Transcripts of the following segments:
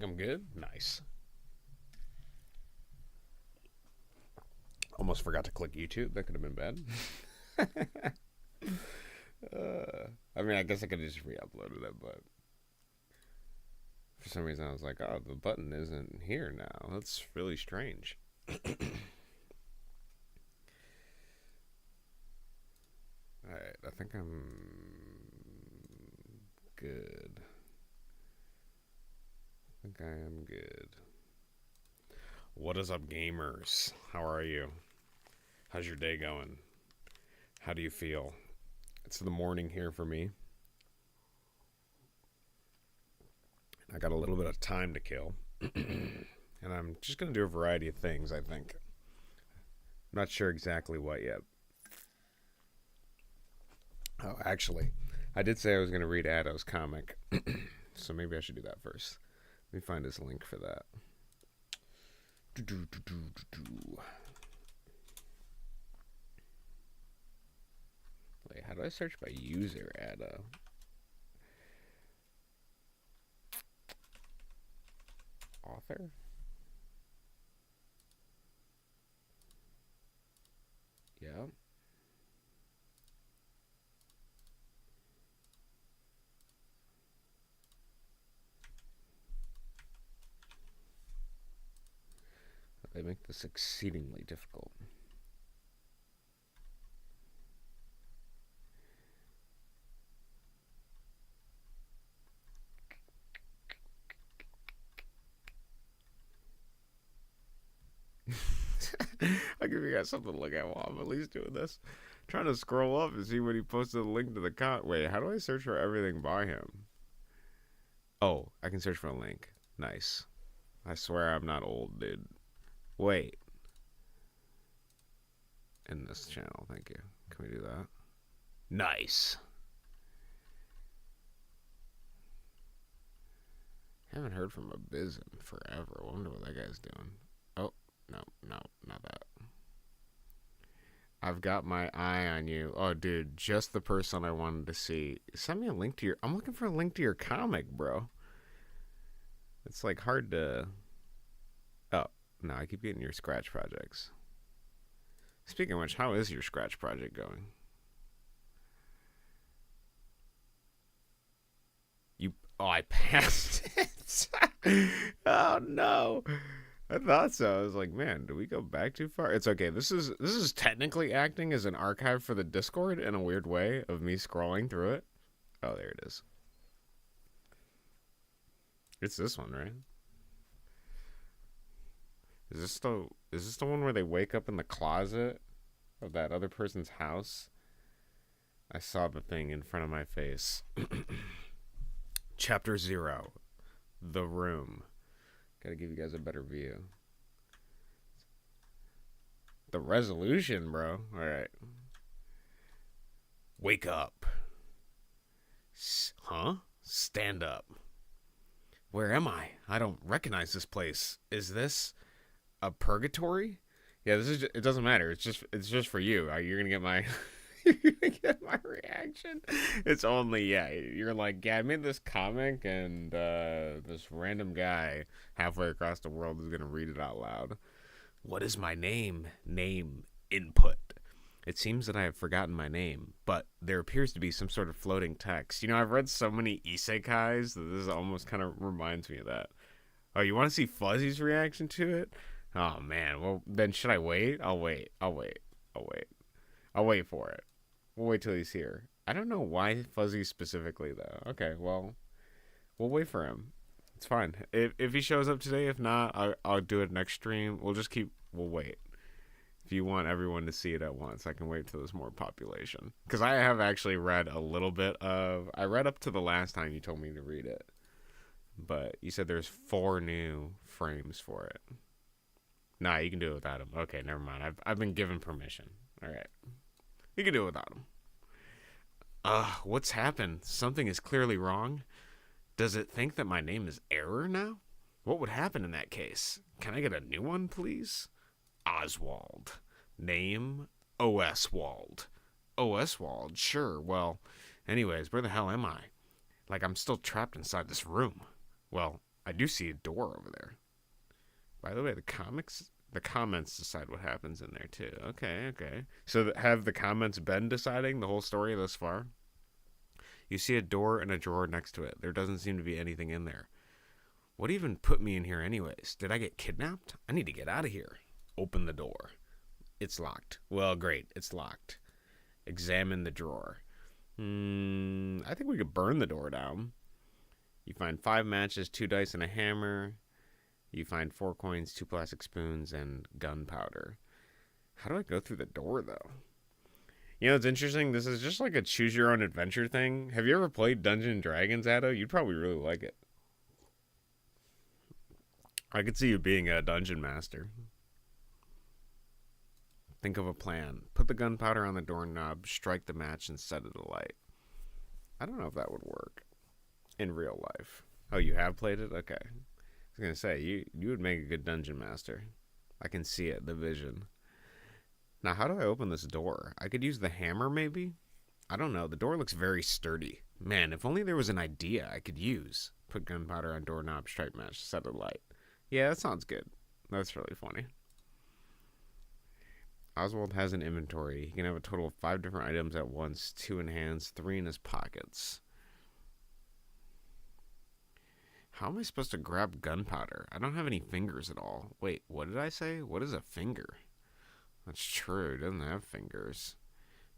I'm good. Nice. Almost forgot to click YouTube. That could have been bad. I mean, I guess I could have just re-uploaded it, but for some reason I was like, oh, the button isn't here now. That's really strange. Alright, I think I'm good. I think I am good. What is up, gamers? How are you? How's your day going? How do you feel? It's the morning here for me. I got a little bit of time to kill. And I'm just going to do a variety of things, I think. I'm not sure exactly what yet. Oh, actually, I did say I was going to read Addo's comic. So maybe I should do that first. Let me find his link for that. Wait, how do I search by user, Addo? Author? Yeah. They make this exceedingly difficult. I'll give you guys something to look at while I'm at least doing this. I'm trying to scroll up and see when he posted a link to the Wait, how do I search for everything by him? Oh, I can search for a link. Nice. I swear I'm not old, dude. Wait. In this channel, thank you. Can we do that? Nice. Haven't heard from Abiz in forever. I wonder what that guy's doing. Oh, no, not that. I've got my eye on you. Oh, dude, just the person I wanted to see. Send me a link to your... I'm looking for a link to your comic, bro. It's like hard to... Oh, no, I keep getting your Scratch projects. Speaking of which, how is your Scratch project going? Oh, I passed it. Oh no. I thought so. I was like, man, do we go back too far? It's okay. This is technically acting as an archive for the Discord in a weird way of me scrolling through it. Oh, there it is. It's this one, right? Is this the one where they wake up in the closet of that other person's house? I saw the thing in front of my face. Chapter 0. The Room. Gotta give you guys a better view. The resolution, bro. Alright. Wake up. Huh? Stand up. Where am I? I don't recognize this place. Is this a purgatory? Yeah, this is. It doesn't matter. It's just for you. You're gonna get my. You're gonna get my reaction. It's only You're like, yeah, I made this comic, and this random guy halfway across the world is gonna read it out loud. What is my name? Name input. It seems that I have forgotten my name, but there appears to be some sort of floating text. You know, I've read so many isekais that this almost kind of reminds me of that. Oh, you want to see Fuzzy's reaction to it? Oh man, well then should I wait? I'll wait for it. We'll wait till he's here. I don't know why Fuzzy specifically, though. Okay, well, we'll wait for him. It's fine. If he shows up today, if not, I'll do it next stream. We'll wait. If you want everyone to see it at once, I can wait till there's more population. Because I have actually read a little bit of... I read up to the last time you told me to read it. But you said there's 4 new frames for it. Nah, you can do it without him. Okay, never mind. I've been given permission. All right. You can do it without him. What's happened? Something is clearly wrong. Does it think that my name is Error now? What would happen in that case? Can I get a new one, please? Oswald. Name? Oswald. Oswald, sure. Well, anyways, where the hell am I? Like, I'm still trapped inside this room. Well, I do see a door over there. By the way, the comments decide what happens in there too. Okay, okay. So have the comments been deciding the whole story thus far? You see a door and a drawer next to it. There doesn't seem to be anything in there. What even put me in here anyways? Did I get kidnapped? I need to get out of here. Open the door. It's locked. Well, great. It's locked. Examine the drawer. I think we could burn the door down. You find 5 matches, 2 dice, and a hammer. You find 4 coins, 2 plastic spoons, and gunpowder. How do I go through the door, though? You know, it's interesting. This is just like a choose-your-own-adventure thing. Have you ever played Dungeons & Dragons, Addo? You'd probably really like it. I could see you being a dungeon master. Think of a plan. Put the gunpowder on the doorknob, strike the match, and set it alight. I don't know if that would work in real life. Oh, you have played it? Okay. I was going to say, you would make a good dungeon master. I can see it, the vision. Now, how do I open this door? I could use the hammer, maybe? I don't know. The door looks very sturdy. Man, if only there was an idea I could use. Put gunpowder on doorknob, strike match, set it alight. Yeah, that sounds good. That's really funny. Oswald has an inventory. He can have a total of 5 different items at once, 2 in hands, 3 in his pockets. How am I supposed to grab gunpowder? I don't have any fingers at all. Wait, what did I say? What is a finger? That's true, it doesn't have fingers.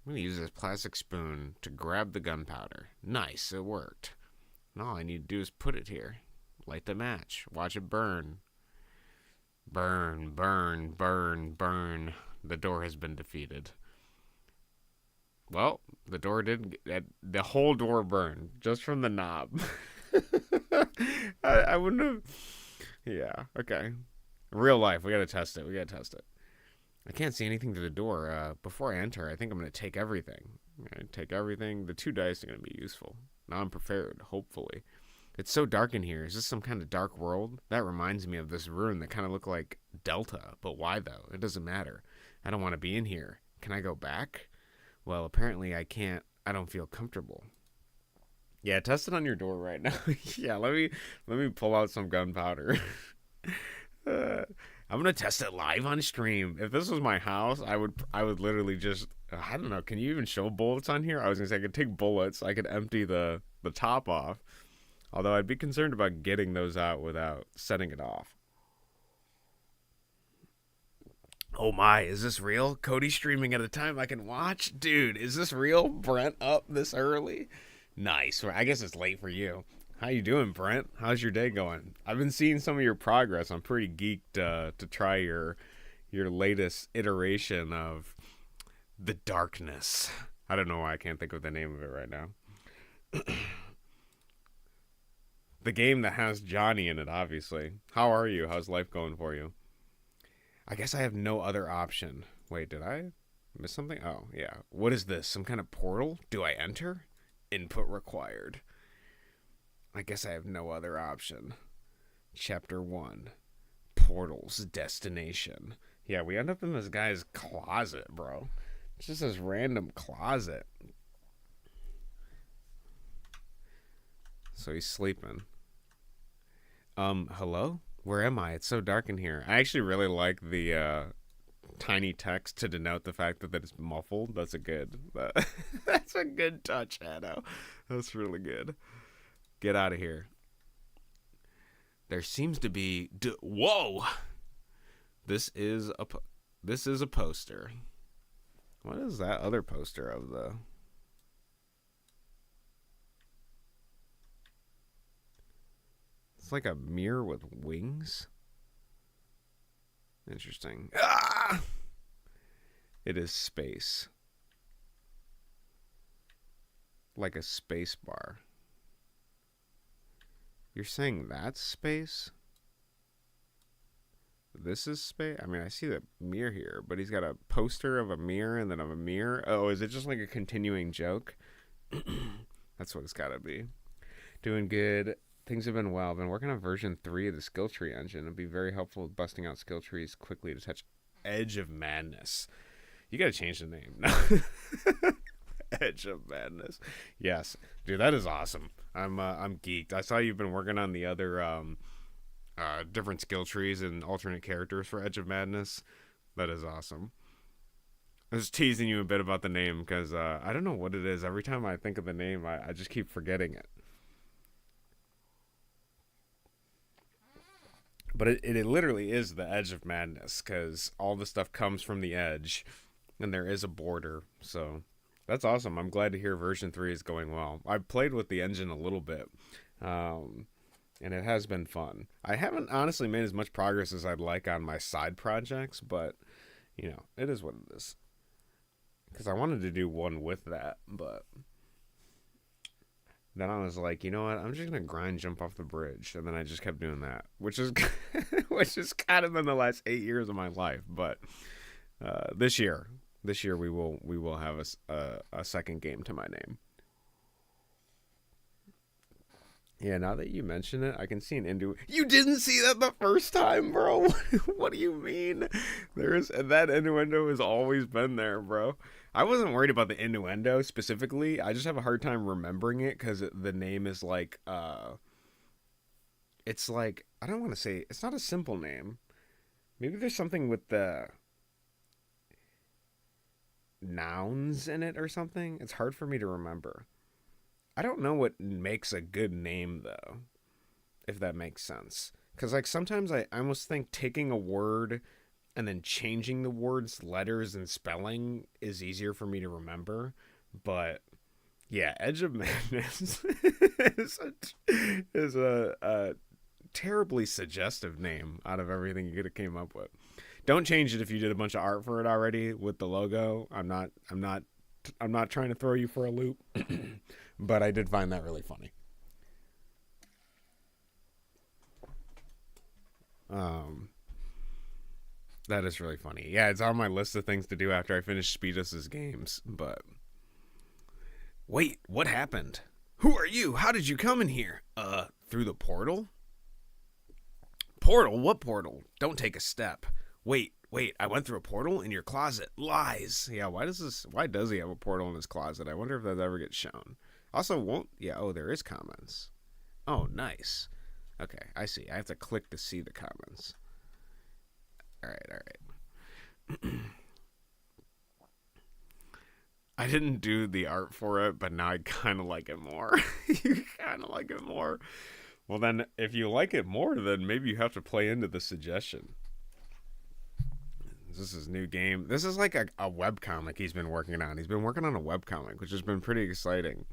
I'm going to use this plastic spoon to grab the gunpowder. Nice, it worked. And all I need to do is put it here. Light the match. Watch it burn. Burn, burn, burn, burn. The door has been defeated. Well, the door didn't. The whole door burned just from the knob. I wouldn't have. Yeah. Okay. Real life. We gotta test it. I can't see anything through the door. Before I enter, I think I'm gonna take everything. The 2 dice are gonna be useful. Now I'm prepared. Hopefully. It's so dark in here. Is this some kind of dark world? That reminds me of this rune that kind of looked like Delta. But why, though? It doesn't matter. I don't want to be in here. Can I go back? Well, apparently I can't. I don't feel comfortable. Yeah, test it on your door right now. Yeah, let me pull out some gunpowder. I'm gonna test it live on stream. If this was my house, I would literally just, I don't know. Can you even show bullets on here? I was gonna say I could take bullets. I could empty the top off. Although I'd be concerned about getting those out without setting it off. Oh my, is this real? Cody streaming at a time I can watch? Dude, is this real? Brent up this early? Nice. I guess it's late for you. How you doing, Brent? How's your day going? I've been seeing some of your progress. I'm pretty geeked to try your latest iteration of The Darkness. I don't know why I can't think of the name of it right now. The game that has Johnny in it, obviously. How are you? How's life going for you? I guess I have no other option. Wait, did I miss something? Oh, yeah. What is this? Some kind of portal? Do I enter? Input required. I guess I have no other option. Chapter 1. Portal's destination. Yeah, we end up in this guy's closet, bro. It's just this random closet. So he's sleeping. Hello? Where am I? It's so dark in here. I actually really like the tiny text to denote the fact that it's muffled. That's a good touch, Addo. That's really good. Get out of here. There seems to be whoa. This is a poster. What is that other poster of the? It's like a mirror with wings. Interesting. Ah! It is space. Like a space bar. You're saying that's space? This is space? I mean, I see the mirror here, but he's got a poster of a mirror and then of a mirror. Oh, is it just like a continuing joke? That's what it's gotta be. Doing good. Things have been well. I've been working on version 3 of the skill tree engine. It'll be very helpful with busting out skill trees quickly to touch Edge of Madness. You gotta change the name. Edge of Madness. Yes. Dude, that is awesome. I'm geeked. I saw you've been working on the other different skill trees and alternate characters for Edge of Madness. That is awesome. I was teasing you a bit about the name because I don't know what it is. Every time I think of the name, I just keep forgetting it. But it literally is the Edge of Madness because all the stuff comes from the edge, and there is a border. So that's awesome. I'm glad to hear version 3 is going well. I've played with the engine a little bit, and it has been fun. I haven't honestly made as much progress as I'd like on my side projects, but it is what it is. Because I wanted to do one with that, but then I was like, you know what? I'm just gonna grind jump off the bridge, and then I just kept doing that, which is which is kind of been the last 8 years of my life. But this year we will have a second game to my name. Yeah, now that you mention it, I can see an innuendo. You didn't see that the first time, bro? What do you mean? That innuendo has always been there, bro. I wasn't worried about the innuendo specifically. I just have a hard time remembering it because the name is like, it's like, I don't want to say, it's not a simple name. Maybe there's something with the nouns in it or something. It's hard for me to remember. I don't know what makes a good name, though, if that makes sense. Because, like, sometimes I almost think taking a word and then changing the word's letters and spelling is easier for me to remember. But, yeah, Edge of Madness is a terribly suggestive name out of everything you could have came up with. Don't change it if you did a bunch of art for it already with the logo. I'm not trying to throw you for a loop. But I did find that really funny. That is really funny. Yeah, it's on my list of things to do after I finish Speedus's games. But wait, what happened? Who are you? How did you come in here? Through the portal? Portal? What portal? Don't take a step. Wait, I went through a portal in your closet. Lies. Yeah, why does he have a portal in his closet? I wonder if that ever gets shown. Also, there is comments. Oh, nice. Okay, I see. I have to click to see the comments. All right. I didn't do the art for it, but now I kind of like it more. You kind of like it more. Well, then, if you like it more, then maybe you have to play into the suggestion. This is his new game. This is like a webcomic he's been working on. He's been working on a webcomic, which has been pretty exciting.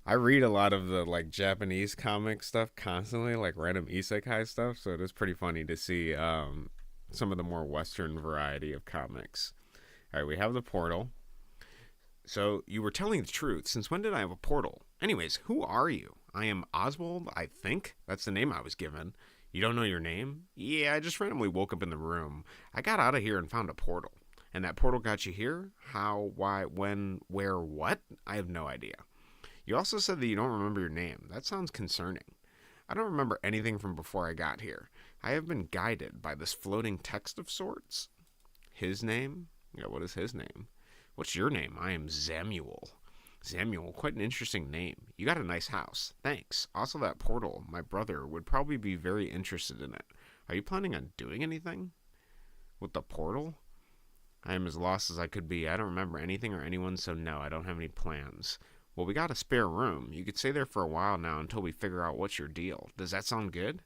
I read a lot of the like Japanese comic stuff constantly, like random isekai stuff, so it is pretty funny to see some of the more Western variety of comics. All right, we have the portal. So you were telling the truth. Since when did I have a portal? Anyways, who are you? I am Oswald, I think. That's the name I was given. You don't know your name? Yeah, I just randomly woke up in the room. I got out of here and found a portal. And that portal got you here? How, why, when, where, what? I have no idea. You also said that you don't remember your name. That sounds concerning. I don't remember anything from before I got here. I have been guided by this floating text of sorts. His name? Yeah, what is his name? What's your name? I am Samuel. Samuel, quite an interesting name. You got a nice house. Thanks. Also, that portal. My brother would probably be very interested in it. Are you planning on doing anything with the portal? I am as lost as I could be. I don't remember anything or anyone, so no, I don't have any plans. Well, we got a spare room. You could stay there for a while now until we figure out what's your deal. Does that sound good?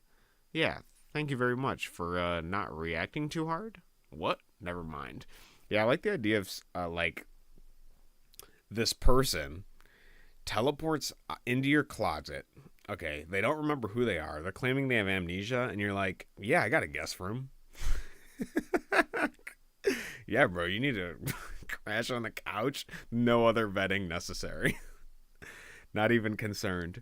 Yeah, thank you very much for not reacting too hard. What? Never mind. Yeah, I like the idea of, this person teleports into your closet. Okay, they don't remember who they are. They're claiming they have amnesia, and you're like, yeah, I got a guest room. Yeah, bro, you need to crash on the couch. No other vetting necessary. Not even concerned.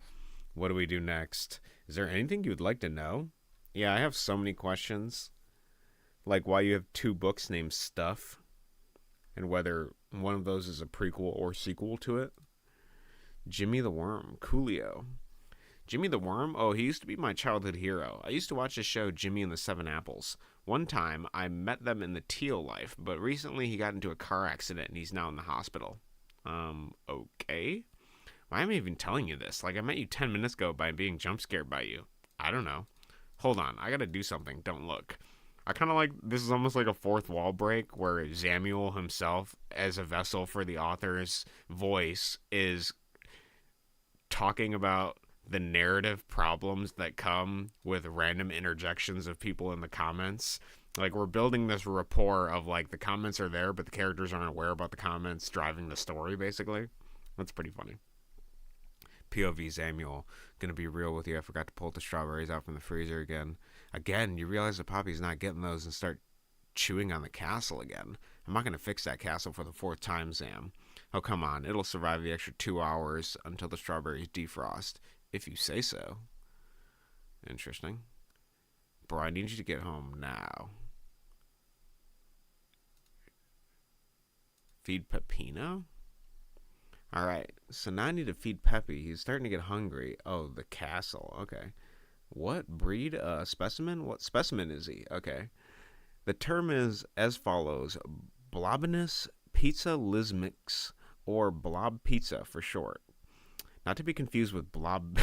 What do we do next? Is there anything you would like to know? Yeah, I have so many questions. Like why you have 2 books named Stuff, and whether one of those is a prequel or sequel to it. Jimmy the Worm, Coolio. Jimmy the Worm? Oh, he used to be my childhood hero. I used to watch the show Jimmy and the Seven Apples. One time, I met them in the Teal life, but recently he got into a car accident and he's now in the hospital. Okay? Why am I even telling you this? Like, I met you 10 minutes ago by being jump scared by you. I don't know. hold on, I gotta do something. Don't look. I kind of like this is almost like a fourth wall break where Samuel himself, as a vessel for the author's voice, is talking about the narrative problems that come with random interjections of people in the comments. Like, we're building this rapport of, like, the comments are there, but the characters aren't aware about the comments driving the story, basically. That's pretty funny. POV Samuel, gonna be real with you. I forgot to pull the strawberries out from the freezer again. Again, you realize that Poppy's not getting those and start chewing on the castle again. I'm not gonna fix that castle for the fourth time, Sam. Oh, come on. It'll survive the extra 2 hours until the strawberries defrost, if you say so. Interesting. Bro, I need you to get home now. Feed Peppino? Alright, so now I need to feed Peppy. He's starting to get hungry. Oh, the castle. Okay. What breed? Specimen? What specimen is he? Okay. The term is as follows. Blobinus pizza lismix, or blob pizza for short. Not to be confused with blob.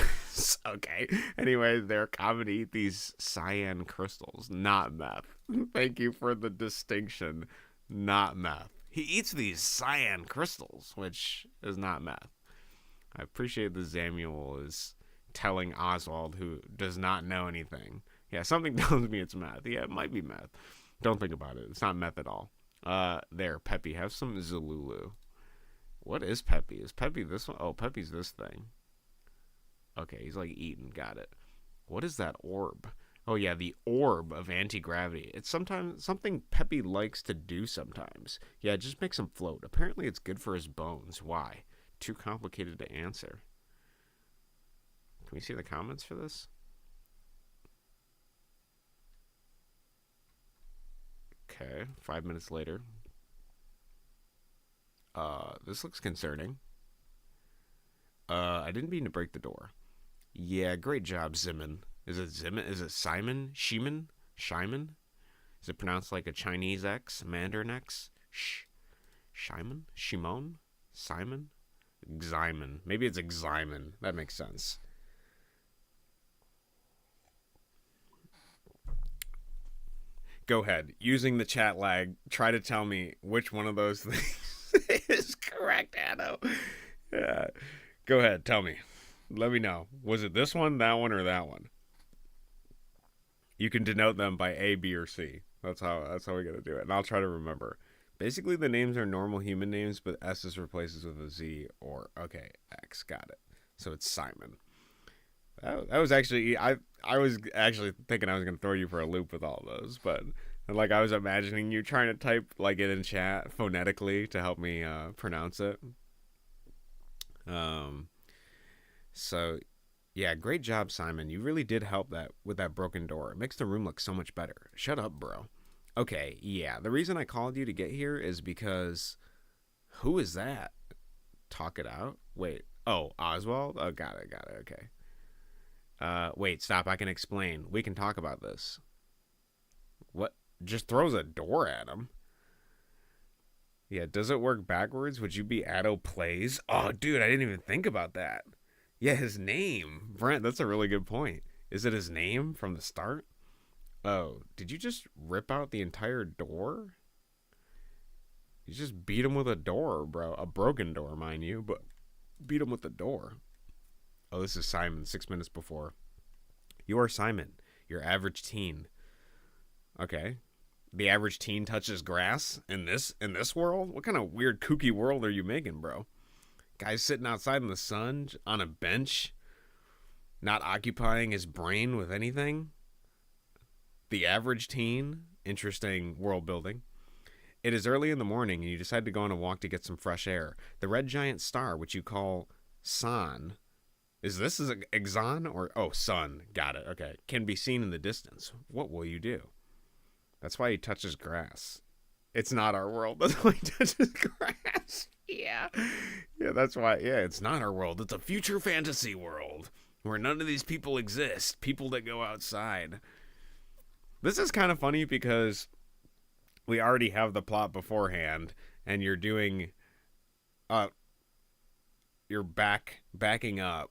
Okay. Anyway, they're common to eat these cyan crystals, not meth. Thank you for the distinction. Not meth. He eats these cyan crystals, which is not meth. I appreciate that Samuel is telling Oswald, who does not know anything. Yeah, something tells me it's meth. Yeah, it might be meth. Don't think about it. It's not meth at all. There, Peppy, have some Zalulu. What is Peppy? Is Peppy this one? Oh, Peppy's this thing. Okay, he's like eating. Got it. What is that orb? Oh yeah, the orb of anti-gravity. It's sometimes something Peppy likes to do sometimes. Yeah, it just makes him float. Apparently it's good for his bones. Why? Too complicated to answer. Can we see the comments for this? Okay, 5 minutes later. This looks concerning. I didn't mean to break the door. Yeah, great job, Zimmon. Is it Zimmon? Is it Simon? Shimon? Shimon? Is it pronounced like a Chinese X? Mandarin X? Shimon? Shimon? Simon? Ximon. Maybe it's Ximon. That makes sense. Go ahead. Using the chat lag, try to tell me which one of those things is correct, Anno. Yeah. Go ahead. Tell me. Let me know. Was it this one, that one, or that one? You can denote them by A, B, or C. That's how we gotta do it. And I'll try to remember. Basically, the names are normal human names, but S is replaces with a Z or, okay, X. Got it. So it's Simon. That was actually, I was actually thinking I was going to throw you for a loop with all those, but like I was imagining you trying to type like it in chat phonetically to help me pronounce it. So yeah, great job, Simon. You really did help that with that broken door. It makes the room look so much better. Shut up, bro. Okay, yeah. The reason I called you to get here is because who is that? Talk it out. Wait. Oh, Oswald? Oh, got it. Okay. Wait, stop. I can explain. We can talk about this. What? Just throws a door at him. Yeah, does it work backwards? Would you be Addo Plays? Oh, dude, I didn't even think about that. Yeah, his name. Brent, that's a really good point. Is it his name from the start? Oh, did you just rip out the entire door? You just beat him with a door, bro. A broken door, mind you, but beat him with the door. Oh, this is Simon, 6 minutes before. You are Simon, your average teen. Okay. The average teen touches grass in this world? What kind of weird kooky world are you making, bro? Guy's sitting outside in the sun on a bench, not occupying his brain with anything. The average teen? Interesting world building. It is early in the morning and you decide to go on a walk to get some fresh air. The red giant star, which you call San, is this Exxon or sun? Got it. Okay, can be seen in the distance. What will you do? That's why he touches grass. It's not our world. That's why he touches grass. Yeah, that's why. Yeah, it's not our world. It's a future fantasy world where none of these people exist. People that go outside. This is kind of funny because we already have the plot beforehand, and you're doing, you're backing up,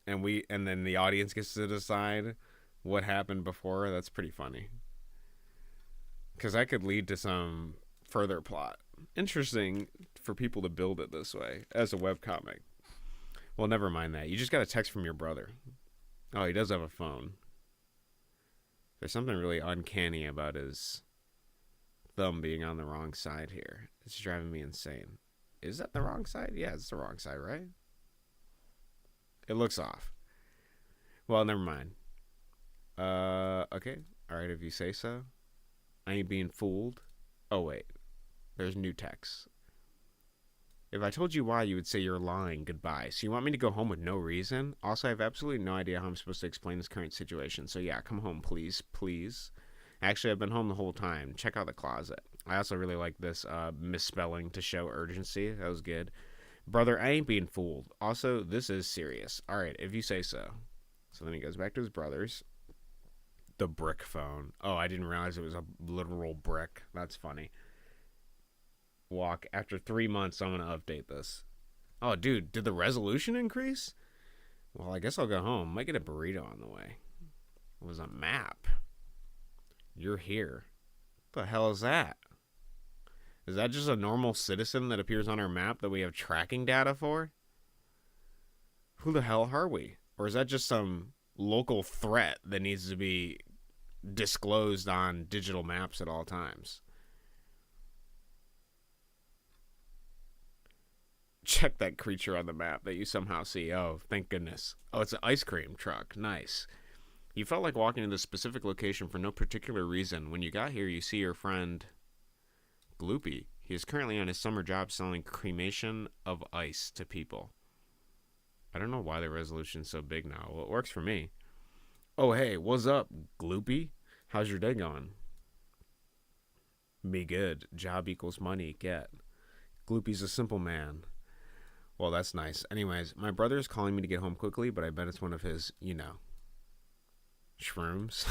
and then the audience gets to decide what happened before. That's pretty funny. Because that could lead to some further plot. Interesting for people to build it this way as a webcomic. Well, never mind that. You just got a text from your brother. Oh, he does have a phone. There's something really uncanny about his thumb being on the wrong side here. It's driving me insane. Is that the wrong side? Yeah, it's the wrong side, right? It looks off. Well, never mind. Okay. Alright, if you say so. I ain't being fooled. Oh, wait. There's new text. If I told you why, you would say you're lying. Goodbye. So you want me to go home with no reason? Also, I have absolutely no idea how I'm supposed to explain this current situation. So yeah, come home, please. Please. Actually, I've been home the whole time. Check out the closet. I also really like this misspelling to show urgency. That was good. Brother, I ain't being fooled. Also, this is serious. Alright, if you say so. So then he goes back to his brother's. The brick phone. Oh, I didn't realize it was a literal brick. That's funny. Walk. After 3 months, I'm going to update this. Oh, dude, did the resolution increase? Well, I guess I'll go home. Might get a burrito on the way. It was a map. You're here. What the hell is that? Is that just a normal citizen that appears on our map that we have tracking data for? Who the hell are we? Or is that just some local threat that needs to be disclosed on digital maps at all times? Check that creature on the map that you somehow see. Oh, thank goodness. Oh, it's an ice cream truck. Nice. You felt like walking to this specific location for no particular reason. When you got here, you see your friend Gloopy. He is currently on his summer job selling cremation of ice to people. I don't know why the resolution's so big now. Well, it works for me. Oh, hey, what's up, Gloopy? How's your day going? Me good. Job equals money. Get. Gloopy's a simple man. Well, that's nice. Anyways, my brother is calling me to get home quickly, but I bet it's one of his, shrooms.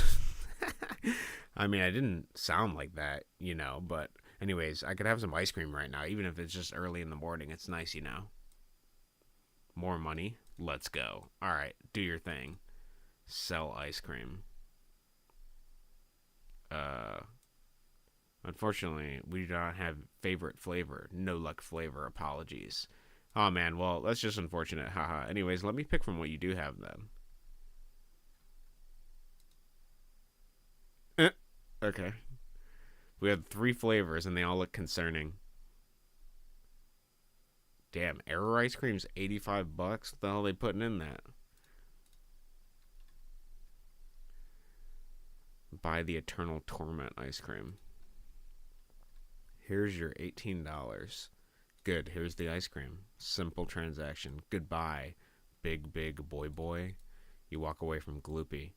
I mean, I didn't sound like that, but anyways, I could have some ice cream right now, even if it's just early in the morning. It's nice, More money. Let's go. All right, do your thing. Sell ice cream. Unfortunately, we do not have favorite flavor. No luck flavor. Apologies. Oh, man. Well, that's just unfortunate. Haha. Anyways, let me pick from what you do have, then. Okay. We have 3 flavors, and they all look concerning. Damn, Error ice cream's $85. What the hell are they putting in that? Buy the Eternal Torment ice cream. Here's your $18. Good, here's the ice cream. Simple transaction. Goodbye, big boy. You walk away from Gloopy.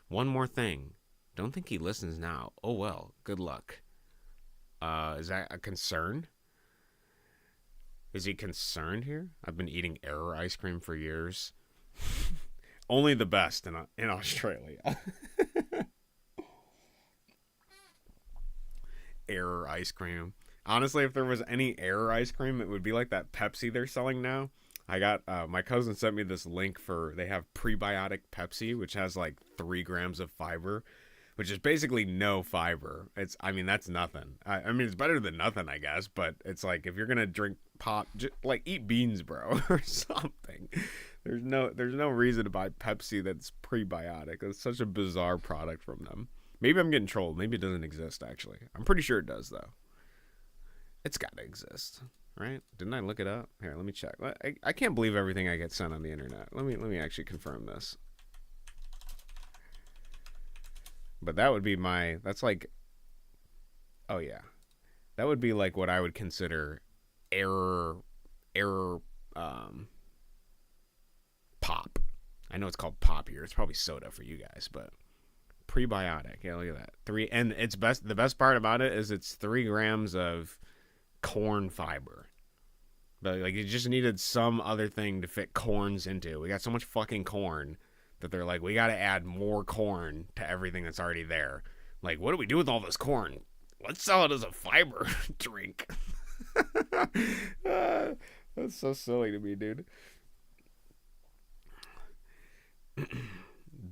One more thing. Don't think he listens now. Oh well, good luck. Is that a concern? Is he concerned here? I've been eating Error ice cream for years. Only the best in Australia. Error ice cream. Honestly, if there was any Error ice cream, it would be like that Pepsi they're selling now. I got my cousin sent me this link for they have prebiotic Pepsi, which has like 3 grams of fiber, which is basically no fiber. That's nothing. I mean, it's better than nothing, I guess. But it's like if you're gonna drink pop, like eat beans, bro, or something. There's no reason to buy Pepsi that's prebiotic. It's such a bizarre product from them. Maybe I'm getting trolled. Maybe it doesn't exist, actually. I'm pretty sure it does, though. It's got to exist, right? Didn't I look it up? Here, let me check. I can't believe everything I get sent on the internet. Let me actually confirm this. But that would be that's like, oh, yeah. That would be like what I would consider error pop. I know it's called pop here. It's probably soda for you guys, but prebiotic. Yeah, look at that. 3, and it's the best part about it is it's 3 grams of corn fiber. But like you just needed some other thing to fit corns into. We got so much fucking corn that they're like, we got to add more corn to everything that's already there. Like, what do we do with all this corn? Let's sell it as a fiber drink. That's so silly to me, dude.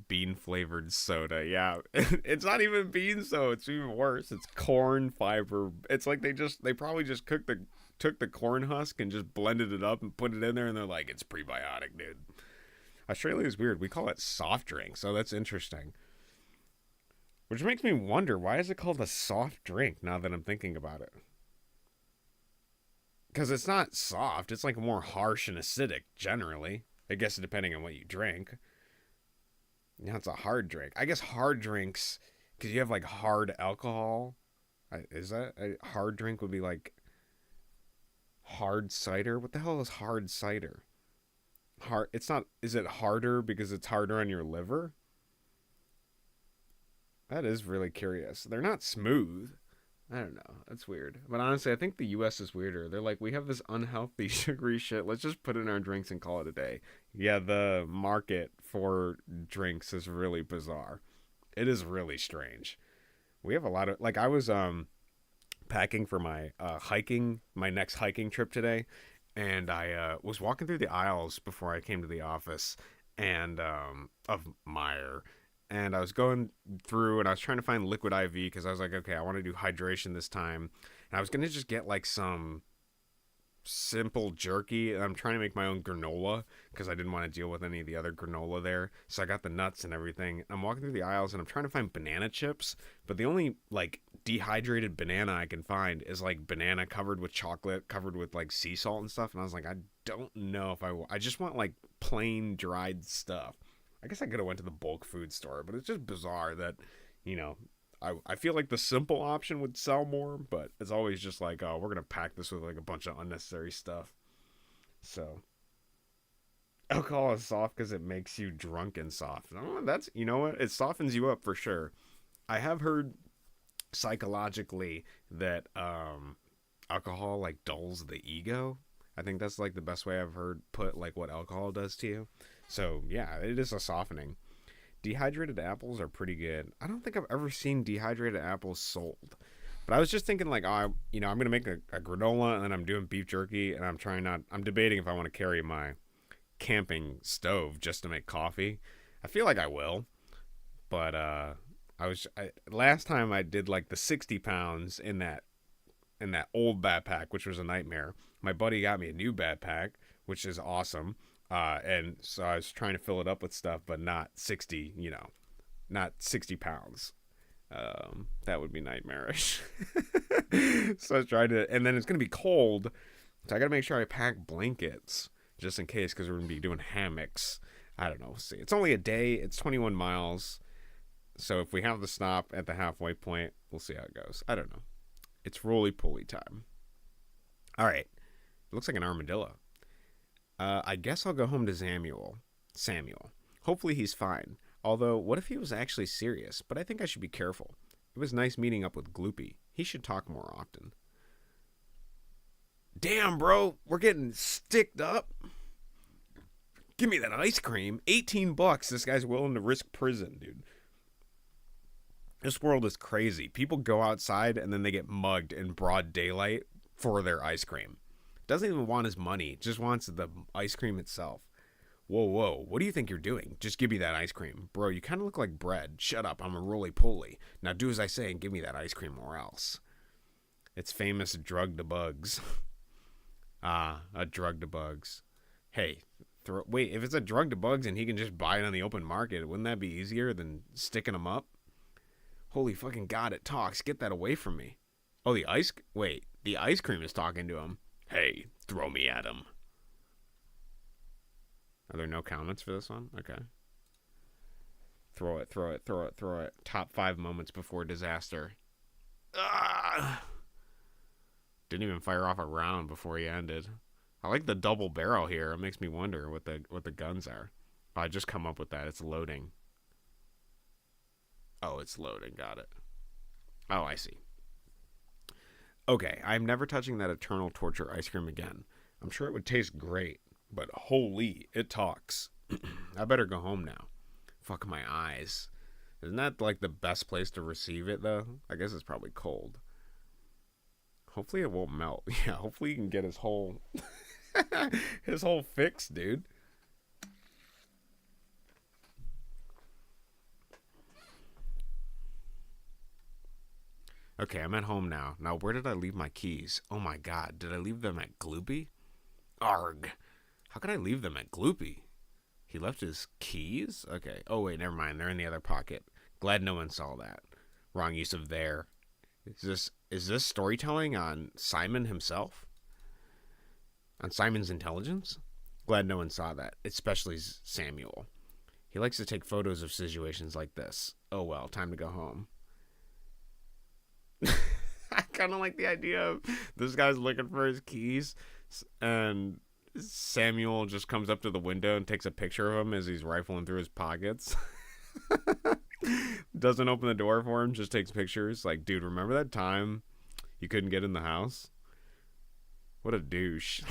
bean flavored soda. Yeah, it's not even beans though. It's even worse. It's corn fiber. It's like they probably just took the corn husk and just blended it up and put it in there, and they're like, it's prebiotic, dude. Australia is weird. We call it soft drink, so that's interesting. Which makes me wonder, why is it called a soft drink now that I'm thinking about it? Because it's not soft. It's like more harsh and acidic, generally. I guess depending on what you drink. Now it's a hard drink. I guess hard drinks, because you have like hard alcohol. Is that a hard drink would be like hard cider? What the hell is hard cider? Hard. It's not. Is it harder because it's harder on your liver? That is really curious. They're not smooth. I don't know. That's weird. But honestly, I think the US is weirder. They're like, we have this unhealthy sugary shit. Let's just put it in our drinks and call it a day. Yeah, the market for drinks is really bizarre. It is really strange. We have a lot of, like, I was packing for my my next hiking trip today, and I was walking through the aisles before I came to the office and of Meyer, and I was going through and I was trying to find liquid IV because I was like, okay, I want to do hydration this time, and I was gonna just get like some simple jerky. I'm trying to make my own granola because I didn't want to deal with any of the other granola there. So I got the nuts and everything. I'm walking through the aisles and I'm trying to find banana chips, but the only like dehydrated banana I can find is like banana covered with chocolate, covered with like sea salt and stuff. And I was like, I don't know if I just want like plain dried stuff. I guess I could have went to the bulk food store, but it's just bizarre that, you know, I feel like the simple option would sell more, but it's always just like, oh, we're going to pack this with like a bunch of unnecessary stuff. So, alcohol is soft because it makes you drunk and soft. Oh, that's, you know what? It softens you up for sure. I have heard psychologically that alcohol like dulls the ego. I think that's like the best way I've heard put like what alcohol does to you. So, yeah, it is a softening. Dehydrated apples are pretty good. I don't think I've ever seen dehydrated apples sold. But I was just thinking like, oh, I'm going to make a granola and then I'm doing beef jerky and I'm debating if I want to carry my camping stove just to make coffee. I feel like I will. But last time I did like the 60 pounds in that old backpack, which was a nightmare. My buddy got me a new backpack, which is awesome. And so I was trying to fill it up with stuff, but not 60, not 60 pounds. That would be nightmarish. So I was trying to, and then it's going to be cold. So I got to make sure I pack blankets just in case, because we're going to be doing hammocks. I don't know. We'll see. It's only a day. It's 21 miles. So if we have to stop at the halfway point, we'll see how it goes. I don't know. It's roly-poly time. All right. It looks like an armadillo. I guess I'll go home to Samuel. Hopefully he's fine. Although, what if he was actually serious? But I think I should be careful. It was nice meeting up with Gloopy. He should talk more often. Damn, bro. We're getting sticked up. Give me that ice cream. $18. This guy's willing to risk prison, dude. This world is crazy. People go outside and then they get mugged in broad daylight for their ice cream. Doesn't even want his money, just wants the ice cream itself. Whoa, what do you think you're doing? Just give me that ice cream. Bro, you kind of look like bread. Shut up, I'm a roly-poly. Now do as I say and give me that ice cream or else. It's famous drug to bugs. A drug to bugs. Hey, wait, if it's a drug to bugs and he can just buy it on the open market, wouldn't that be easier than sticking them up? Holy fucking God, it talks. Get that away from me. Oh, the ice cream is talking to him. Hey, throw me at him. Are there no comments for this one? Okay. Throw it. Top 5 moments before disaster. Ah! Didn't even fire off a round before he ended. I like the double barrel here. It makes me wonder what the guns are. Oh, I just come up with that. It's loading. Oh, it's loading. Got it. Oh, I see. Okay, I'm never touching that Eternal Torture ice cream again. I'm sure it would taste great, but holy, it talks. I better go home now. Fuck my eyes. Isn't that like the best place to receive it, though? I guess it's probably cold. Hopefully it won't melt. Yeah, hopefully you can get his whole fix, dude. Okay, I'm at home now. Now, where did I leave my keys? Oh my god, did I leave them at Gloopy? Arg. How could I leave them at Gloopy? He left his keys? Okay. Oh, wait, never mind. They're in the other pocket. Glad no one saw that. Wrong use of there. Is this storytelling on Simon himself? On Simon's intelligence? Glad no one saw that, especially Samuel. He likes to take photos of situations like this. Oh well, time to go home. I kind of like the idea of this guy's looking for his keys, and Samuel just comes up to the window and takes a picture of him as he's rifling through his pockets. Doesn't open the door for him, just takes pictures. Like, dude, remember that time you couldn't get in the house? What a douche.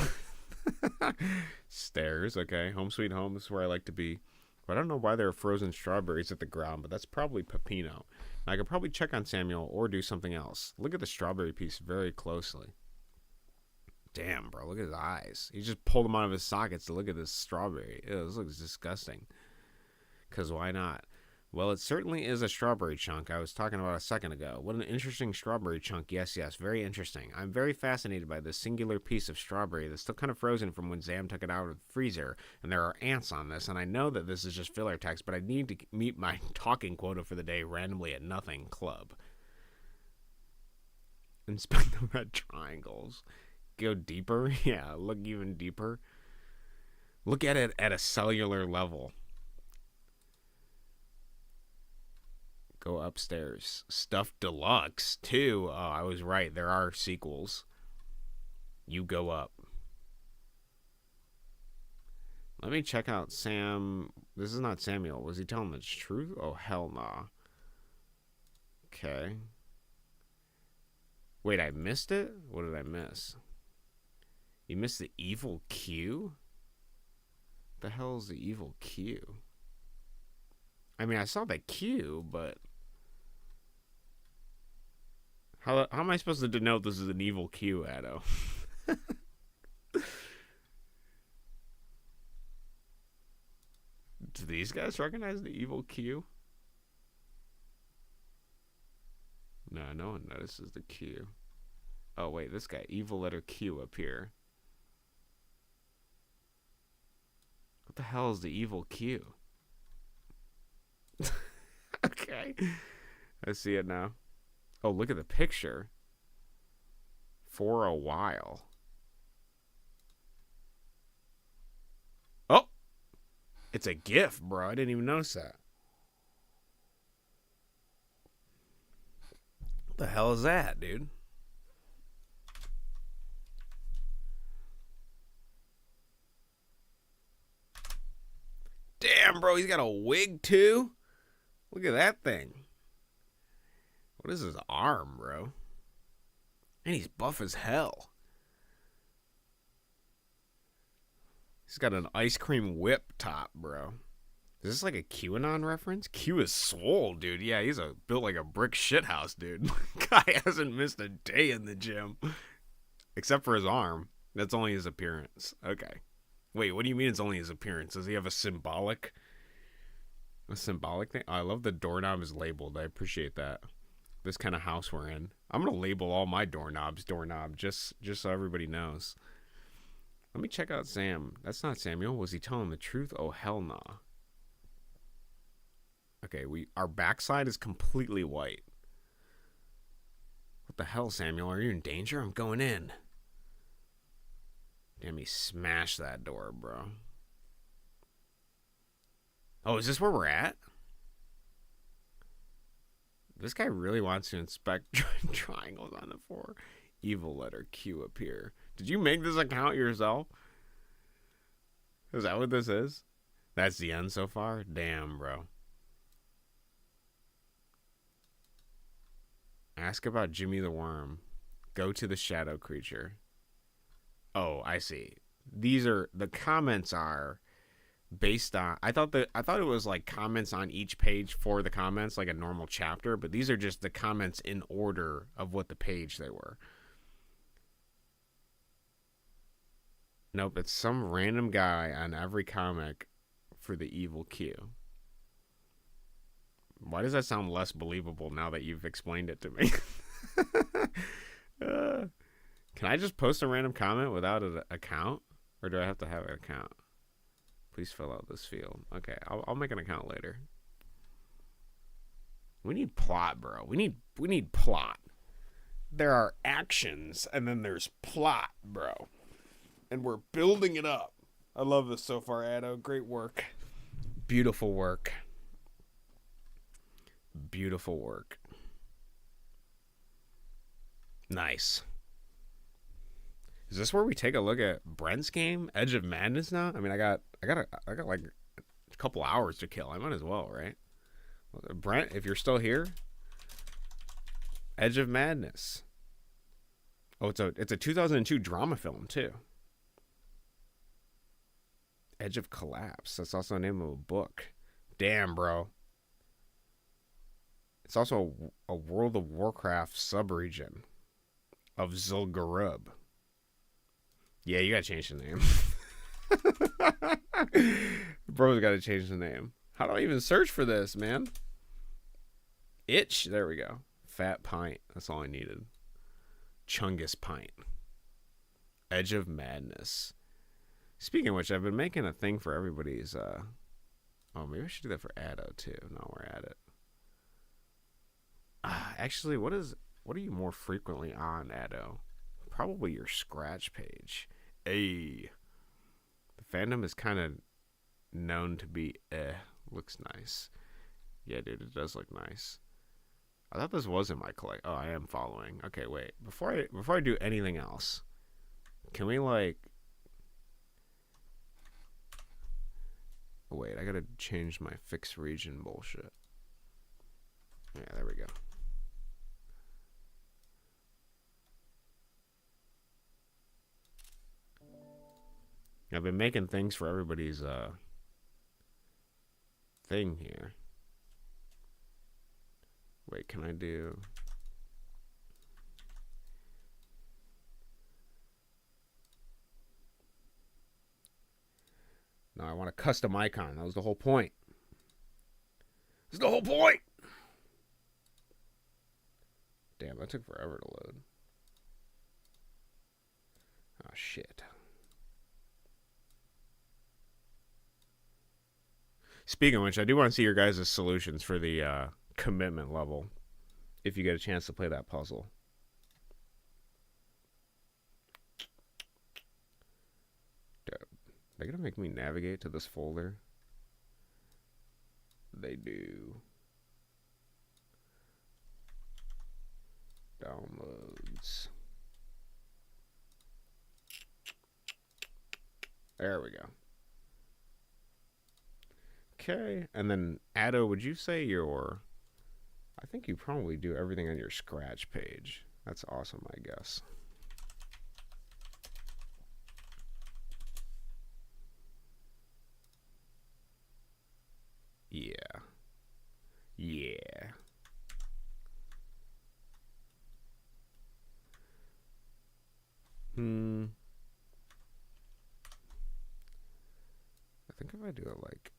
Stairs, okay. Home sweet home is where I like to be. But I don't know why there are frozen strawberries at the ground, but that's probably Peppino. I could probably check on Samuel or do something else. Look at the strawberry piece very closely. Damn, bro, look at his eyes. He just pulled them out of his sockets to look at this strawberry. Ew, this looks disgusting. Because why not? Well, it certainly is a strawberry chunk I was talking about a second ago. What an interesting strawberry chunk. Yes, very interesting. I'm very fascinated by this singular piece of strawberry that's still kind of frozen from when Sam took it out of the freezer. And there are ants on this, and I know that this is just filler text, but I need to meet my talking quota for the day randomly at Nothing Club. Inspect the red triangles. Go deeper? Yeah, look even deeper. Look at it at a cellular level. Go upstairs. Stuff Deluxe, too. Oh, I was right. There are sequels. You go up. Let me check out Sam. This is not Samuel. Was he telling the truth? Oh, hell nah. Okay. Wait, I missed it? What did I miss? You missed the evil Q? What the hell is the evil Q? I mean, I saw the Q, but how am I supposed to denote this is an evil Q, Addo? Do these guys recognize the evil Q? No, no one notices the Q. Oh, wait, this guy, evil letter Q up here. What the hell is the evil Q? Okay. I see it now. Oh, look at the picture. For a while. Oh! It's a GIF, bro. I didn't even notice that. What the hell is that, dude? Damn, bro, he's got a wig too? Look at that thing. What is his arm, bro? And he's buff as hell. He's got an ice cream whip top, bro. Is this like a QAnon reference? Q is swole, dude. Yeah, he's built like a brick shithouse, dude. Guy hasn't missed a day in the gym. Except for his arm. That's only his appearance. Okay. Wait, what do you mean it's only his appearance? Does he have a symbolic thing? Oh, I love the doorknob is labeled. I appreciate that. This kind of house we're in. I'm going to label all my doorknobs doorknob just so everybody knows. Let me check out Sam. That's not Samuel. Was he telling the truth? Oh, hell nah. Okay, our backside is completely white. What the hell, Samuel? Are you in danger? I'm going in. Damn, he smashed that door, bro. Oh, is this where we're at? This guy really wants to inspect triangles on the floor. Evil letter Q up here. Did you make this account yourself? Is that what this is? That's the end so far? Damn, bro. Ask about Jimmy the Worm. Go to the shadow creature. Oh, I see. The comments are based on, I thought it was like comments on each page for the comments, like a normal chapter, but these are just the comments in order of what the page they were. Nope, it's some random guy on every comic for the evil Q. Why does that sound less believable now that you've explained it to me? Uh, can I just post a random comment without an account? Or do I have to have an account? Please fill out this field. Okay, I'll make an account later. We need plot, bro. We need plot. There are actions, and then there's plot, bro. And we're building it up. I love this so far, Addo. Great work. Beautiful work. Beautiful work. Nice. Is this where we take a look at Brent's game, Edge of Madness now? I mean, I got like a couple hours to kill. I might as well, right? Brent, if you're still here, Edge of Madness. Oh, it's a 2002 drama film too. Edge of Collapse. That's also the name of a book. Damn, bro. It's also a World of Warcraft subregion of Zul'Gurub. Yeah, you gotta change the name. Bro's gotta change the name. How do I even search for this, man? Itch. There we go. Fat Pint. That's all I needed. Chungus Pint. Edge of Madness. Speaking of which, I've been making a thing for everybody's. Oh, maybe I should do that for Addo too. No, we're at it. Actually, what are you more frequently on, Addo? Probably your Scratch page. The fandom is kind of known to be looks nice. Yeah, dude, it does look nice. I thought this was in my collect. Oh, I am following. Okay, wait. Before I do anything else, can we like? Wait, I gotta change my fixed region bullshit. Yeah, there we go. I've been making things for everybody's thing here. Wait, can I do... No, I want a custom icon. That was the whole point. That's the whole point! Damn, that took forever to load. Oh, shit. Speaking of which, I do want to see your guys' solutions for the commitment level if you get a chance to play that puzzle. They're going to make me navigate to this folder. They do. Downloads. There we go. Okay, and then Addo, would you say your... I think you probably do everything on your Scratch page. That's awesome, I guess. Yeah. Yeah. I think if I do it like...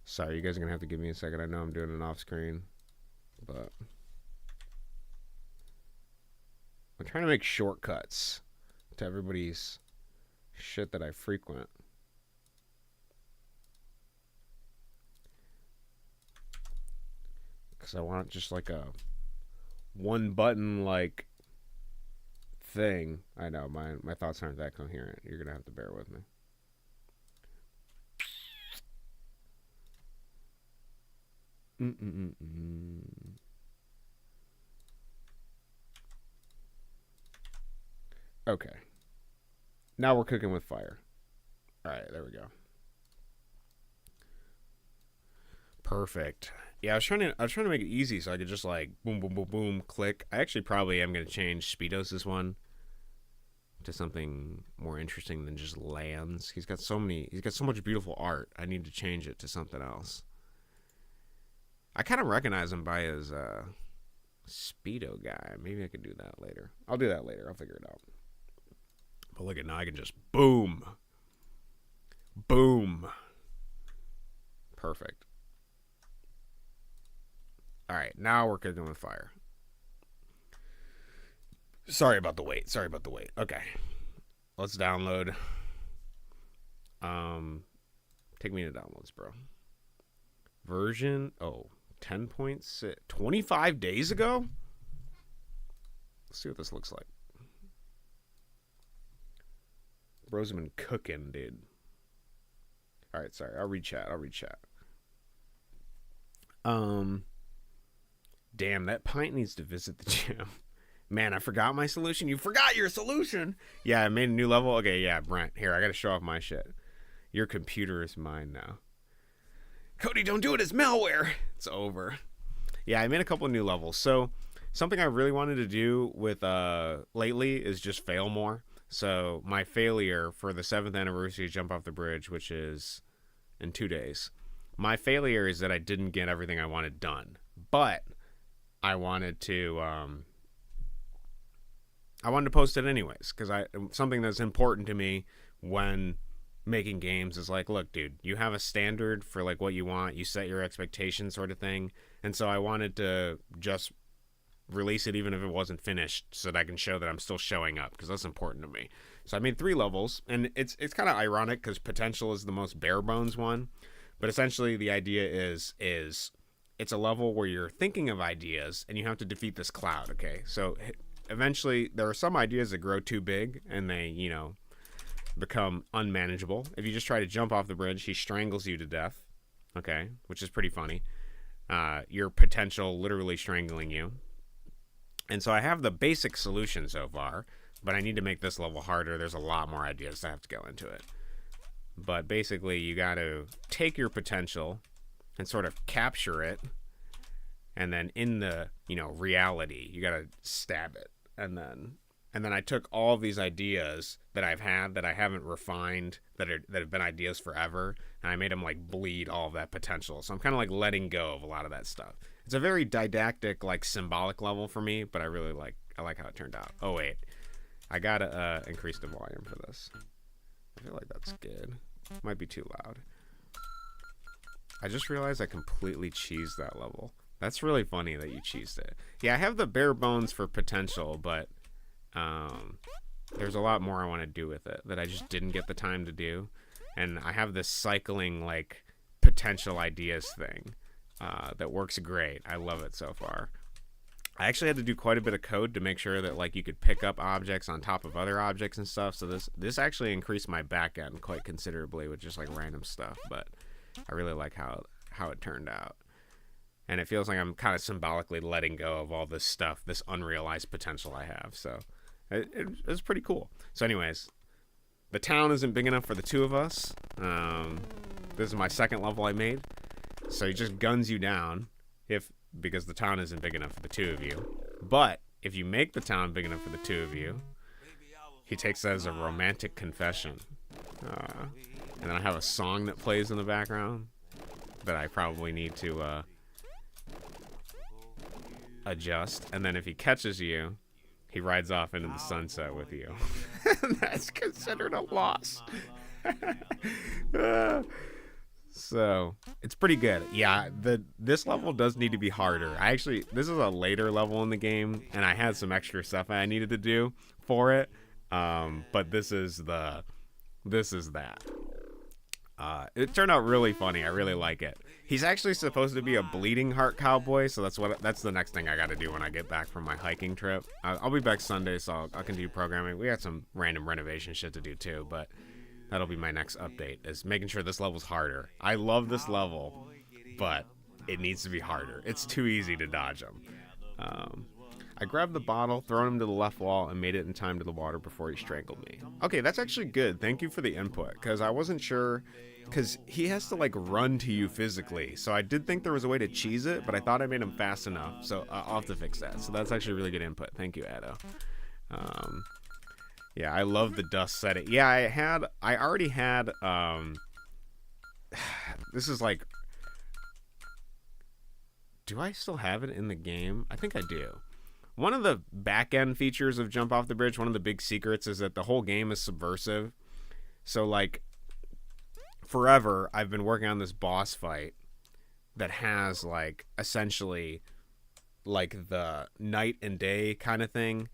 Sorry, you guys are going to have to give me a second. I know I'm doing it off screen, but I'm trying to make shortcuts to everybody's shit that I frequent. Because I want just like a one button like thing. I know my thoughts aren't that coherent. You're going to have to bear with me. Okay. Now we're cooking with fire. All right, there we go. Perfect. Yeah, I was trying to make it easy so I could just like boom, boom, boom, boom, click. I actually probably am gonna change Speedos' one to something more interesting than just lands. He's got so much beautiful art. I need to change it to something else. I kind of recognize him by his Speedo guy. Maybe I could do that later. I'll do that later. I'll figure it out. But look at now, I can just boom. Boom. Perfect. All right, now we're cooking with fire. Sorry about the wait. Sorry about the wait. Okay, let's download. Take me to downloads, bro. Version 10.6. 25 days ago. Let's see what this looks like. Bro's been cooking, dude. All right, sorry. I'll read chat. Damn, that pint needs to visit the gym. Man, I forgot my solution. You forgot your solution. Yeah, I made a new level. Okay, yeah, Brent. Here, I got to show off my shit. Your computer is mine now. Cody, don't do it. It's malware. It's over. Yeah, I made a couple of new levels. So something I really wanted to do with lately is just fail more. So my failure for the 7th anniversary Jump Off the Bridge, which is in 2 days, my failure is that I didn't get everything I wanted done. But I wanted to post it anyways, because something that's important to me when making games is like, look, dude, you have a standard for like what you want, you set your expectations sort of thing, and so I wanted to just release it even if it wasn't finished so that I can show that I'm still showing up, because that's important to me. So I made 3 levels, and it's kind of ironic because Potential is the most bare bones one, but essentially the idea is it's a level where you're thinking of ideas and you have to defeat this cloud. Okay, so eventually there are some ideas that grow too big and they, become unmanageable. If you just try to jump off the bridge, he strangles you to death. Okay, which is pretty funny. Your Potential literally strangling you. And so I have the basic solution so far, but I need to make this level harder. There's a lot more ideas that have to go into it. But basically, you got to take your Potential and sort of capture it, and then in the reality, you got to stab it, and then I took all these ideas that I've had that I haven't refined, that have been ideas forever, and I made them like bleed all of that potential. So I'm kind of like letting go of a lot of that stuff. It's a very didactic, like symbolic level for me, but I like how it turned out. Oh wait, I gotta increase the volume for this. I feel like that's good. Might be too loud. I just realized I completely cheesed that level. That's really funny that you cheesed it. Yeah, I have the bare bones for Potential, but there's a lot more I want to do with it that I just didn't get the time to do. And I have this cycling like potential ideas thing that works great. I love it so far. I actually had to do quite a bit of code to make sure that like you could pick up objects on top of other objects and stuff. So this actually increased my back end quite considerably with just like random stuff. But I really like how it turned out. And it feels like I'm kind of symbolically letting go of all this stuff, this unrealized potential I have. So it's pretty cool. So anyways, the town isn't big enough for the 2 of us. This is my 2nd level I made. So he just guns you down because the town isn't big enough for the 2 of you. But if you make the town big enough for the 2 of you, he takes that as a romantic confession. And then I have a song that plays in the background that I probably need to adjust. And then if he catches you, he rides off into the sunset with you. That's considered a loss. So it's pretty good. Yeah, this level does need to be harder. This is a later level in the game, and I had some extra stuff I needed to do for it. But this is that. It turned out really funny. I really like it. He's actually supposed to be a bleeding heart cowboy, so that's the next thing I got to do when I get back from my hiking trip. I'll be back Sunday, so I'll continue programming. We got some random renovation shit to do too, but that'll be my next update, is making sure this level's harder. I love this level, but it needs to be harder. It's too easy to dodge him. I grabbed the bottle, thrown him to the left wall, and made it in time to the water before he strangled me. Okay, that's actually good. Thank you for the input, because I wasn't sure, because he has to, like, run to you physically. So I did think there was a way to cheese it, but I thought I made him fast enough, so I'll have to fix that. So that's actually really good input. Thank you, Edo. Yeah, I love the dust setting. Yeah, I already had, this is like, do I still have it in the game? I think I do. One of the back-end features of Jump Off the Bridge, one of the big secrets, is that the whole game is subversive. So, like, forever, I've been working on this boss fight that has, like, essentially like the night and day kind of thing.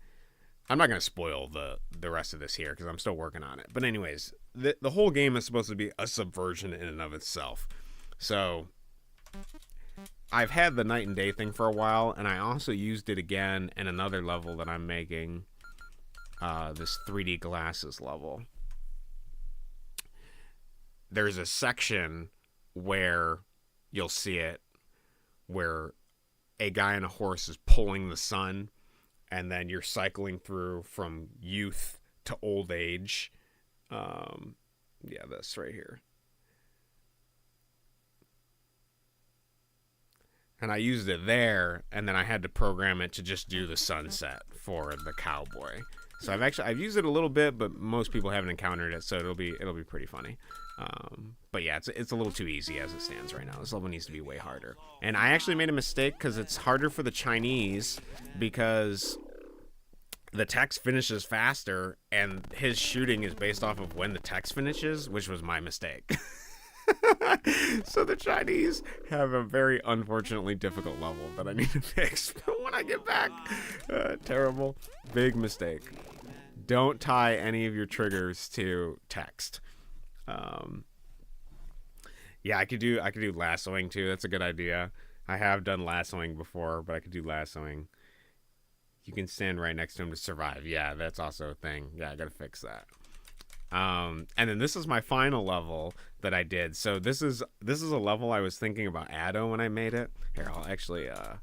I'm not going to spoil the rest of this here because I'm still working on it. But anyways, the whole game is supposed to be a subversion in and of itself. So I've had the night and day thing for a while, and I also used it again in another level that I'm making, this 3D glasses level. There's a section where you'll see it where a guy on a horse is pulling the sun, and then you're cycling through from youth to old age. Yeah, this right here. And I used it there, and then I had to program it to just do the sunset for the cowboy. So I've used it a little bit, but most people haven't encountered it, so it'll be pretty funny. But yeah, it's a little too easy as it stands right now. This level needs to be way harder. And I actually made a mistake because it's harder for the Chinese because the text finishes faster, and his shooting is based off of when the text finishes, which was my mistake. So the Chinese have a very unfortunately difficult level that I need to fix when I get back. Terrible. Big mistake. Don't tie any of your triggers to text. Yeah, I could do lassoing too. That's a good idea. I have done lassoing before, but I could do lassoing. You can stand right next to him to survive. Yeah, that's also a thing. Yeah, I gotta fix that. And then this is my final level that I did. So this is a level I was thinking about Addo when I made it. Here, I'll actually I'll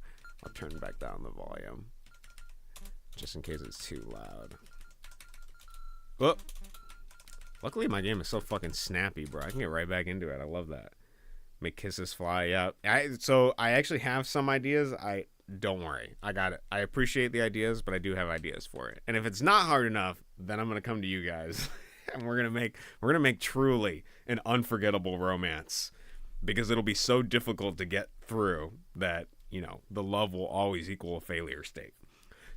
turn back down the volume just in case it's too loud. Whoop. Luckily my game is so fucking snappy, bro. I can get right back into it. I love that. Make kisses fly. Yeah. So I actually have some ideas. Don't worry. I got it. I appreciate the ideas, but I do have ideas for it. And if it's not hard enough, then I'm gonna come to you guys. And we're gonna make truly an unforgettable romance, because it'll be so difficult to get through that, you know, the love will always equal a failure state.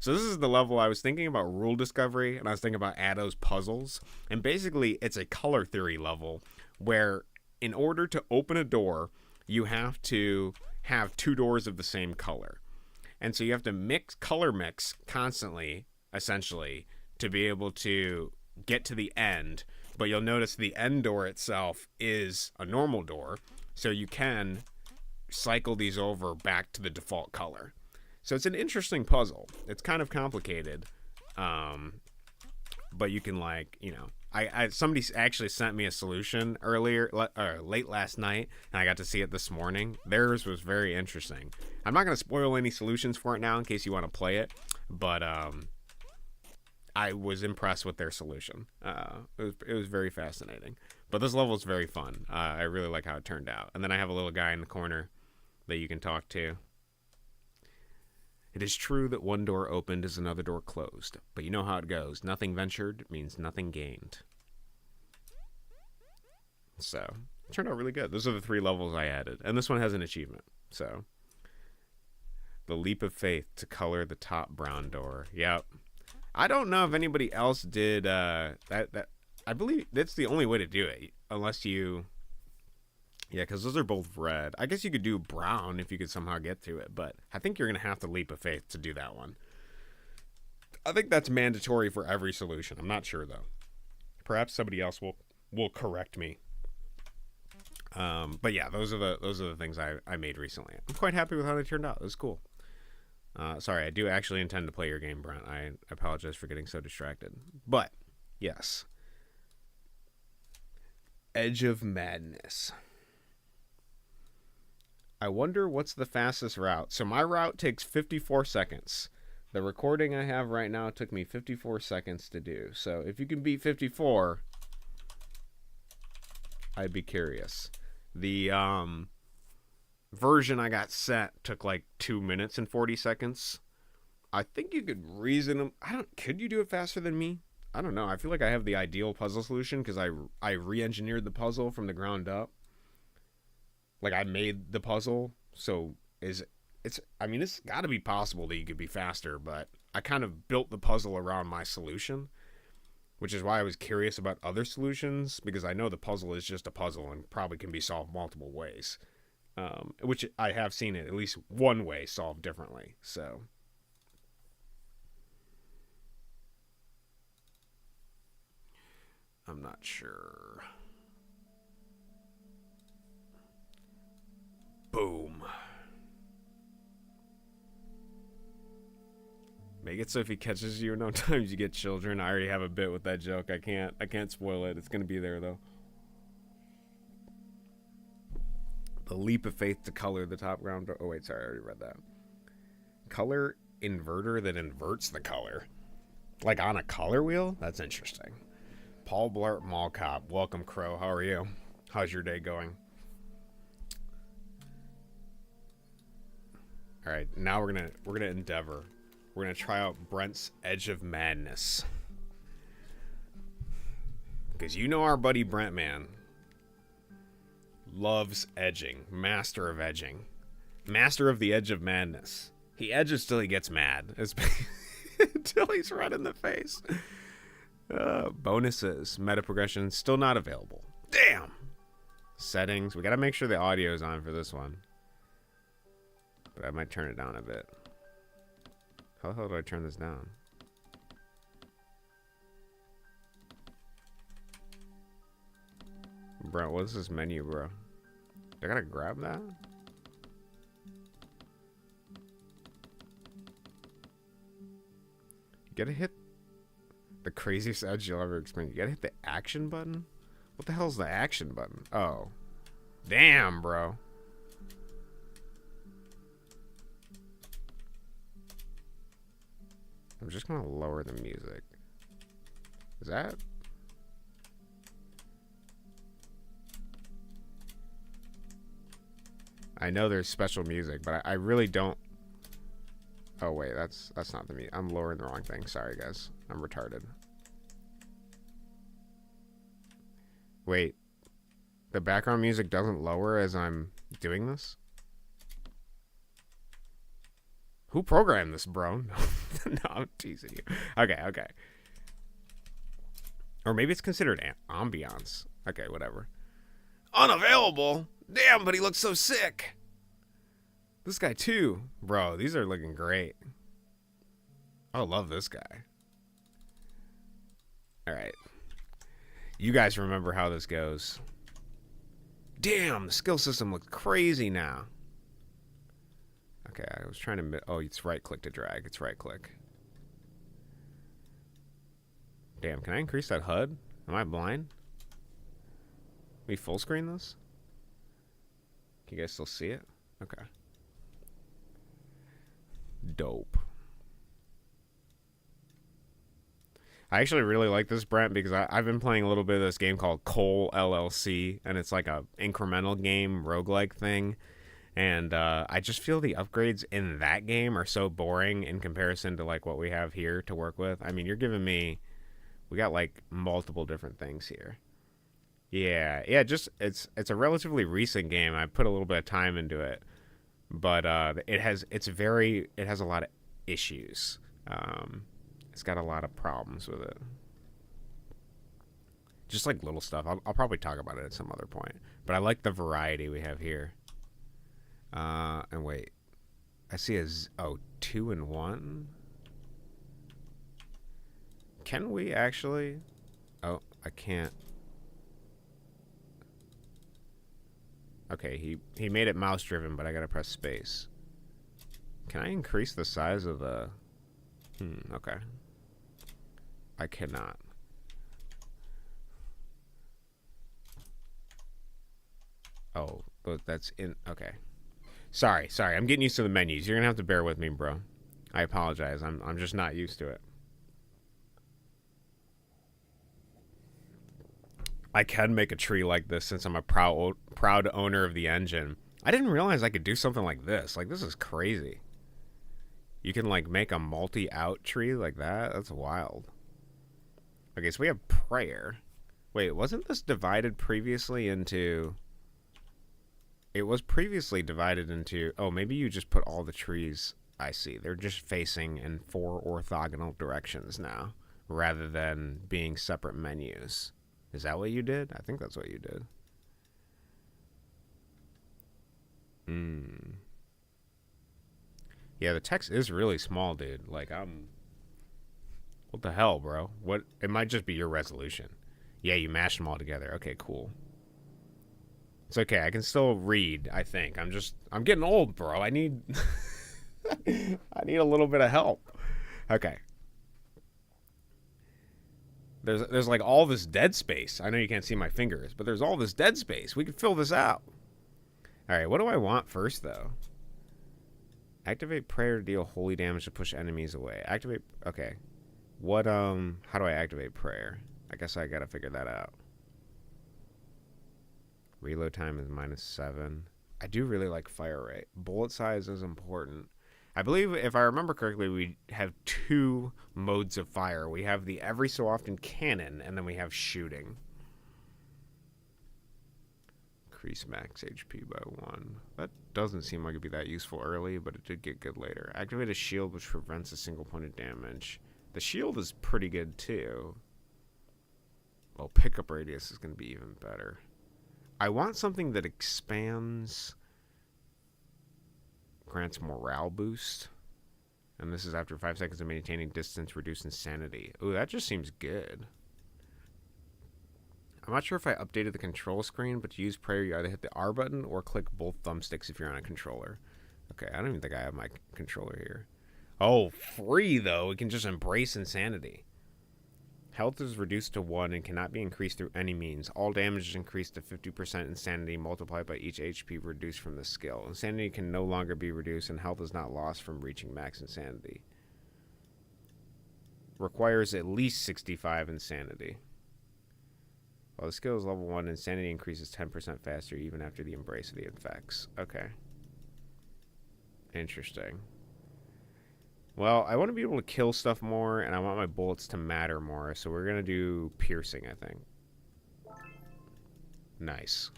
So this is the level I was thinking about rule discovery, and I was thinking about Addo's puzzles, and basically it's a color theory level where in order to open a door, you have to have two doors of the same color, and so you have to color mix constantly, essentially, to be able to get to the end. But you'll notice the end door itself is a normal door, so you can cycle these over back to the default color. So it's an interesting puzzle. It's kind of complicated, but you can, like, you know, somebody actually sent me a solution late last night, and I got to see it this morning. Theirs was very interesting. I'm not going to spoil any solutions for it now in case you want to play it, but I was impressed with their solution. It was very fascinating. But this level is very fun. I really like how it turned out. And then I have a little guy in the corner that you can talk to. It is true that one door opened is another door closed, but you know how it goes. Nothing ventured means nothing gained. So, it turned out really good. Those are the 3 levels I added. And this one has an achievement. So, the leap of faith to color the top brown door. Yep. I don't know if anybody else did that. I believe that's the only way to do it, unless you... Yeah, because those are both red. I guess you could do brown if you could somehow get to it, but I think you're going to have to leap of faith to do that one. I think that's mandatory for every solution. I'm not sure, though. Perhaps somebody else will correct me. But yeah, those are the things I made recently. I'm quite happy with how they turned out. It was cool. Sorry, I do actually intend to play your game, Brent. I apologize for getting so distracted. But, yes. Edge of Madness. I wonder what's the fastest route. So my route takes 54 seconds. The recording I have right now took me 54 seconds to do. So if you can beat 54, I'd be curious. The version I got set took like 2 minutes and 40 seconds. I think you could could you do it faster than me? I don't know. I feel like I have the ideal puzzle solution because I re-engineered the puzzle from the ground up. Like, I made the puzzle, so it's got to be possible that you could be faster, but I kind of built the puzzle around my solution, which is why I was curious about other solutions, because I know the puzzle is just a puzzle and probably can be solved multiple ways. which I have seen it at least one way solved differently. So I'm not sure. Boom. Make it so if he catches you, no times you get children. I already have a bit with that joke. I can't spoil it. It's gonna be there though. The leap of faith to color the top ground. Oh wait, sorry, I already read that. Color inverter that inverts the color, like on a color wheel. That's interesting. Paul Blart Mall Cop. Welcome, Crow. How are you? How's your day going? All right, now we're gonna endeavor. We're gonna try out Brent's Edge of Madness, because you know our buddy Brent, man, loves edging. Master of edging. Master of the Edge of Madness. He edges till he gets mad. Until he's red in the face. Bonuses. Meta progression still not available. Damn. Settings. We gotta make sure the audio is on for this one. But I might turn it down a bit. How the hell do I turn this down? Bro, what is this menu, bro? I gotta grab that? You gotta hit the craziest edge you'll ever experience. You gotta hit the action button? What the hell's the action button? Oh. Damn, bro. I'm just gonna lower the music. Is that? I know there's special music, but I really don't. Oh wait, that's not the music. I'm lowering the wrong thing. Sorry guys, I'm retarded. Wait, the background music doesn't lower as I'm doing this? Who programmed this, bro? No, I'm teasing you. Okay. Or maybe it's considered ambiance. Okay, whatever. Unavailable? Damn, but he looks so sick. This guy too. Bro, these are looking great. I love this guy. Alright. You guys remember how this goes. Damn, the skill system looks crazy now. Okay, I was trying to... Oh, it's right click to drag. It's right click. Damn, can I increase that HUD? Am I blind? We full screen this? Can you guys still see it? Okay. Dope. I actually really like this, Brent, because I've been playing a little bit of this game called Cole LLC, and it's like a incremental game, roguelike thing. And I just feel the upgrades in that game are so boring in comparison to like what we have here to work with. I mean, you're giving me... We got like multiple different things here. Yeah, just it's a relatively recent game. I put a little bit of time into it, but it has a lot of issues. It's got a lot of problems with it. Just like little stuff. I'll probably talk about it at some other point. But I like the variety we have here. And wait, I see a 2-in-1. Can we actually? Oh, I can't. Okay, he made it mouse driven, but I gotta press space. Can I increase the size of the... okay. I cannot. Oh, but that's in... Okay. Sorry. I'm getting used to the menus. You're gonna have to bear with me, bro. I apologize. I'm just not used to it. I can make a tree like this since I'm a proud owner of the engine. I didn't realize I could do something like this. Like, this is crazy. You can, like, make a multi-out tree like that? That's wild. Okay, so we have prayer. Wait, wasn't this divided previously into... It was previously divided into... Oh, maybe you just put all the trees... I see. They're just facing in 4 orthogonal directions now, rather than being separate menus. Is that what you did? I think that's what you did. Hmm. Yeah, the text is really small, dude. Like, what the hell, bro? What? It might just be your resolution. Yeah, you mashed them all together. Okay, cool. It's okay. I can still read, I think. I'm getting old, bro. I need I need a little bit of help. Okay. There's like all this dead space. I know you can't see my fingers, but there's all this dead space. We could fill this out. All right, what do I want first though? Activate prayer to deal holy damage to push enemies away. Activate. Okay. What how do I activate prayer? I guess I got to figure that out. Reload time is -7. I do really like fire rate. Bullet size is important. I believe, if I remember correctly, we have 2 modes of fire. We have the every so often cannon, and then we have shooting. Increase max HP by 1. That doesn't seem like it'd be that useful early, but it did get good later. Activate a shield, which prevents a single point of damage. The shield is pretty good, too. Well, pickup radius is going to be even better. I want something that expands... grants morale boost. And this is after 5 seconds of maintaining distance, reduce insanity. Ooh, that just seems good. I'm not sure if I updated the control screen, but to use prayer, you either hit the R button or click both thumbsticks if you're on a controller. Okay, I don't even think I have my controller here. Oh, free, though. We can just embrace insanity. Health is reduced to 1 and cannot be increased through any means. All damage is increased to 50% insanity multiplied by each HP reduced from the skill. Insanity can no longer be reduced, and health is not lost from reaching max insanity. Requires at least 65 insanity. While the skill is level 1, insanity increases 10% faster even after the embrace of the effects. Okay. Interesting. Well, I want to be able to kill stuff more, and I want my bullets to matter more, so we're going to do piercing, I think. Nice.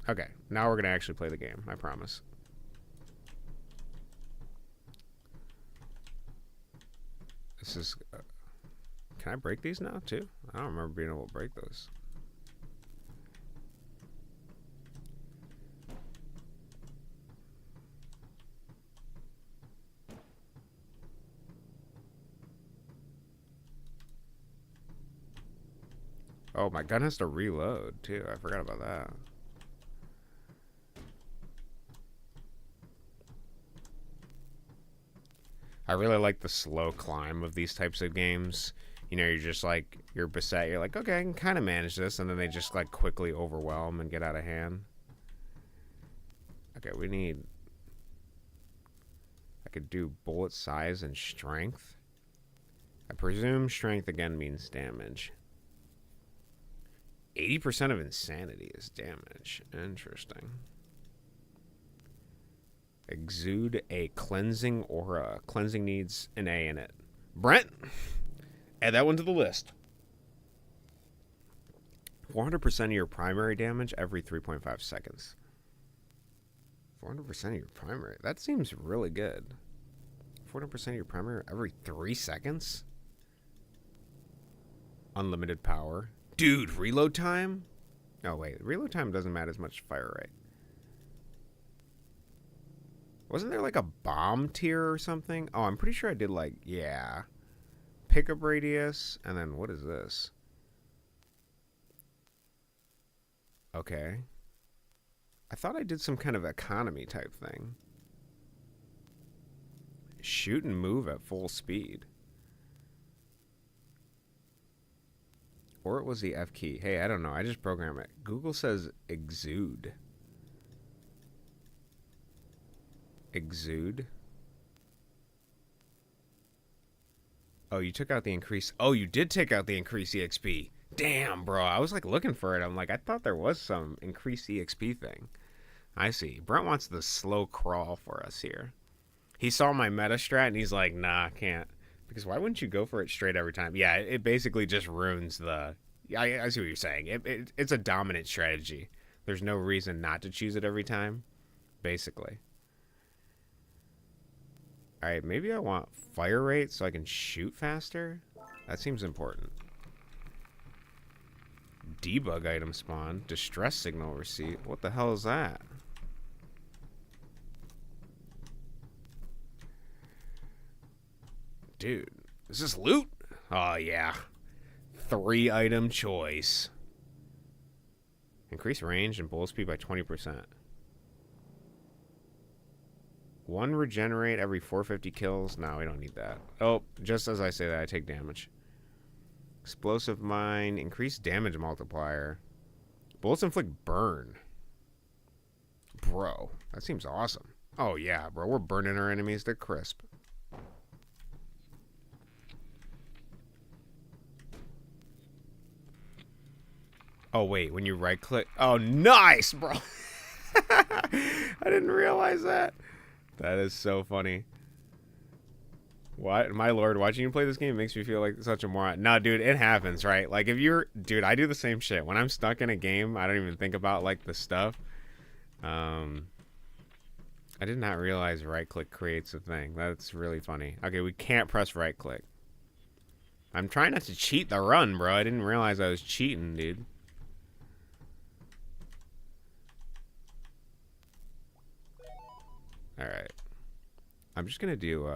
Okay, now we're going to actually play the game, I promise. This is... can I break these now, too? I don't remember being able to break those. Oh, my gun has to reload, too. I forgot about that. I really like the slow climb of these types of games. You know, you're just like, you're beset. You're like, okay, I can kind of manage this. And then they just like quickly overwhelm and get out of hand. Okay, we need... I could do bullet size and strength. I presume strength again means damage. 80% of insanity is damage. Interesting. Exude a cleansing aura. Cleansing needs an A in it. Brent, add that one to the list. 400% of your primary damage every 3.5 seconds. 400% of your primary. That seems really good. 400% of your primary every 3 seconds? Unlimited power. Dude, reload time? Oh, wait. Reload time doesn't matter as much fire rate. Wasn't there like a bomb tier or something? Oh, I'm pretty sure I did like, yeah. Pickup radius, and then what is this? Okay. I thought I did some kind of economy type thing. Shoot and move at full speed. Or it was the F key. Hey, I don't know. I just program it. Google says exude. Exude. Oh, you took out the increase. Oh, you did take out the increase EXP. Damn, bro. I was like looking for it. I'm like, I thought there was some increased EXP thing. I see. Brent wants the slow crawl for us here. He saw my meta strat and he's like, nah, can't. Because why wouldn't you go for it straight every time? Yeah, it basically just ruins the... I see what you're saying. It's a dominant strategy. There's no reason not to choose it every time. Basically. Alright, maybe I want fire rate so I can shoot faster. That seems important. Debug item spawn. Distress signal receipt. What the hell is that? dude. Is this loot? Oh, yeah. 3-item choice. Increase range and bullet speed by 20%. 1 regenerate every 450 kills. No, we don't need that. Oh, just as I say that, I take damage. Explosive mine. Increase damage multiplier. Bullets inflict burn. Bro, that seems awesome. Oh, yeah, bro. We're burning our enemies to crisp. Oh, wait. When you right-click... Oh, nice, bro. I didn't realize that. That is so funny. What? My lord, watching you play this game makes me feel like such a moron. Nah, dude, it happens, right? Like, if you're... Dude, I do the same shit. When I'm stuck in a game, I don't even think about, like, the stuff. I did not realize right-click creates a thing. That's really funny. Okay, we can't press right-click. I'm trying not to cheat the run, bro. I didn't realize I was cheating, dude. Alright. I'm just gonna do,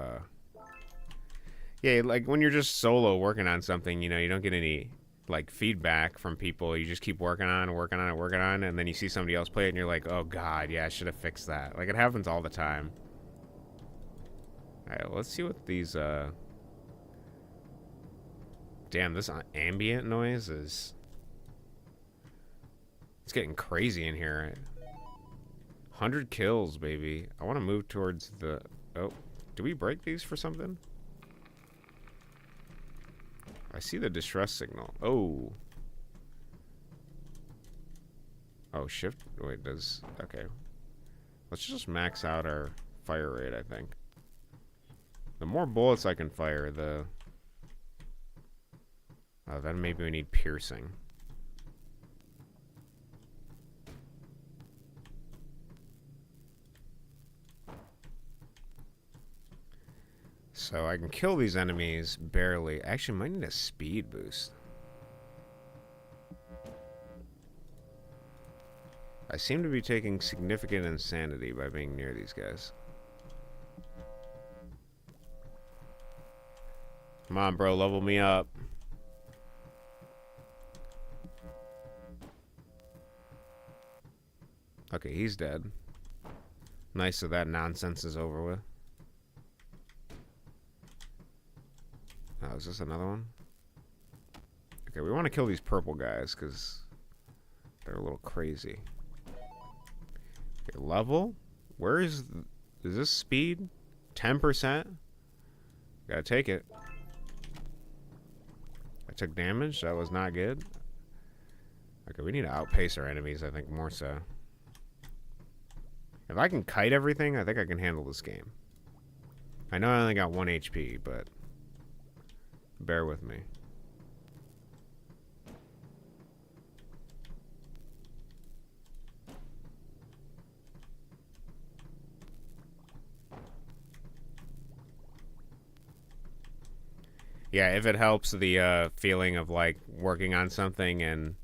yeah, like, when you're just solo working on something, you know, you don't get any, like, feedback from people. You just keep working on it, and then you see somebody else play it, and you're like, oh, God, yeah, I should have fixed that. Like, it happens all the time. Alright, let's see what these, Damn, this ambient noise is... It's getting crazy in here. 100 kills, baby. I want to move towards the... Oh, do we break these for something? I see the distress signal. Oh. Oh, shift. Wait, does... Okay. Let's just max out our fire rate, I think. The more bullets I can fire, the... Oh, then maybe we need piercing. So I can kill these enemies barely. Actually, might need a speed boost. I seem to be taking significant insanity by being near these guys. Come on, bro, level me up. Okay, he's dead. Nice, so that nonsense is over with. Oh, is this another one? Okay, we want to kill these purple guys because they're a little crazy. Okay, level? Where is this speed? 10%? Gotta take it. I took damage. That was not good. Okay, we need to outpace our enemies, I think, more so. If I can kite everything, I think I can handle this game. I know I only got 1 HP, but bear with me. Yeah, if it helps, the feeling of like working on something and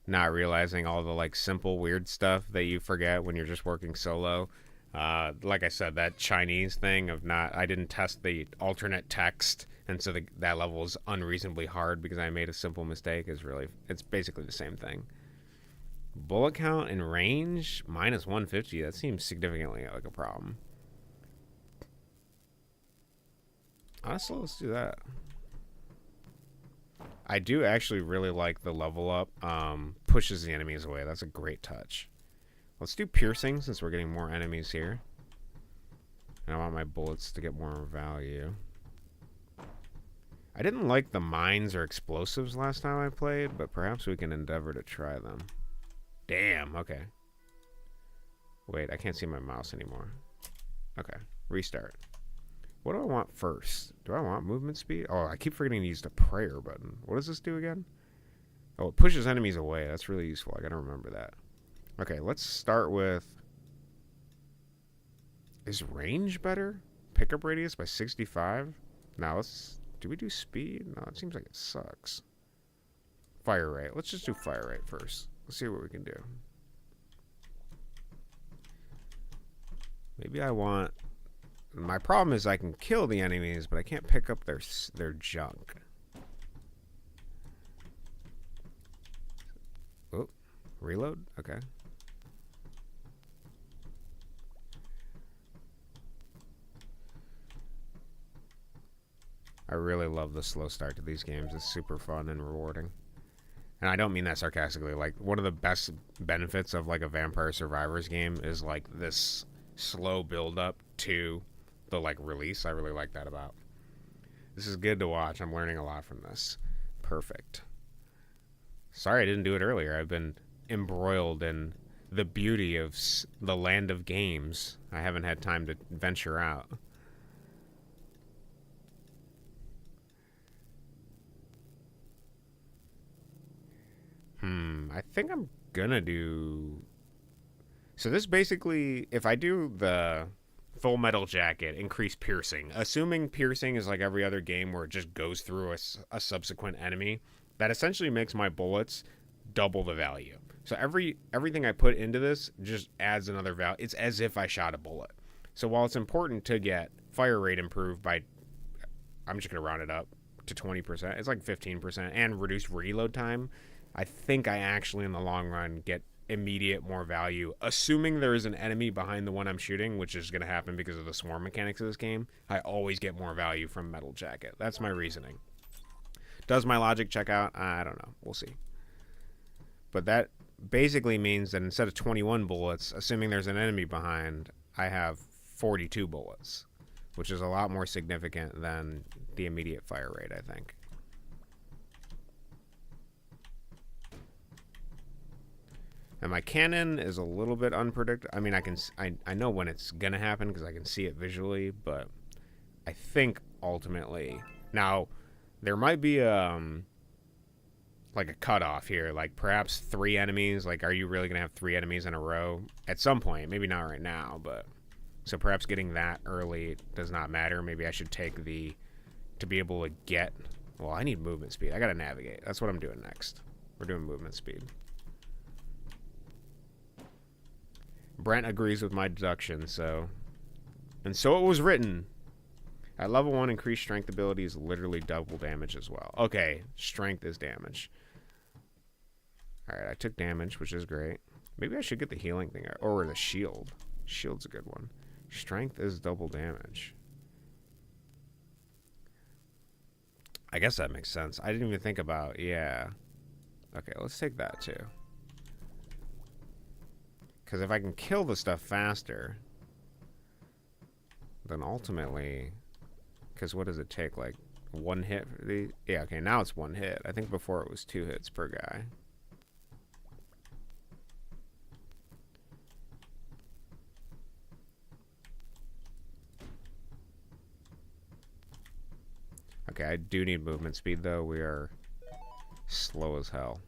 not realizing all the like simple weird stuff that you forget when you're just working solo. Like I said, that Chinese thing of I didn't test the alternate text, and so that level is unreasonably hard because I made a simple mistake. It's basically the same thing. Bullet count and range minus 150. That seems significantly like a problem. Honestly, let's do that. I do actually really like the level up. Pushes the enemies away. That's a great touch. Let's do piercing since we're getting more enemies here. And I want my bullets to get more value. I didn't like the mines or explosives last time I played, but perhaps we can endeavor to try them. Damn, okay. Wait, I can't see my mouse anymore. Okay, restart. What do I want first? Do I want movement speed? Oh, I keep forgetting to use the prayer button. What does this do again? Oh, it pushes enemies away. That's really useful. I gotta remember that. Okay, let's start with... Is range better? Pickup radius by 65? Now, do we do speed? No, it seems like it sucks. Fire rate. Let's just do fire rate first. Let's see what we can do. Maybe I want... My problem is I can kill the enemies, but I can't pick up their junk. Oh, reload? Okay. I really love the slow start to these games. It's super fun and rewarding. And I don't mean that sarcastically. Like, one of the best benefits of, like, a Vampire Survivors game is, like, this slow build-up to the, like, release. I really like that about. This is good to watch. I'm learning a lot from this. Perfect. Sorry I didn't do it earlier. I've been embroiled in the beauty of the land of games. I haven't had time to venture out. I think I'm gonna do... So this basically, if I do the Full Metal Jacket, increase piercing, assuming piercing is like every other game where it just goes through a subsequent enemy, that essentially makes my bullets double the value. So everything I put into this just adds another value. It's as if I shot a bullet. So while it's important to get fire rate improved by, I'm just going to round it up to 20%. It's like 15%, and reduced reload time. I think I actually, in the long run, get immediate more value, assuming there is an enemy behind the one I'm shooting, which is going to happen because of the swarm mechanics of this game. I always get more value from Metal Jacket. That's my reasoning. Does my logic check out? I don't know. We'll see. But that basically means that instead of 21 bullets, assuming there's an enemy behind, I have 42 bullets, which is a lot more significant than the immediate fire rate, I think. And my cannon is a little bit unpredictable. I mean, I know when it's gonna happen because I can see it visually, but I think ultimately, now there might be like a cutoff here, like perhaps 3 enemies. Like, are you really gonna have 3 enemies in a row at some point? Maybe not right now, but so perhaps getting that early does not matter. Maybe I should take to be able to get. Well, I need movement speed. I gotta navigate. That's what I'm doing next. We're doing movement speed. Brent agrees with my deduction, so... And so it was written. At level 1, increased strength ability is literally double damage as well. Okay, strength is damage. Alright, I took damage, which is great. Maybe I should get the healing thing, or the shield. Shield's a good one. Strength is double damage. I guess that makes sense. I didn't even think about... Yeah. Okay, let's take that, too. Because if I can kill the stuff faster, then ultimately, because what does it take, like 1 hit for the, yeah, okay, now it's 1 hit. I think before it was 2 hits per guy. Okay, I do need movement speed though. We are slow as hell.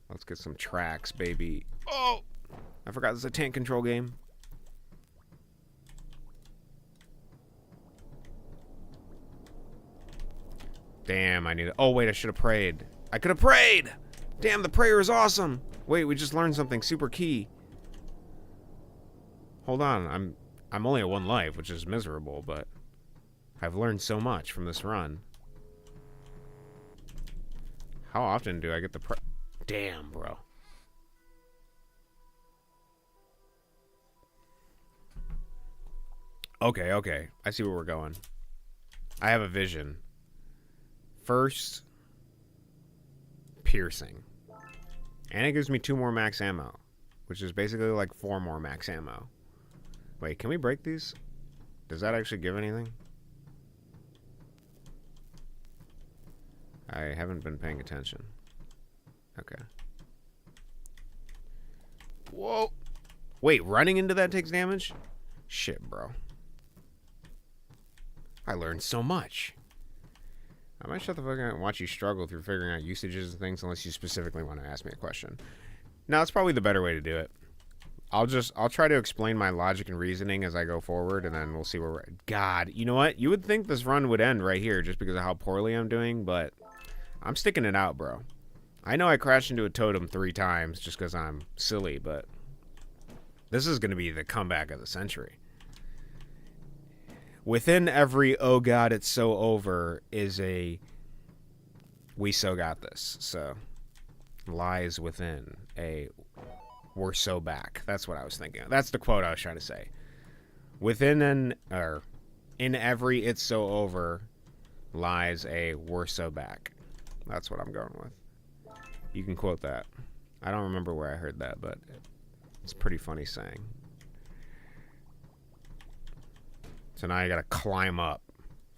Let's get some tracks, baby. Oh! I forgot this is a tank control game. Damn, I need to... Oh, wait, I should have prayed. I could have prayed! Damn, the prayer is awesome! Wait, we just learned something super key. Hold on, I'm only at 1 life, which is miserable, but I've learned so much from this run. How often do I get the prayer? Damn, bro. Okay, okay. I see where we're going. I have a vision. First, piercing. And it gives me 2 more max ammo, which is basically like 4 more max ammo. Wait, can we break these? Does that actually give anything? I haven't been paying attention. Okay. Whoa. Wait, running into that takes damage? Shit, bro. I learned so much. I might shut the fuck up and watch you struggle through figuring out usages and things unless you specifically want to ask me a question. No, it's probably the better way to do it. I'll try to explain my logic and reasoning as I go forward, and then we'll see where we're at. God, you know what? You would think this run would end right here just because of how poorly I'm doing, but I'm sticking it out, bro. I know I crashed into a totem 3 times just because I'm silly, but this is going to be the comeback of the century. Within every "oh god, it's so over" is a "we so got this." So lies within a "we're so back." That's what I was thinking. That's the quote I was trying to say. In every "it's so over" lies a "we're so back." That's what I'm going with. You can quote that. I don't remember where I heard that, but it's a pretty funny saying. So now I gotta climb up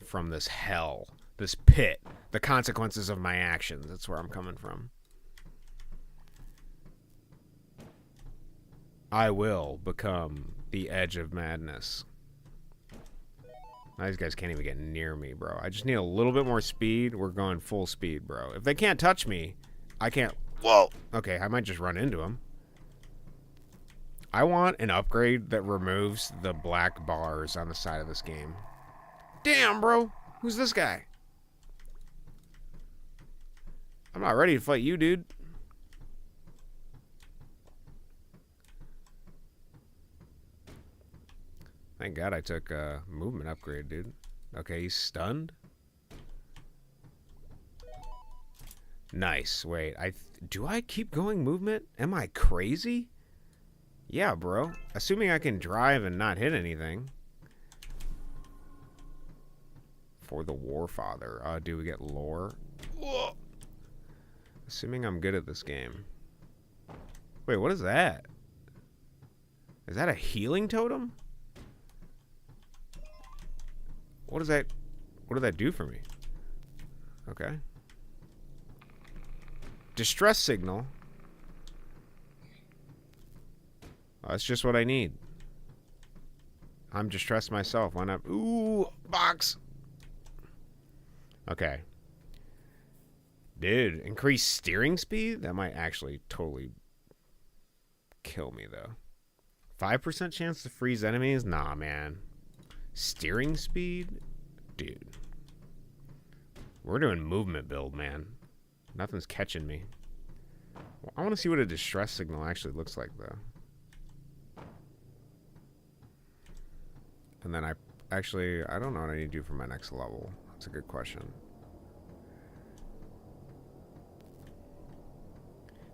from this hell, this pit, the consequences of my actions. That's where I'm coming from. I will become the edge of madness. Now these guys can't even get near me, bro. I just need a little bit more speed. We're going full speed, bro. If they can't touch me, I can't... Whoa! Okay, I might just run into them. I want an upgrade that removes the black bars on the side of this game. Damn, bro. Who's this guy? I'm not ready to fight you, dude. Thank God I took a movement upgrade, dude. Okay, he's stunned. Nice. Wait, do I keep going movement? Am I crazy? Yeah, bro. Assuming I can drive and not hit anything. For the Warfather. Do we get lore? Whoa. Assuming I'm good at this game. Wait, what is that? Is that a healing totem? What is that? What did that do for me? Okay. Distress signal. Oh, that's just what I need. I'm distressed myself. Why not? Ooh, box. Okay. Dude, increase steering speed? That might actually totally kill me, though. 5% chance to freeze enemies? Nah, man. Steering speed? Dude. We're doing movement build, man. Nothing's catching me. Well, I want to see what a distress signal actually looks like, though. And then I don't know what I need to do for my next level. That's a good question.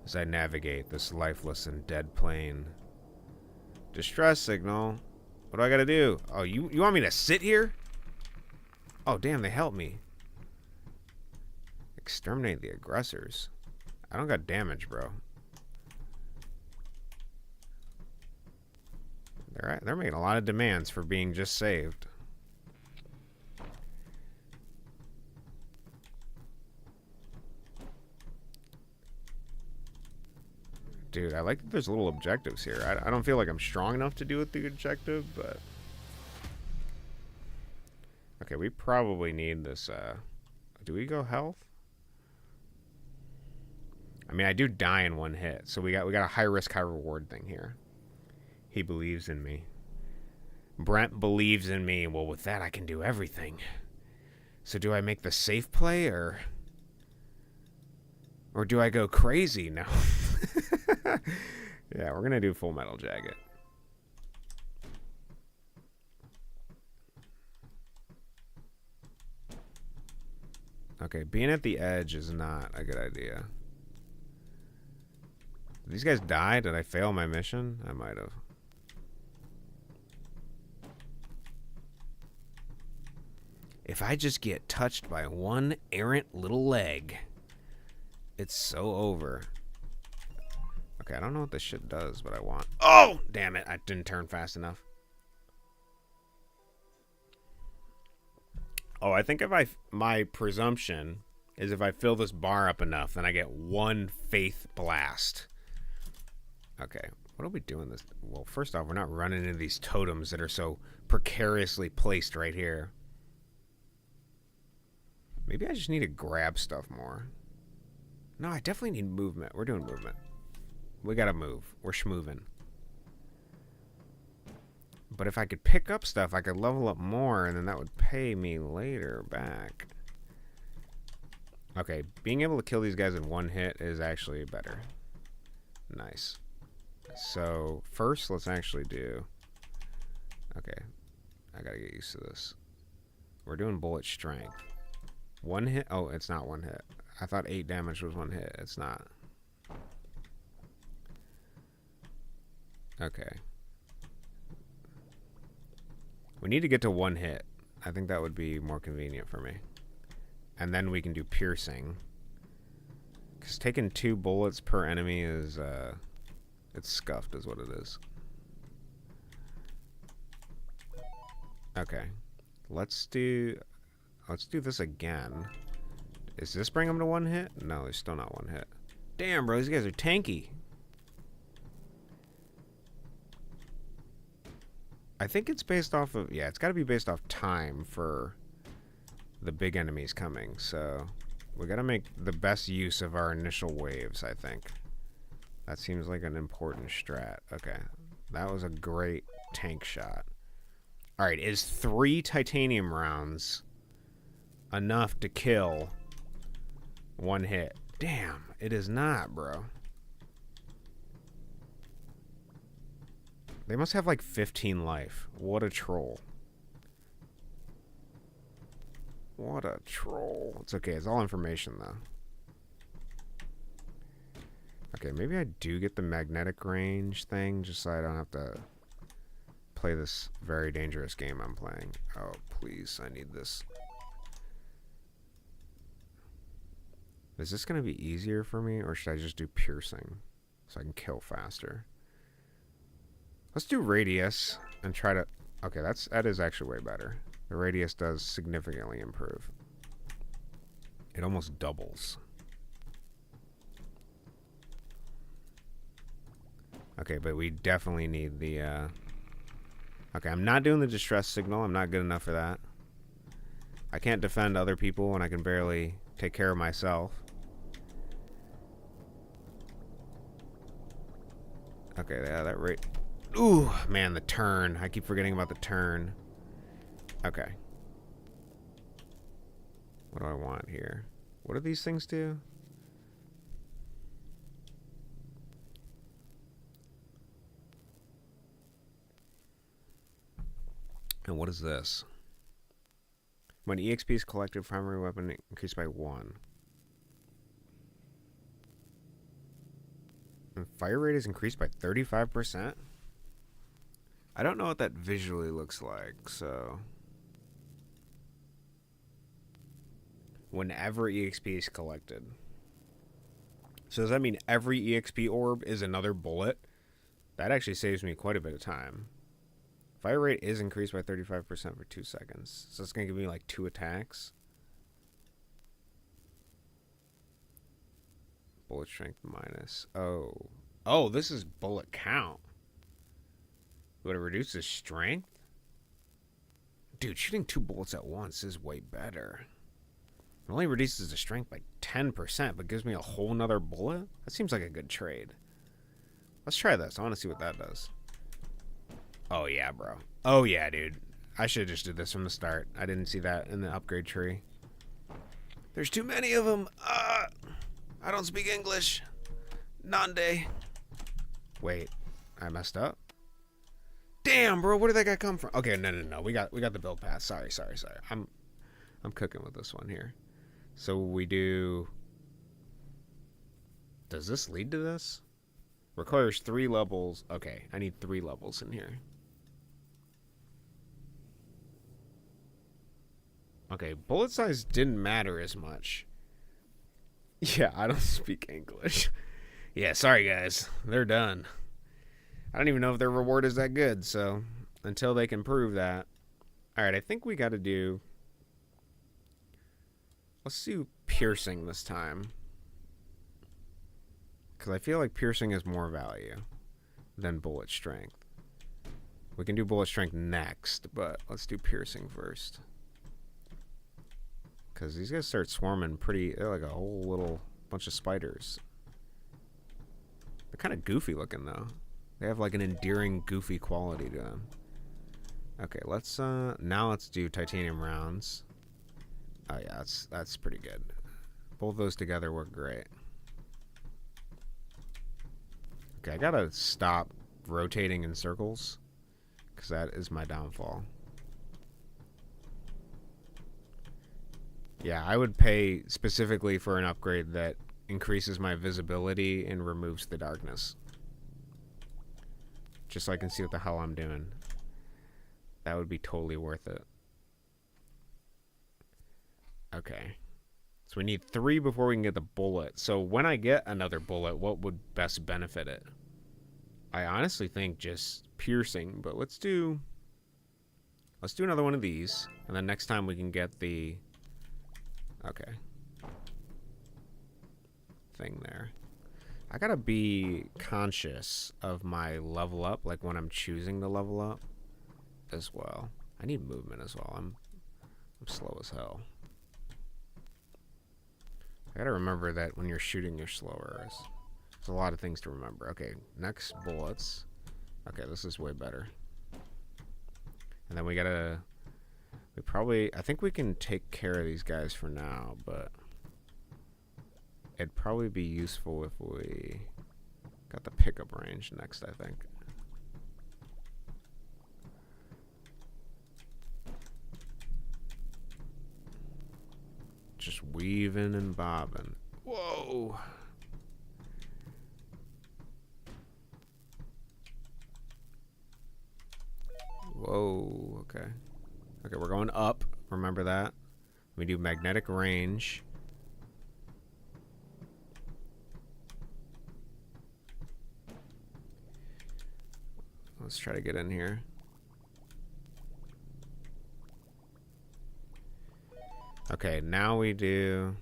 As I navigate this lifeless and dead plane. Distress signal. What do I gotta do? Oh, you want me to sit here? Oh, damn, they helped me. Exterminate the aggressors. I don't got damage, bro. They're making a lot of demands for being just saved. Dude, I like that there's little objectives here. I don't feel like I'm strong enough to do with the objective, but... Okay, we probably need this, Do we go health? I mean, I do die in one hit, so we got a high risk, high reward thing here. He believes in me. Brent believes in me. Well, with that, I can do everything. So do I make the safe play, or do I go crazy? No. Yeah, we're gonna do Full Metal Jacket. Okay, being at the edge is not a good idea. Did these guys die? Did I fail my mission? I might have. If I just get touched by one errant little leg, it's so over. Okay, I don't know what this shit does, but I want... Oh! Damn it, I didn't turn fast enough. Oh, I think my presumption is if I fill this bar up enough, then I get one faith blast. Okay, what are we doing this? Well, first off, we're not running into these totems that are so precariously placed right here. Maybe I just need to grab stuff more. No, I definitely need movement. We're doing movement. We gotta move. We're schmoovin'. But if I could pick up stuff, I could level up more, and then that would pay me later back. Okay, being able to kill these guys in one hit is actually better. Nice. So, first, let's actually do... Okay. I gotta get used to this. We're doing bullet strength. One hit? Oh, it's not one hit. I thought 8 damage was one hit. It's not. Okay. We need to get to one hit. I think that would be more convenient for me. And then we can do piercing. Because taking 2 bullets per enemy is, it's scuffed is what it is. Okay. Let's do this again. Does this bring him to one hit? No, he's still not one hit. Damn, bro, these guys are tanky. I think it's based off of... Yeah, it's got to be based off time for the big enemies coming. So we got to make the best use of our initial waves, I think. That seems like an important strat. Okay. That was a great tank shot. Alright, is 3 titanium rounds enough to kill one hit? Damn, it is not, bro. They must have like 15 life. What a troll. What a troll. It's okay, it's all information though. Okay, maybe I do get the magnetic range thing just so I don't have to play this very dangerous game I'm playing. Oh, please, I need this. Is this going to be easier for me, or should I just do piercing so I can kill faster? Let's do radius and try to... Okay, that is actually way better. The radius does significantly improve. It almost doubles. Okay, but we definitely need the... Okay, I'm not doing the distress signal. I'm not good enough for that. I can't defend other people when I can barely take care of myself. Okay, yeah, that rate... Ooh, man, the turn. I keep forgetting about the turn. Okay. What do I want here? What do these things do? And what is this? When EXP is collected, primary weapon increased by 1. And fire rate is increased by 35%? I don't know what that visually looks like, so... Whenever EXP is collected. So does that mean every EXP orb is another bullet? That actually saves me quite a bit of time. Fire rate is increased by 35% for 2 seconds. So it's going to give me like 2 attacks. Bullet strength minus. Oh. Oh, this is bullet count. Would it reduce the strength? Dude, shooting 2 bullets at once is way better. It only reduces the strength by 10%, but gives me a whole nother bullet? That seems like a good trade. Let's try this. I want to see what that does. Oh, yeah, bro. Oh, yeah, dude. I should have just did this from the start. I didn't see that in the upgrade tree. There's too many of them. I don't speak English. Nande. Wait. I messed up? Damn, bro. Where did that guy come from? Okay, no. We got the build pass. Sorry. I'm cooking with this one here. So we do... Does this lead to this? Requires 3 levels. Okay, I need 3 levels in here. Okay, bullet size didn't matter as much. Yeah, I don't speak English. Yeah, sorry guys. They're done. I don't even know if their reward is that good, so until they can prove that. Alright, I think we gotta do... Let's do piercing this time. Because I feel like piercing has more value than bullet strength. We can do bullet strength next, but let's do piercing first. Because these guys start swarming pretty... They're like a whole little bunch of spiders. They're kind of goofy looking, though. They have like an endearing, goofy quality to them. Okay, let's... now let's do titanium rounds. Oh, yeah, that's pretty good. Both those together work great. Okay, I gotta stop rotating in circles, because that is my downfall. Yeah, I would pay specifically for an upgrade that increases my visibility and removes the darkness. Just so I can see what the hell I'm doing. That would be totally worth it. Okay. So we need 3 before we can get the bullet. So when I get another bullet, what would best benefit it? I honestly think just piercing, but let's do another one of these, and then next time we can get the thing there. I gotta be conscious of my level up, like when I'm choosing to level up as well. I need movement as well. I'm slow as hell. I gotta remember that when you're shooting, you're slower. There's a lot of things to remember. Okay, next bullets. Okay, this is way better. And then we gotta... I think we can take care of these guys for now, but... It'd probably be useful if we got the pickup range next, I think. Just weaving and bobbing. Whoa! Whoa, okay. Okay, we're going up. Remember that. We do magnetic range. Let's try to get in here. Okay, now we do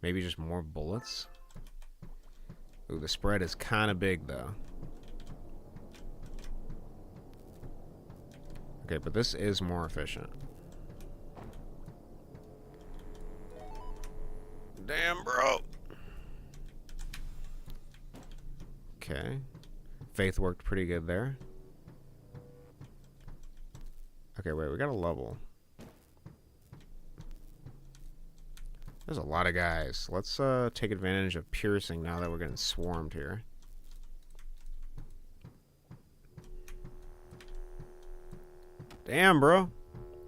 maybe just more bullets. Ooh, the spread is kind of big though. Okay, but this is more efficient. Damn, bro. Okay. Faith worked pretty good there. Okay, wait, we got a level. There's a lot of guys. Let's take advantage of piercing now that we're getting swarmed here. Damn, bro.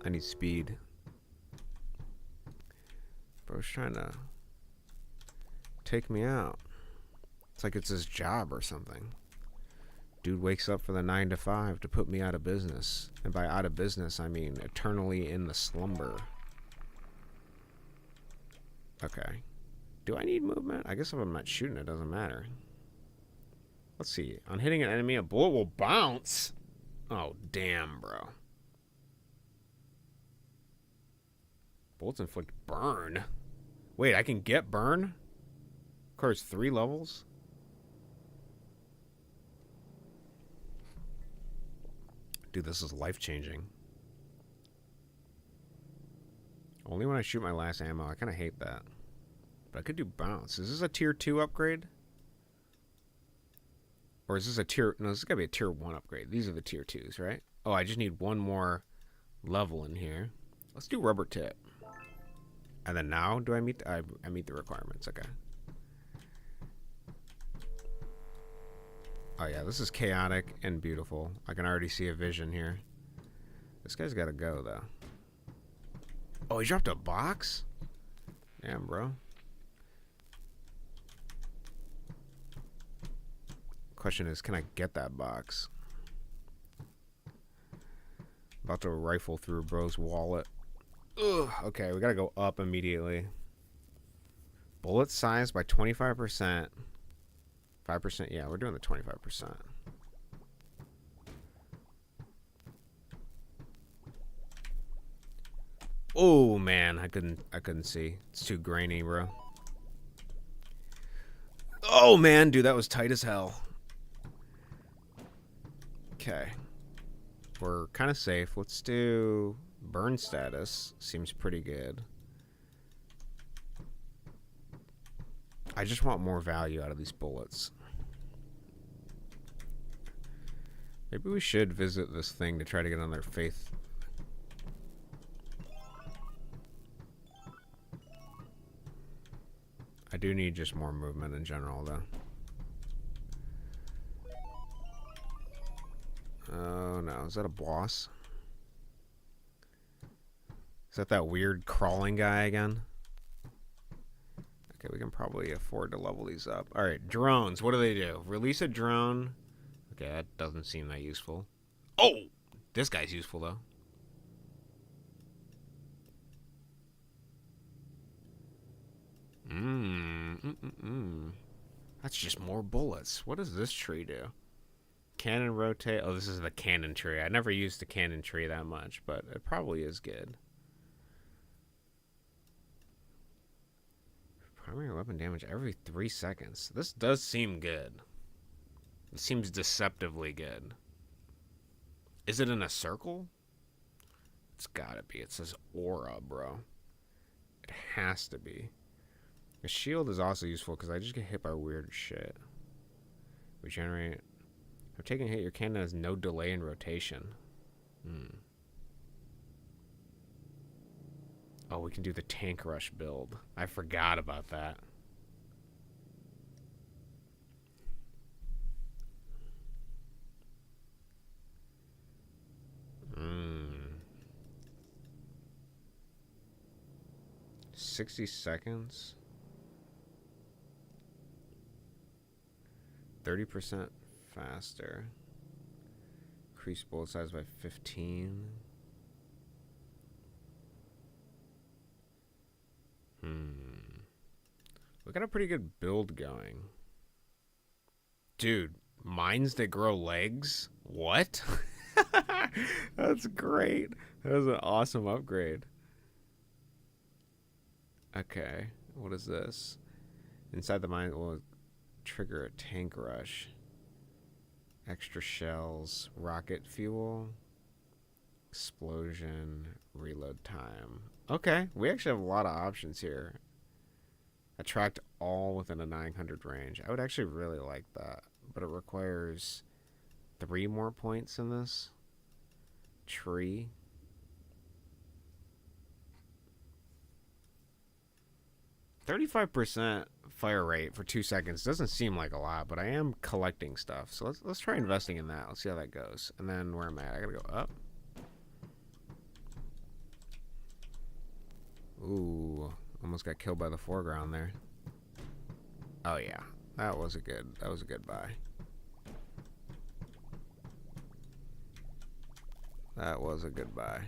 I need speed. Bro's trying to take me out. It's like it's his job or something. Dude wakes up for the 9 to 5 to put me out of business. And by out of business, I mean eternally in the slumber. Okay. Do I need movement? I guess if I'm not shooting, it doesn't matter. Let's see. On hitting an enemy, a bullet will bounce. Oh, damn, bro. Bullets inflict burn. Wait, I can get burn? Of course, 3 levels? Dude, this is life-changing. Only when I shoot my last ammo. I kind of hate that. But I could do bounce. Is this a tier 2 upgrade? Or is this a tier... No, this is got to be a tier 1 upgrade. These are the tier 2s, right? Oh, I just need one more level in here. Let's do rubber tip. And then now, do I meet... I meet the requirements. Okay. Oh, yeah. This is chaotic and beautiful. I can already see a vision here. This guy's got to go, though. Oh, he dropped a box? Damn, bro. Question is, can I get that box? About to rifle through bro's wallet. Ugh. Okay, we gotta go up immediately. Bullet size by 25%. 5%. Yeah, we're doing the 25%. Oh man, I couldn't see. It's too grainy, bro. Oh man, dude, that was tight as hell. Okay. We're kind of safe. Let's do burn status. Seems pretty good. I just want more value out of these bullets. Maybe we should visit this thing to try to get on their faith. I do need just more movement in general, though. Oh, no. Is that a boss? Is that weird crawling guy again? Okay, we can probably afford to level these up. Alright, drones. What do? Release a drone. Okay, that doesn't seem that useful. Oh! This guy's useful, though. That's just more bullets. What does this tree do? Cannon rotate. Oh, this is the cannon tree. I never used the cannon tree that much, but it probably is good. Primary weapon damage every 3 seconds. This does seem good. It seems deceptively good. Is it in a circle? It's gotta be. It says aura, bro. It has to be. The shield is also useful because I just get hit by weird shit. Regenerate. If taking a hit, your cannon has no delay in rotation. Oh, we can do the tank rush build. I forgot about that. 60 seconds. 30% faster. Increase bullet size by 15. We got a pretty good build going. Dude, mines that grow legs? What? That's great. That was an awesome upgrade. Okay, what is this? Inside the mine will trigger a tank rush. Extra shells, rocket fuel, explosion, reload time. Okay, we actually have a lot of options here. Attract all within a 900 range. I would actually really like that, but it requires 3 more points in this tree. %35 fire rate for 2 seconds doesn't seem like a lot, but I am collecting stuff, so let's try investing in that. Let's see how that goes. And then where am I? I gotta go up. Ooh, almost got killed by the foreground there. Oh yeah, that was a good buy. That was a good buy.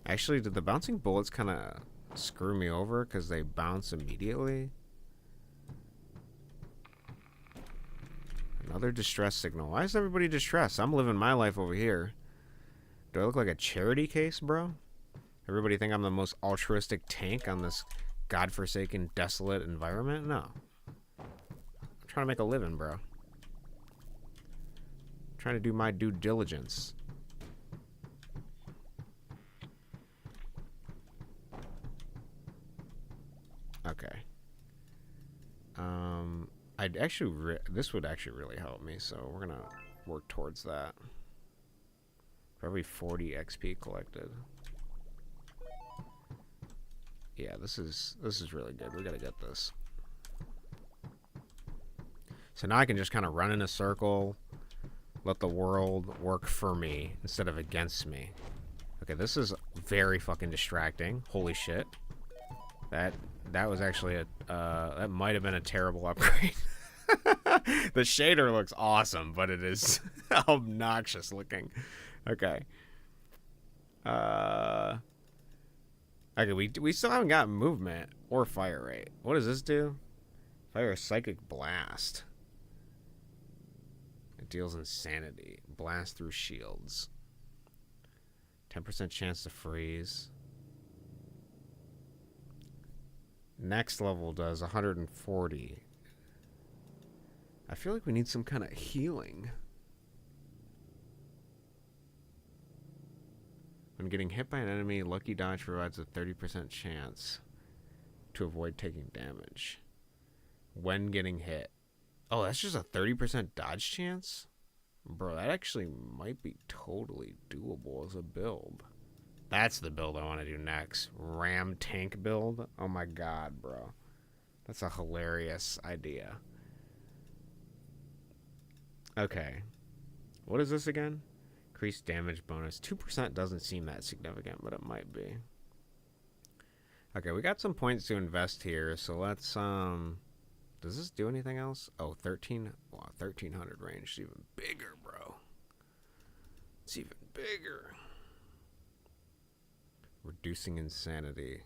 Actually, did the bouncing bullets kind of screw me over because they bounce immediately? Another distress signal. Why is everybody distressed? I'm living my life over here. Do I look like a charity case, bro? Everybody think I'm the most altruistic tank on this godforsaken, desolate environment? No. I'm trying to make a living, bro. I'm trying to do my due diligence. Okay. I'd actually this would actually really help me, so we're gonna work towards that. For every 40 XP collected. Yeah, this is really good. We gotta get this. So now I can just kind of run in a circle, let the world work for me instead of against me. Okay, this is very fucking distracting. Holy shit. That was actually a that might have been a terrible upgrade. The shader looks awesome, but it is obnoxious looking. Okay. Okay, we still haven't got movement or fire rate. What does this do? Fire a psychic blast. It deals insanity. Blast through shields. 10% chance to freeze. Next level does 140. I feel like we need some kind of healing. When getting hit by an enemy, Lucky Dodge provides a 30% chance to avoid taking damage. When getting hit. Oh, that's just a 30% dodge chance? Bro, that actually might be totally doable as a build. That's the build I want to do next. Ram tank build. Oh my god, bro. That's a hilarious idea. Okay. What is this again? Increased damage bonus. 2% doesn't seem that significant, but it might be. Okay, we got some points to invest here, so let's, does this do anything else? Oh, 13. Wow, 1300 range. It's even bigger, bro. It's even bigger. Reducing insanity.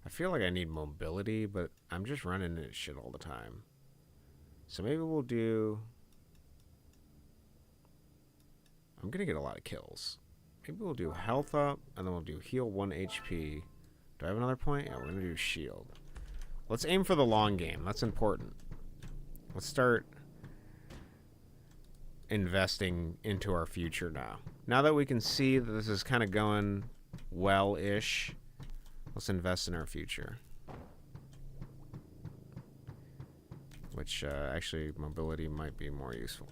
I feel like I need mobility, but I'm just running into shit all the time. So maybe we'll do... I'm gonna get a lot of kills. Maybe we'll do health up, and then we'll do heal 1 HP. Do I have another point? Yeah, we're gonna do shield. Let's aim for the long game. That's important. Let's start investing into our future now. Now that we can see that this is kind of going well-ish, let's invest in our future. Which, actually, mobility might be more useful.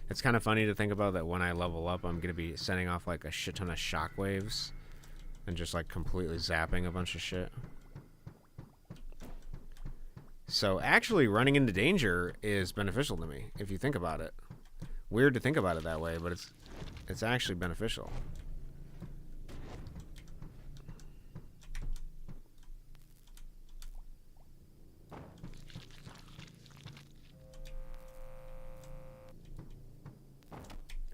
It's kind of funny to think about that when I level up, I'm going to be sending off like a shit ton of shockwaves and just like completely zapping a bunch of shit. So actually running into danger is beneficial to me, if you think about it. Weird to think about it that way, but it's actually beneficial.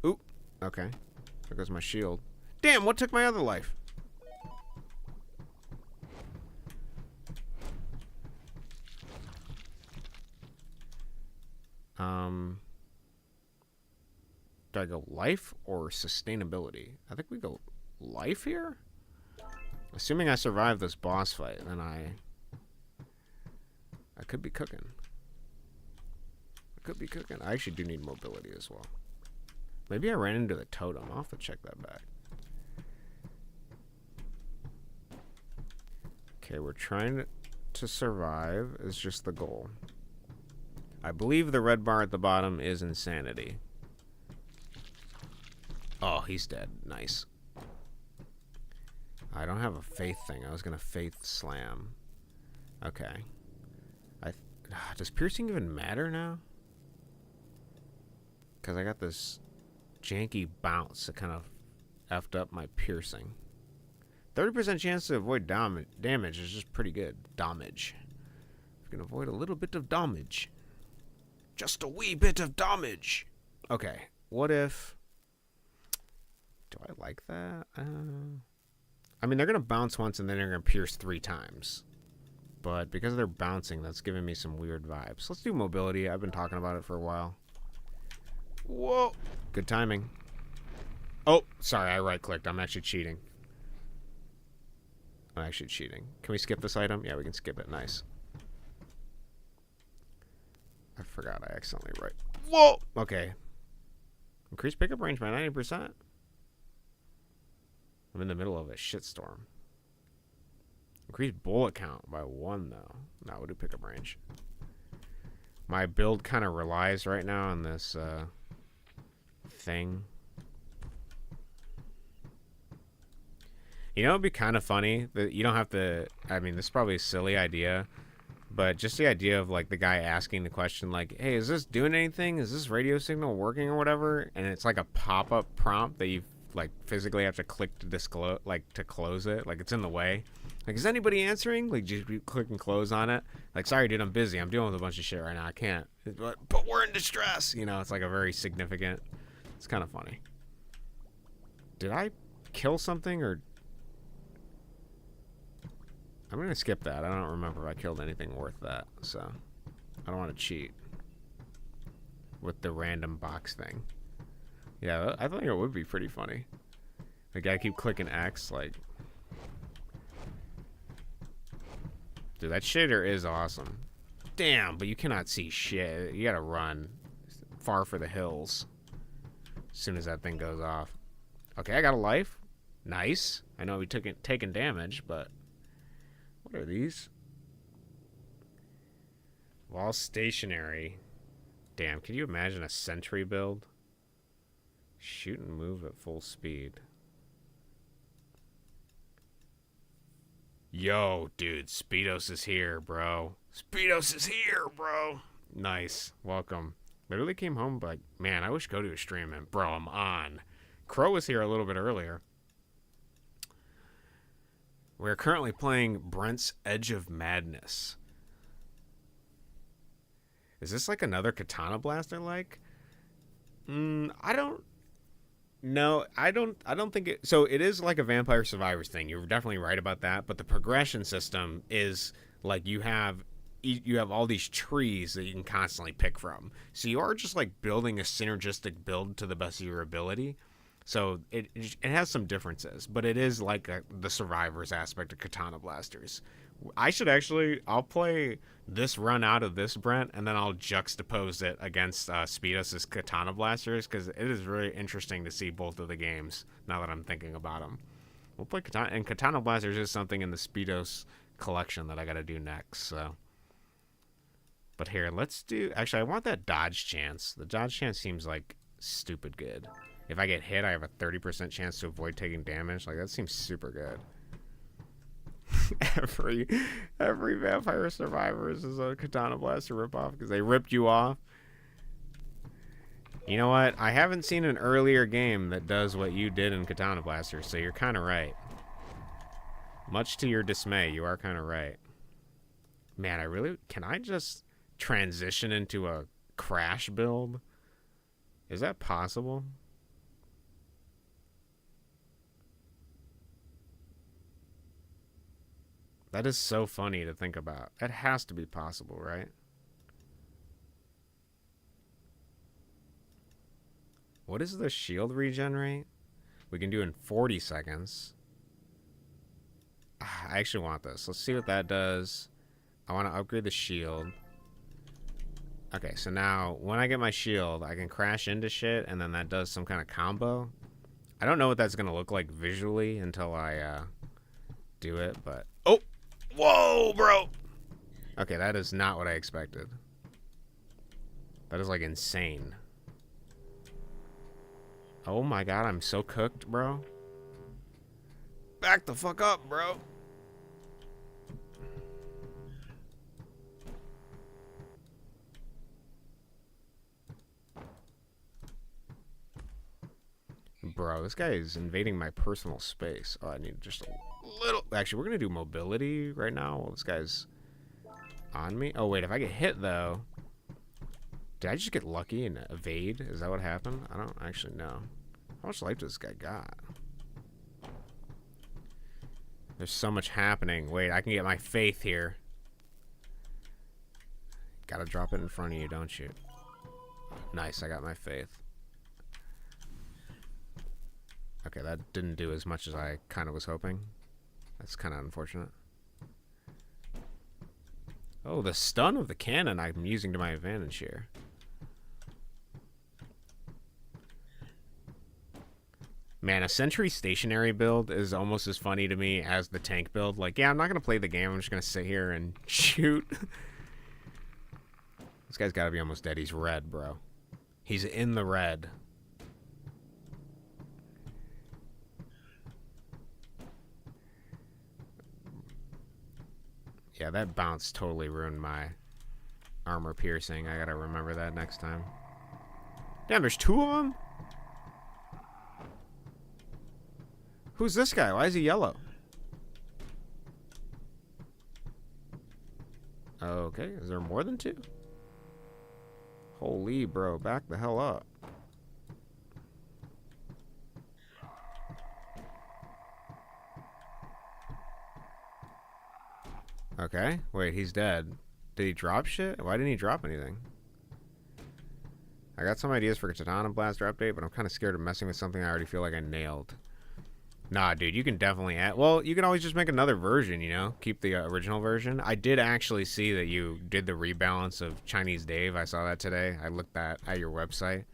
Ooh, okay. There goes my shield. Damn, what took my other life? Do I go life or sustainability? I think we go life here? Assuming I survive this boss fight, then I could be cooking. I could be cooking. I actually do need mobility as well. Maybe I ran into the totem. I'll have to check that back. Okay, we're trying to survive is just the goal. I believe the red bar at the bottom is insanity. Oh, he's dead. Nice. I don't have a faith thing. I was going to faith slam. Okay. Does piercing even matter now? Because I got this janky bounce that kind of effed up my piercing. 30% chance to avoid damage is just pretty good. Damage. You can avoid a little bit of damage. Just a wee bit of damage. Okay. What if... Do I like that? I mean, they're going to bounce once and then they're going to pierce 3 times. But because they're bouncing, that's giving me some weird vibes. Let's do mobility. I've been talking about it for a while. Whoa. Good timing. Oh, sorry. I right-clicked. I'm actually cheating. I'm actually cheating. Can we skip this item? Yeah, we can skip it. Nice. I forgot I accidentally right. Whoa. Okay. Increase pickup range by 90%. I'm in the middle of a shitstorm. Increase bullet count by 1, though. No, we'll do pickup range. My build kind of relies right now on this thing. You know, it'd be kind of funny that you don't have to... I mean, this is probably a silly idea, but just the idea of, like, the guy asking the question, like, hey, is this doing anything? Is this radio signal working or whatever? And it's like a pop-up prompt that you like physically have to click to disclose, like to close it, like it's in the way. Like, is anybody answering? Like, just click and close on it. Like, sorry, dude, I'm busy. I'm dealing with a bunch of shit right now. I can't. But we're in distress. You know, it's like a very significant. It's kind of funny. Did I kill something or? I'm gonna skip that. I don't remember if I killed anything worth that, so I don't want to cheat with the random box thing. Yeah, I think it would be pretty funny. Like, I keep clicking X, like... Dude, that shader is awesome. Damn, but you cannot see shit. You gotta run far for the hills as soon as that thing goes off. Okay, I got a life. Nice. I know we taken damage, but... What are these? While stationary. Damn, can you imagine a sentry build? Shoot and move at full speed. Yo, dude, Speedos is here, bro. Speedos is here, bro. Nice. Welcome. Literally came home like, man, I wish Cody was streaming. Bro, I'm on. Crow was here a little bit earlier. We're currently playing Brent's Edge of Madness. Is this like another Katana Blaster like? I don't. No, I don't think it. So it is like a Vampire Survivors thing. You're definitely right about that. But the progression system is like you have all these trees that you can constantly pick from. So you are just like building a synergistic build to the best of your ability. So it has some differences, but it is like the Survivors aspect of Katana Blasters. I'll play this run out of this Brent, and then I'll juxtapose it against Speedos' Katana Blasters, because it is really interesting to see both of the games now that I'm thinking about them. We'll play Katana, and Katana Blasters is something in the Speedos collection that I gotta do next, so. But here, let's do, actually, I want that dodge chance. The dodge chance seems like stupid good. If I get hit, I have a 30% chance to avoid taking damage. Like, that seems super good. every Vampire Survivors is a Katana Blaster ripoff because they ripped you off. You know what? I haven't seen an earlier game that does what you did in Katana Blaster, so you're kind of right. Much to your dismay, you are kind of right. Man, can I just transition into a Crash build? Is that possible? That is so funny to think about. That has to be possible, right? What does the shield regenerate? We can do in 40 seconds. I actually want this. Let's see what that does. I want to upgrade the shield. Okay, so now when I get my shield, I can crash into shit, and then that does some kind of combo. I don't know what that's going to look like visually until I do it, but... Oh! Whoa, bro! Okay, that is not what I expected. That is, like, insane. Oh my god, I'm so cooked, bro. Back the fuck up, bro. Bro, this guy is invading my personal space. Oh, I need just a little... Actually, we're going to do mobility right now while this guy's on me. Oh, wait, if I get hit, though... Did I just get lucky and evade? Is that what happened? I don't actually know. How much life does this guy got? There's so much happening. Wait, I can get my faith here. Gotta drop it in front of you, don't you? Nice, I got my faith. Okay, that didn't do as much as I kind of was hoping. That's kind of unfortunate. Oh, the stun of the cannon I'm using to my advantage here. Man, a Sentry stationary build is almost as funny to me as the tank build. Like, yeah, I'm not going to play the game. I'm just going to sit here and shoot. This guy's got to be almost dead. He's red, bro. He's in the red. Yeah, that bounce totally ruined my armor piercing. I got to remember that next time. Damn, there's two of them? Who's this guy? Why is he yellow? Okay, is there more than two? Holy, bro, back the hell up. Okay, wait, he's dead. Did he drop shit? Why didn't he drop anything? I got some ideas for a Katana Blaster update, but I'm kind of scared of messing with something I already feel like I nailed. Nah, dude, you can definitely add... Well, you can always just make another version, you know? Keep the original version. I did actually see that you did the rebalance of Chinese Dave. I saw that today. I looked at your website.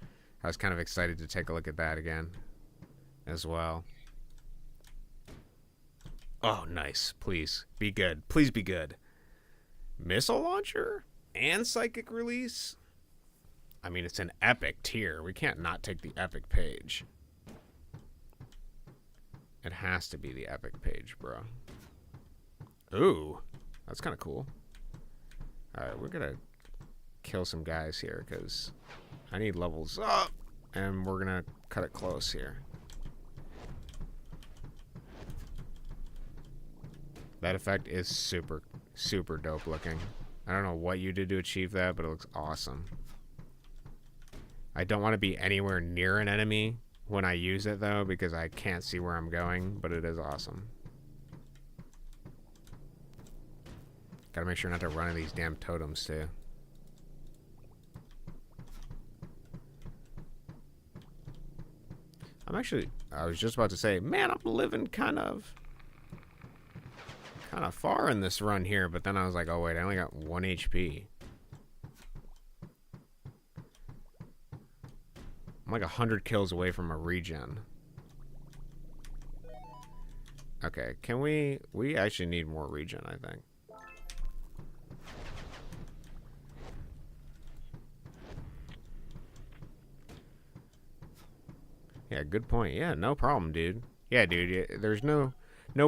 I was kind of excited to take a look at that again as well. Oh, nice. Please, be good. Please be good. Missile launcher and psychic release? I mean, it's an epic tier. We can't not take the epic page. It has to be the epic page, bro. Ooh, that's kind of cool. Alright, we're gonna kill some guys here, because I need levels up. And we're gonna cut it close here. That effect is super, super dope looking. I don't know what you did to achieve that, but it looks awesome. I don't want to be anywhere near an enemy when I use it, though, because I can't see where I'm going, but it is awesome. Gotta make sure not to run into these damn totems, too. I was just about to say, man, I'm living kind of far in this run here, but then I was like, oh wait, I only got 1 HP. I'm like 100 kills away from a regen. Okay, can we actually need more regen, I think. Yeah, good point. Yeah, no problem, dude. Yeah, dude, there's no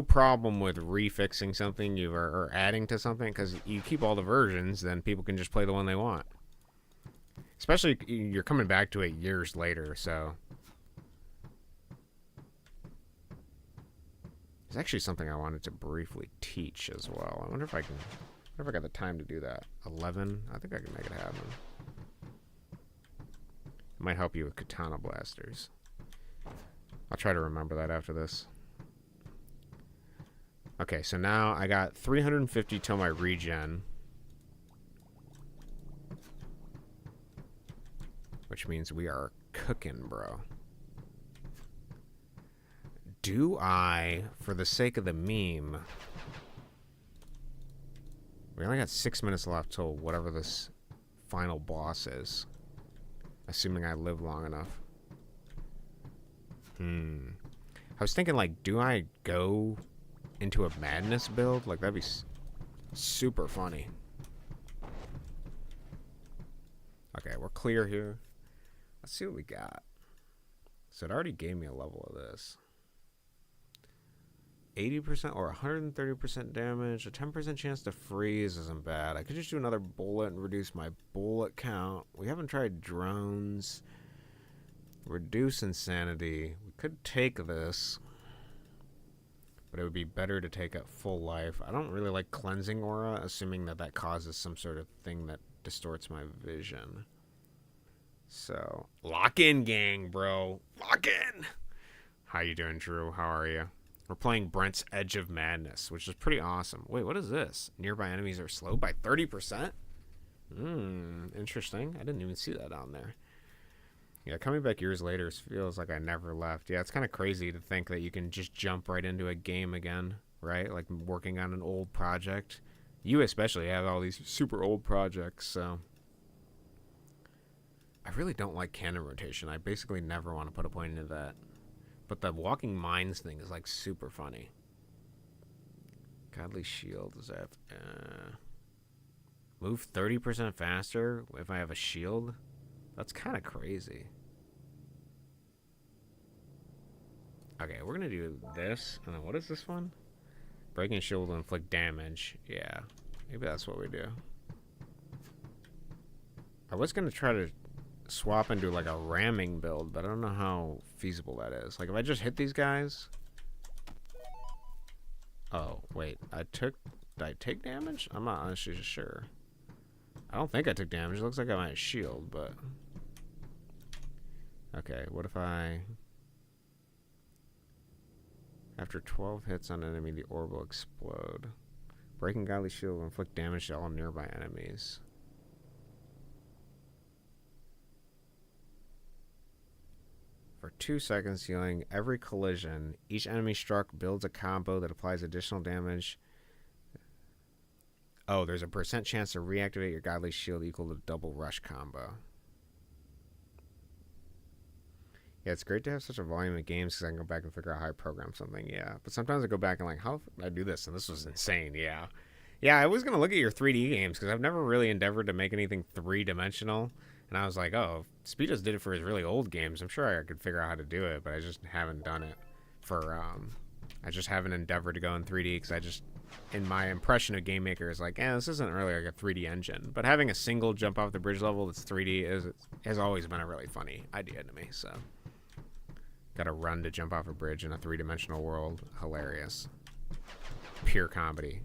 problem with refixing something or adding to something, because you keep all the versions, then people can just play the one they want. Especially you're coming back to it years later, so. It's actually something I wanted to briefly teach as well. I wonder if I got the time to do that. 11? I think I can make it happen. It might help you with katana blasters. I'll try to remember that after this. Okay, so now I got 350 till my regen. Which means we are cooking, bro. Do I, for the sake of the meme... We only got 6 minutes left till whatever this final boss is. Assuming I live long enough. I was thinking, like, do I go into a madness build? Like, that'd be super funny. Okay, we're clear here. Let's see what we got. So it already gave me a level of this. 80% or 130% damage. A 10% chance to freeze isn't bad. I could just do another bullet and reduce my bullet count. We haven't tried drones. Reduce insanity. We could take this, but it would be better to take at full life. I don't really like cleansing aura, assuming that causes some sort of thing that distorts my vision. So, lock in, gang, bro. Lock in! How you doing, Drew? How are you? We're playing Brent's Edge of Madness, which is pretty awesome. Wait, what is this? Nearby enemies are slowed by 30%? Interesting. I didn't even see that on there. Yeah, coming back years later feels like I never left. Yeah, it's kind of crazy to think that you can just jump right into a game again, right? Like working on an old project. You especially have all these super old projects, so. I really don't like canon rotation. I basically never want to put a point into that. But the walking mines thing is like super funny. Godly shield is that? Move 30% faster if I have a shield? That's kind of crazy. Okay, we're going to do this. And then what is this one? Breaking shield will inflict damage. Yeah, maybe that's what we do. I was going to try to swap into like a ramming build, but I don't know how feasible that is. Like if I just hit these guys. Oh, wait. Did I take damage? I'm not honestly sure. I don't think I took damage. It looks like I might shield, but. Okay, what if I. After 12 hits on an enemy, the orb will explode. Breaking Godly Shield will inflict damage to all nearby enemies. For 2 seconds, healing every collision. Each enemy struck builds a combo that applies additional damage. Oh, there's a % chance to reactivate your Godly Shield equal to double rush combo. Yeah, it's great to have such a volume of games because I can go back and figure out how I program something, yeah. But sometimes I go back and like, how did I do this? And this was insane, yeah. Yeah, I was going to look at your 3D games because I've never really endeavored to make anything three-dimensional. And I was like, oh, Speedos did it for his really old games. I'm sure I could figure out how to do it, but I just haven't done it for, I just haven't endeavored to go in 3D because in my impression of Game Maker is like, this isn't really like a 3D engine. But having a single jump off the bridge level that's 3D has always been a really funny idea to me. So, gotta run to jump off a bridge in a 3-dimensional world. Hilarious. Pure comedy.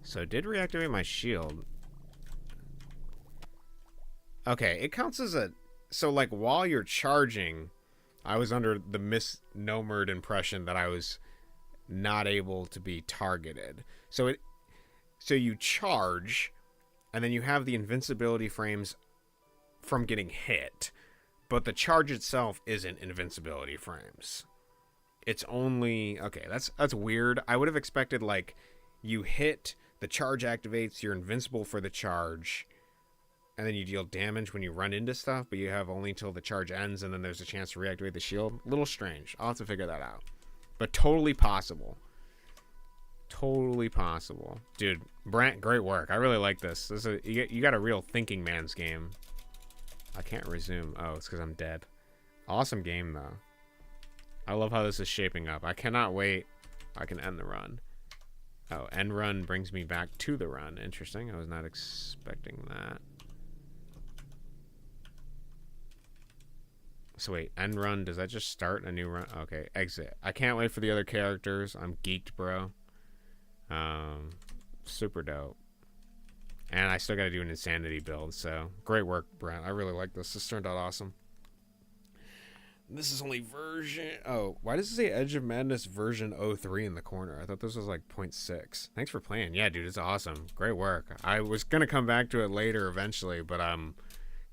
So, did reactivate my shield. Okay, it counts as a... So, like, while you're charging, I was under the misnomered impression that I was not able to be targeted. So you charge, and then you have the invincibility frames from getting hit, but the charge itself isn't invincibility frames. It's only... Okay, that's weird. I would have expected, like, you hit, the charge activates, you're invincible for the charge, and then you deal damage when you run into stuff, but you have only until the charge ends, and then there's a chance to reactivate the shield. A little strange. I'll have to figure that out. But totally possible. Totally possible. Dude, Brant, great work. I really like this. You got a real thinking man's game. I can't resume. Oh, it's because I'm dead. Awesome game, though. I love how this is shaping up. I cannot wait. I can end the run. Oh, end run brings me back to the run. Interesting. I was not expecting that. So wait, end run, does that just start a new run? Okay, exit. I can't wait for the other characters. I'm geeked, bro. Super dope. And I still got to do an insanity build, so great work, Brent. I really like this. This turned out awesome. This is only version... Oh, why does it say Edge of Madness version 03 in the corner? I thought this was like 0.6. Thanks for playing. Yeah, dude, it's awesome. Great work. I was going to come back to it later eventually, but I'm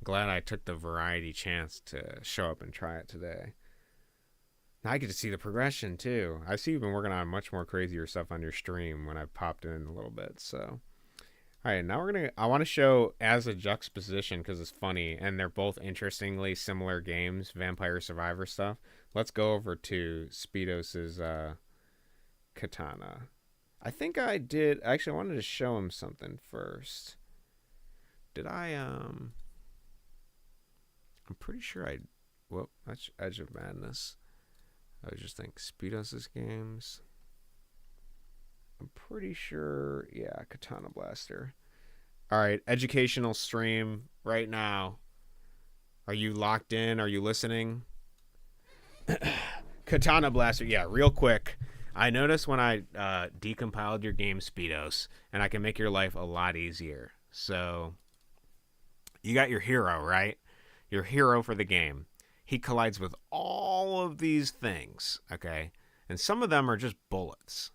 glad I took the variety chance to show up and try it today. Now I get to see the progression too. I see you've been working on much more crazier stuff on your stream when I popped in a little bit. So, all right, now I want to show as a juxtaposition because it's funny and they're both interestingly similar games, Vampire Survivor stuff. Let's go over to Speedos's Katana. I think I did. Actually, I wanted to show him something first. Did I? I'm pretty sure I... Well, that's Edge of Madness. I was just think Speedos's games. I'm pretty sure... Yeah, Katana Blaster. Alright, educational stream right now. Are you locked in? Are you listening? Katana Blaster. Yeah, real quick. I noticed when I decompiled your game, Speedos, and I can make your life a lot easier. So, you got your hero, right? Your hero for the game. He collides with all of these things, okay? And some of them are just bullets.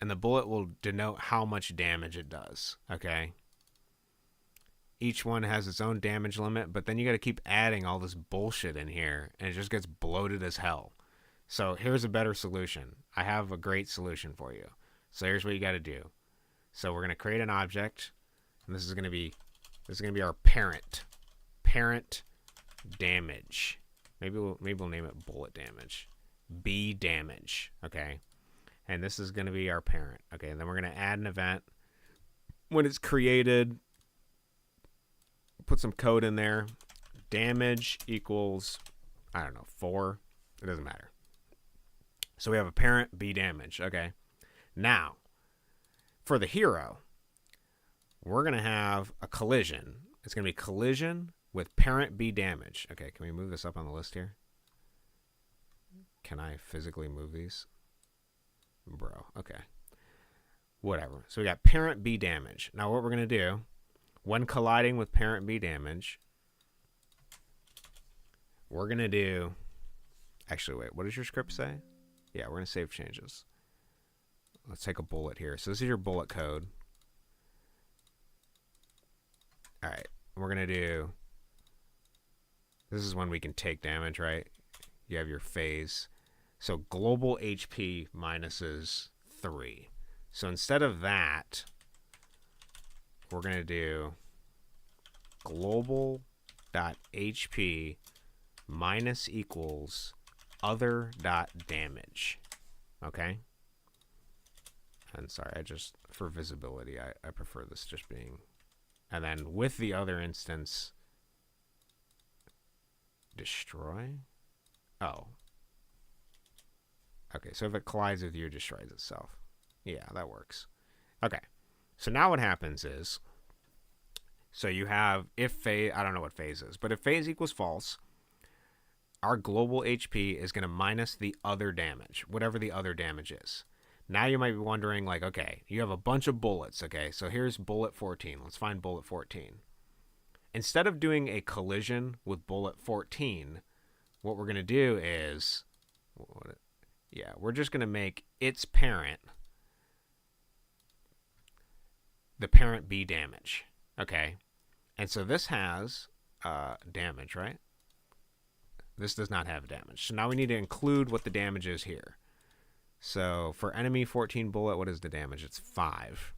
And the bullet will denote how much damage it does, okay? Each one has its own damage limit, but then you got to keep adding all this bullshit in here, and it just gets bloated as hell. So here's a better solution. I have a great solution for you. So here's what you got to do. So we're going to create an object, and this is going to be our parent. Parent damage. Maybe we'll name it bullet damage. B damage, okay? And this is going to be our parent, okay? And then we're going to add an event. When it's created, put some code in there. Damage equals, I don't know, 4. It doesn't matter. So we have a parent, B damage, okay? Now, for the hero, we're going to have a collision. It's going to be collision with parent B damage. Okay, can we move this up on the list here? Can I physically move these? Bro, okay. Whatever. So we got parent B damage. Now what we're going to do, when colliding with parent B damage, we're going to do... Actually, wait, what does your script say? Yeah, we're going to save changes. Let's take a bullet here. So this is your bullet code. All right, we're going to do... This is when we can take damage, right? You have your phase. So global HP minuses 3. So instead of that, we're going to do global.hp minus equals other.damage. Okay? And sorry, for visibility, I prefer this just being... And then with the other instance... Destroy? Oh. Okay, so if it collides with you, it destroys itself. Yeah, that works. Okay. So now what happens is, so you have if phase, I don't know what phase is, but if phase equals false, our global HP is going to minus the other damage, whatever the other damage is. Now you might be wondering, like, okay, you have a bunch of bullets, okay, so here's bullet 14. Let's find bullet 14. Instead of doing a collision with bullet 14, what we're going to do is, we're just going to make its parent the parent B damage, okay? And so this has damage, right? This does not have damage. So now we need to include what the damage is here. So for enemy 14 bullet, what is the damage? It's 5.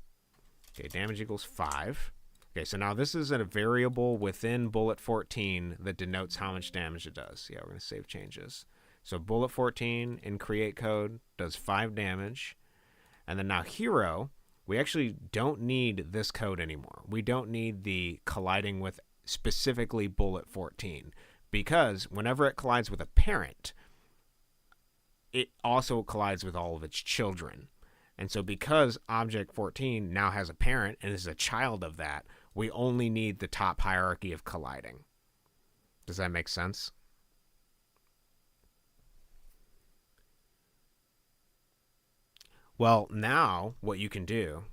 Okay, damage equals 5. Okay, so now this is a variable within bullet 14 that denotes how much damage it does. Yeah, we're going to save changes. So bullet 14 in create code does 5 damage. And then now hero, we actually don't need this code anymore. We don't need the colliding with specifically bullet 14. Because whenever it collides with a parent, it also collides with all of its children. And so because object 14 now has a parent and is a child of that, we only need the top hierarchy of colliding. Does that make sense? Well, now what you can do,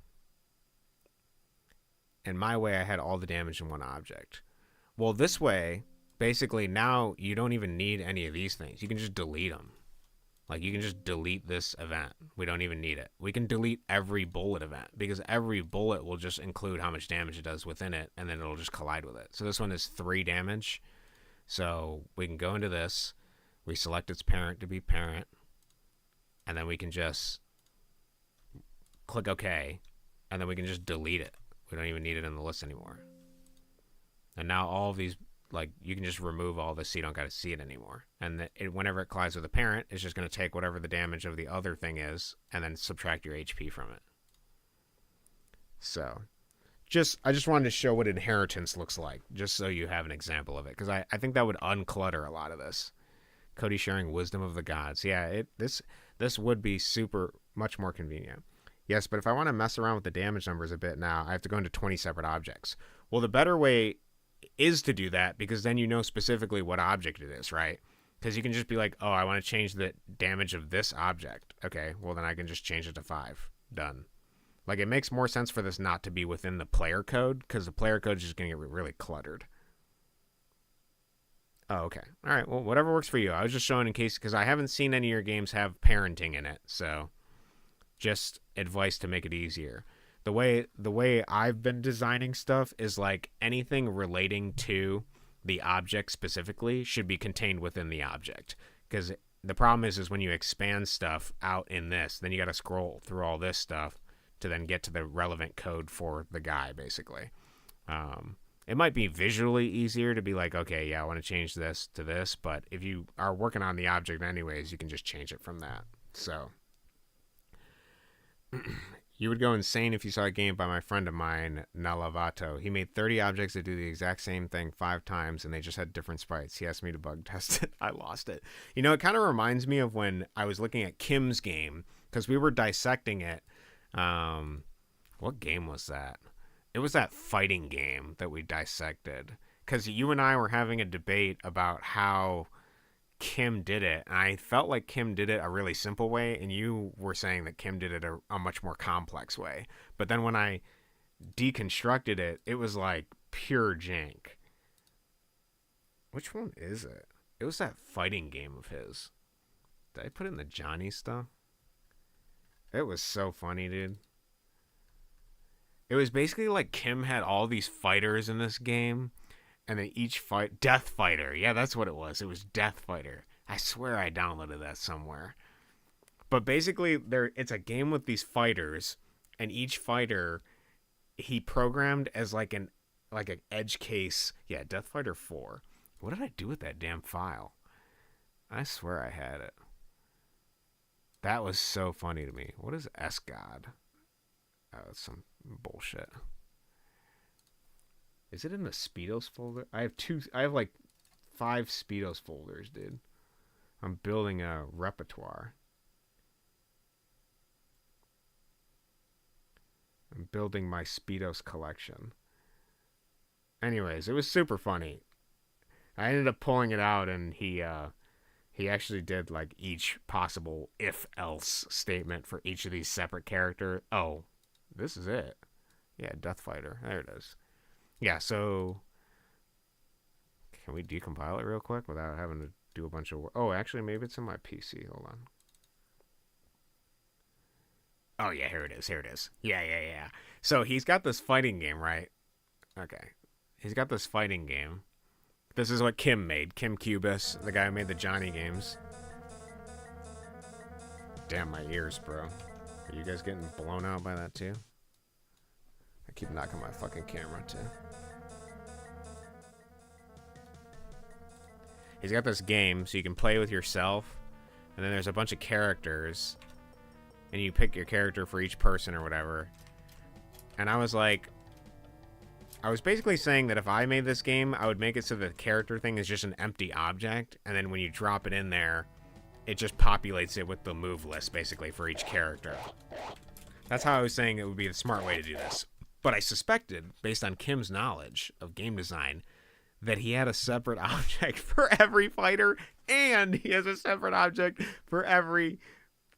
in my way I had all the damage in one object. Well, this way, basically now you don't even need any of these things. You can just delete them. Like, you can just delete this event. We don't even need it. We can delete every bullet event because every bullet will just include how much damage it does within it, and then it'll just collide with it. So this one is 3 damage. So we can go into this. We select its parent to be parent, and then we can just click OK, and then we can just delete it. We don't even need it in the list anymore. And now all of these, like, you can just remove all this so you don't got to see it anymore. And whenever it collides with a parent, it's just going to take whatever the damage of the other thing is and then subtract your HP from it. So, I just wanted to show what inheritance looks like, just so you have an example of it, because I think that would unclutter a lot of this. Cody sharing wisdom of the gods. Yeah, this would be much more convenient. Yes, but if I want to mess around with the damage numbers a bit now, I have to go into 20 separate objects. Well, the better way is to do that because then you know specifically what object it is, right? Because you can just be like, oh, I want to change the damage of this object. Okay, well then I can just change it to 5. Done. Like, it makes more sense for this not to be within the player code because the player code is just going to get really cluttered. Oh, okay. All right, well, whatever works for you. I was just showing in case, because I haven't seen any of your games have parenting in it, so just advice to make it easier. The way I've been designing stuff is like anything relating to the object specifically should be contained within the object. Because the problem is when you expand stuff out in this, then you got to scroll through all this stuff to then get to the relevant code for the guy, basically. It might be visually easier to be like, okay, yeah, I want to change this to this, but if you are working on the object anyways, you can just change it from that. So you would go insane if you saw a game by my friend of mine, Nalavato. He made 30 objects that do the exact same thing 5 times, and they just had different sprites. He asked me to bug test it. I lost it. You know, it kind of reminds me of when I was looking at Kim's game, because we were dissecting it. What game was that? It was that fighting game that we dissected. Because you and I were having a debate about how Kim did it, and I felt like Kim did it a really simple way, and you were saying that Kim did it a much more complex way. But then when I deconstructed it, it was like pure jank. Which one is it? It was that fighting game of his. Did I put in the Johnny stuff? It was so funny, dude. It was basically like Kim had all these fighters in this game, and then each fight... Death Fighter. Yeah, that's what it was. It was Death Fighter. I swear I downloaded that somewhere. But basically, it's a game with these fighters, and each fighter he programmed as like an edge case. Yeah, Death Fighter 4. What did I do with that damn file? I swear I had it. That was so funny to me. What is S-God? Oh, it's some bullshit. Is it in the Speedos folder? I have like 5 Speedos folders, dude. I'm building a repertoire. I'm building my Speedos collection. Anyways, it was super funny. I ended up pulling it out, and he actually did like each possible if-else statement for each of these separate characters. Oh, this is it. Yeah, Death Fighter. There it is. Yeah, so can we decompile it real quick without having to do a bunch of work? Oh, actually, maybe it's in my PC. Hold on. Oh, yeah, here it is. Here it is. Yeah. So he's got this fighting game, right? Okay. He's got this fighting game. This is what Kim made. Kim Cubis, the guy who made the Johnny games. Damn, my ears, bro. Are you guys getting blown out by that, too? I keep knocking my fucking camera, too. He's got this game, so you can play with yourself. And then there's a bunch of characters. And you pick your character for each person or whatever. And I was like... I was basically saying that if I made this game, I would make it so the character thing is just an empty object. And then when you drop it in there, it just populates it with the move list, basically, for each character. That's how I was saying it would be the smart way to do this. But I suspected, based on Kim's knowledge of game design, that he had a separate object for every fighter, and he has a separate object for every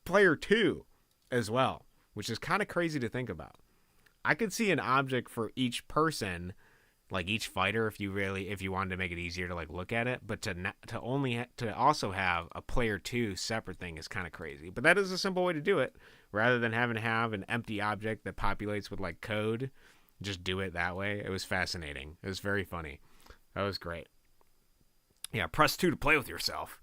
player too, as well, which is kind of crazy to think about. I could see an object for each person, like each fighter, if you wanted to make it easier to like look at it, but to also have a player 2 separate thing is kind of crazy. But that is a simple way to do it, rather than having to have an empty object that populates with like code. Just do it that way. It was fascinating. It was very funny. That was great. Yeah, press 2 to play with yourself.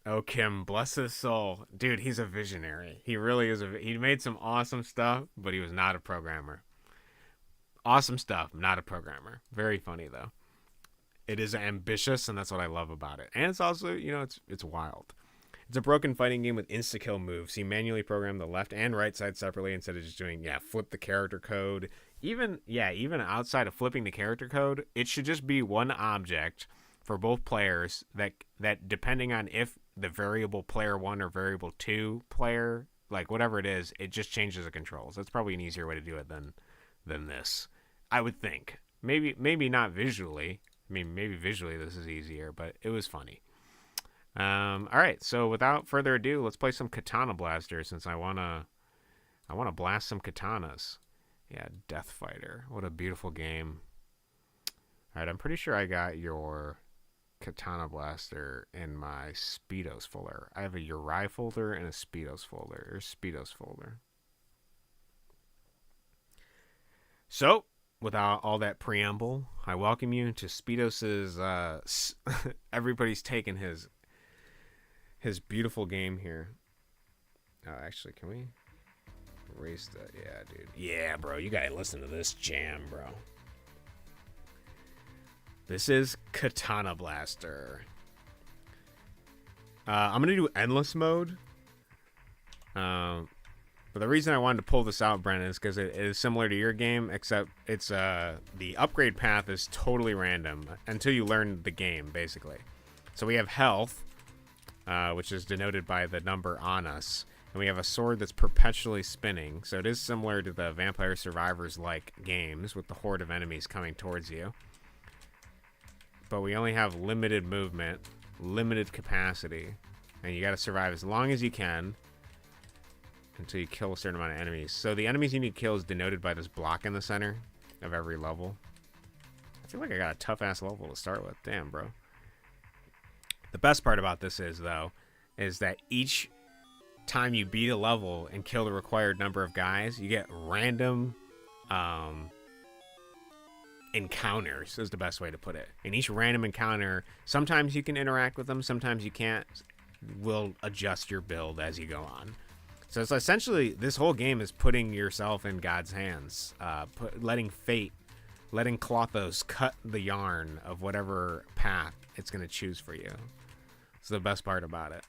Oh, Kim, bless his soul. Dude, he's a visionary. He really is. He made some awesome stuff, but he was not a programmer. Awesome stuff, not a programmer. Very funny, though. It is ambitious, and that's what I love about it. And it's also, it's wild. It's a broken fighting game with insta-kill moves. You manually program the left and right side separately instead of just doing, flip the character code. Even outside of flipping the character code, it should just be one object for both players that depending on if the variable player 1 or variable 2 player, like whatever it is, it just changes the controls. That's probably an easier way to do it than this, I would think. Maybe not visually. I mean, maybe visually this is easier, but it was funny. All right, so without further ado, let's play some Katana Blaster since I wanna blast some katanas. Yeah, Death Fighter. What a beautiful game. All right, I'm pretty sure I got your Katana Blaster in my Speedos folder. I have a Uri folder and a Speedos folder. Or Speedos folder. So, without all that preamble, I welcome you to Speedos's everybody's taking his beautiful game here. Oh, actually, can we erase that? Yeah, dude. Yeah, bro, you gotta listen to this jam, bro. This is Katana Blaster. I'm going to do endless mode. But the reason I wanted to pull this out, Brennan, is because it is similar to your game, except it's the upgrade path is totally random until you learn the game, basically. So we have health, which is denoted by the number on us. And we have a sword that's perpetually spinning. So it is similar to the Vampire Survivors-like games with the horde of enemies coming towards you. But we only have limited movement, limited capacity, and you gotta survive as long as you can until you kill a certain amount of enemies. So the enemies you need to kill is denoted by this block in the center of every level. I feel like I got a tough-ass level to start with. Damn, bro. The best part about this is that each time you beat a level and kill the required number of guys, you get random encounters is the best way to put it. In each random encounter, sometimes you can interact with them, sometimes you can't. Will adjust your build as you go on. So it's essentially, this whole game is putting yourself in God's hands, letting fate, letting Klothos cut the yarn of whatever path it's going to choose for you. It's the best part about it.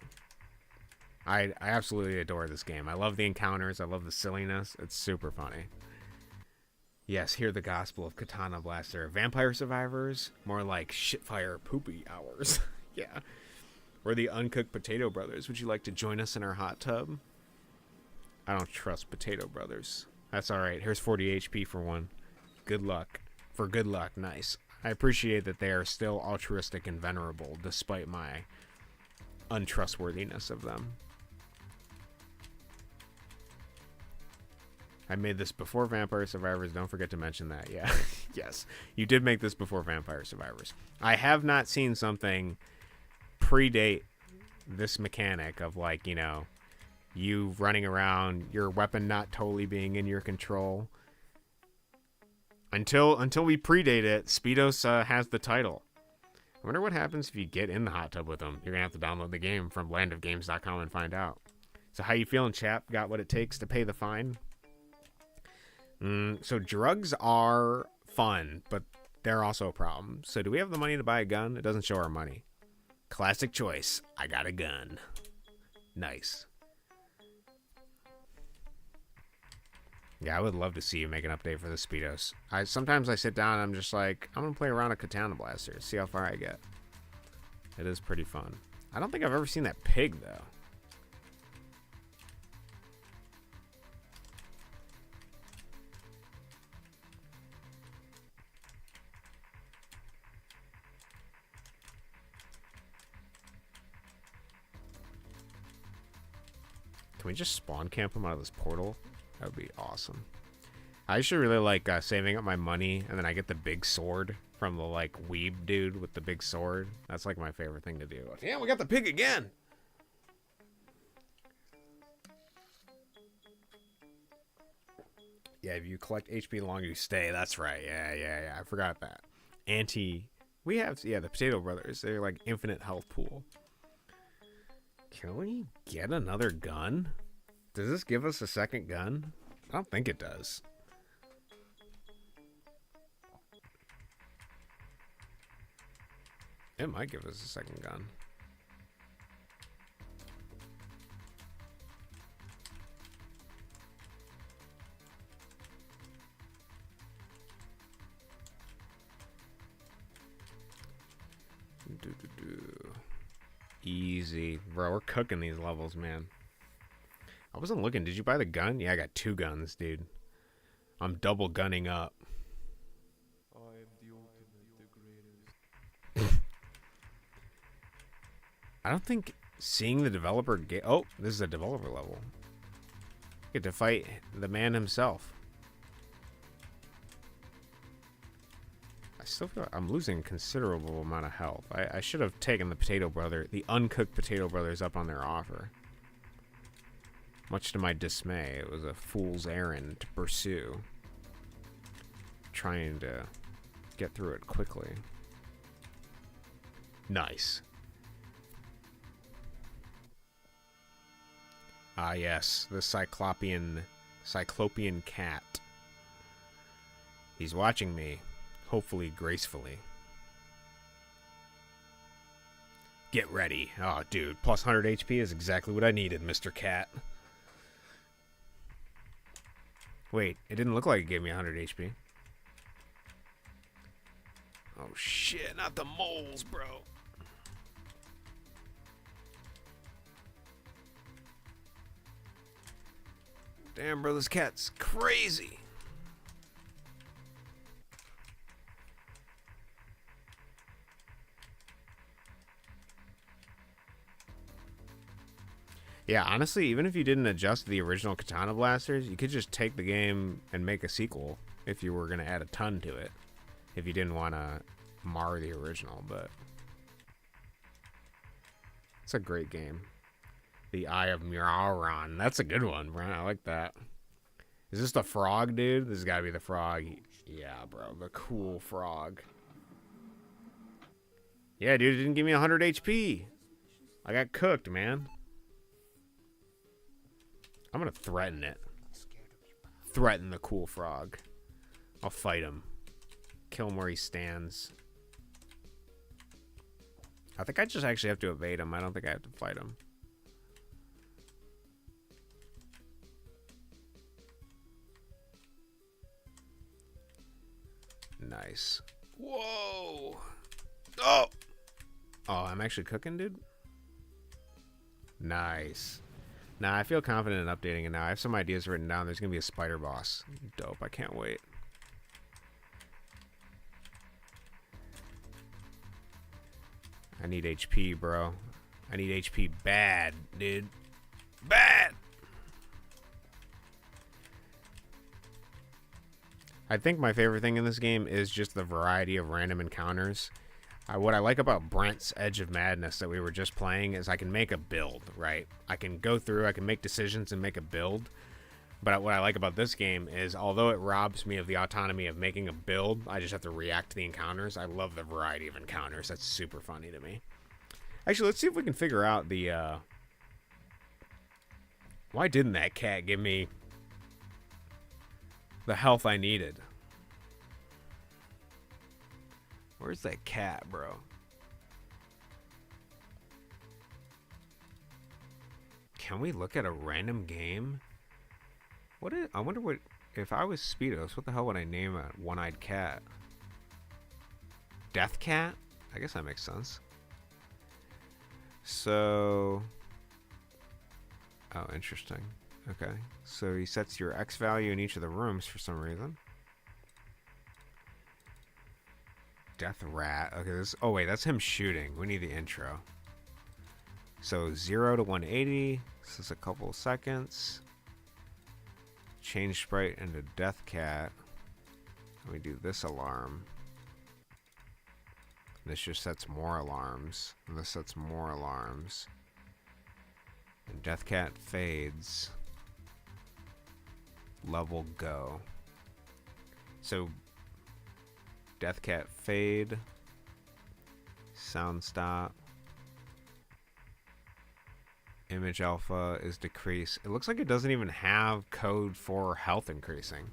I absolutely adore this game. I love the encounters. I love the silliness. It's super funny. Yes, hear the gospel of Katana Blaster. Vampire survivors, more like shitfire poopy hours. Yeah. We're the Uncooked Potato Brothers. Would you like to join us in our hot tub? I don't trust Potato Brothers. That's alright. Here's 40 HP for one. Good luck. For good luck. Nice. I appreciate that they are still altruistic and venerable, despite my untrustworthiness of them. I made this before Vampire Survivors. Don't forget to mention that. Yeah. Yes. You did make this before Vampire Survivors. I have not seen something predate this mechanic of, like, you know, you running around, your weapon not totally being in your control. Until we predate it, Speedos has the title. I wonder what happens if you get in the hot tub with him. You're going to have to download the game from landofgames.com and find out. So how you feeling, chap? Got what it takes to pay the fine? So drugs are fun, but they're also a problem. So do we have the money to buy a gun? It doesn't show our money. Classic choice. I got a gun. Nice. Yeah, I would love to see you make an update for the Speedos. Sometimes I sit down and I'm just like, I'm going to play around a Katana Blaster, see how far I get. It is pretty fun. I don't think I've ever seen that pig, though. Can we just spawn camp him out of this portal? That would be awesome. I should really like saving up my money, and then I get the big sword from the like weeb dude with the big sword. That's like my favorite thing to do. Yeah, we got the pig again. Yeah, if you collect HP the longer you stay, that's right. Yeah. I forgot that. We have, yeah, the Potato Brothers. They're like infinite health pool. Can we get another gun? Does this give us a second gun? I don't think it does. It might give us a second gun. Easy. Bro, we're cooking these levels, man. I wasn't looking. Did you buy the gun? Yeah, I got 2 guns, dude. I'm double gunning up. I am the ultimate, the greatest. I don't think seeing the developer get... Oh, this is a developer level. Get to fight the man himself. I still feel like I'm losing a considerable amount of health. I should have taken the Uncooked Potato Brothers up on their offer. Much to my dismay, it was a fool's errand to pursue. Trying to get through it quickly. Nice. Ah, yes, the Cyclopean cat. He's watching me, hopefully gracefully. Get ready. Oh, dude, plus 100 HP is exactly what I needed, Mr. Cat. Wait, it didn't look like it gave me 100 HP. Oh, shit, not the moles, bro. Damn, bro, this cat's crazy. Yeah, honestly, even if you didn't adjust the original Katana Blasters, you could just take the game and make a sequel if you were going to add a ton to it. If you didn't want to mar the original, but... It's a great game. The Eye of Muraran. That's a good one, bro. I like that. Is this the frog, dude? This has got to be the frog. Yeah, bro. The cool frog. Yeah, dude, it didn't give me 100 HP. I got cooked, man. I'm gonna threaten it. Threaten the cool frog. I'll fight him. Kill him where he stands. I think I just actually have to evade him. I don't think I have to fight him. Nice. Whoa. Oh. Oh, I'm actually cooking, dude. Nice. Nah, I feel confident in updating it now. I have some ideas written down. There's going to be a spider boss. Dope. I can't wait. I need HP, bro. I need HP bad, dude. Bad! I think my favorite thing in this game is just the variety of random encounters. What I like about Brent's Edge of Madness that we were just playing is I can make a build, right? I can go through, I can make decisions and make a build. But what I like about this game is although it robs me of the autonomy of making a build, I just have to react to the encounters. I love the variety of encounters. That's super funny to me. Actually, let's see if we can figure out the... Why didn't that cat give me the health I needed? Where's that cat, bro? Can we look at a random game? I wonder what... If I was Speedos, what the hell would I name a one-eyed cat? Death Cat? I guess that makes sense. So... Oh, interesting. Okay. So he sets your X value in each of the rooms for some reason. Death Rat. Okay, this... Oh, wait, that's him shooting. We need the intro. So 0 to 180. This is a couple of seconds. Change sprite into Death Cat. And we do this alarm. This just sets more alarms. And this sets more alarms. And Death Cat fades. Level go. So Death Cat fade. Sound stop. Image alpha is decrease. It looks like it doesn't even have code for health increasing.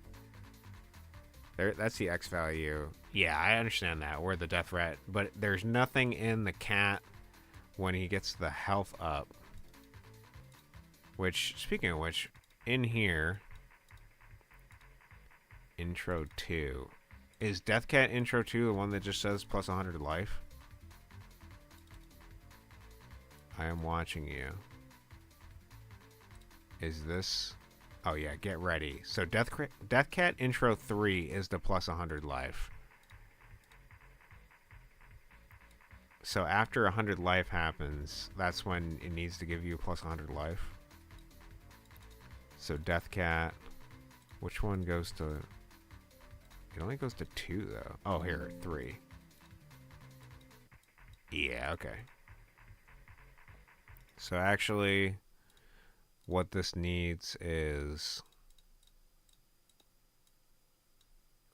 There, that's the X value. Yeah, I understand that. Or the Death Rat. But there's nothing in the cat when he gets the health up. Which, speaking of which, in here, intro 2. Is Death Cat intro 2 the one that just says plus 100 life? I am watching you. Is this... Oh yeah, get ready. So Death Cat intro 3 is the plus 100 life. So after 100 life happens, that's when it needs to give you plus 100 life. So Death Cat, which one goes to... It only goes to 2 though. Oh, here, 3. Yeah, okay. So actually, what this needs is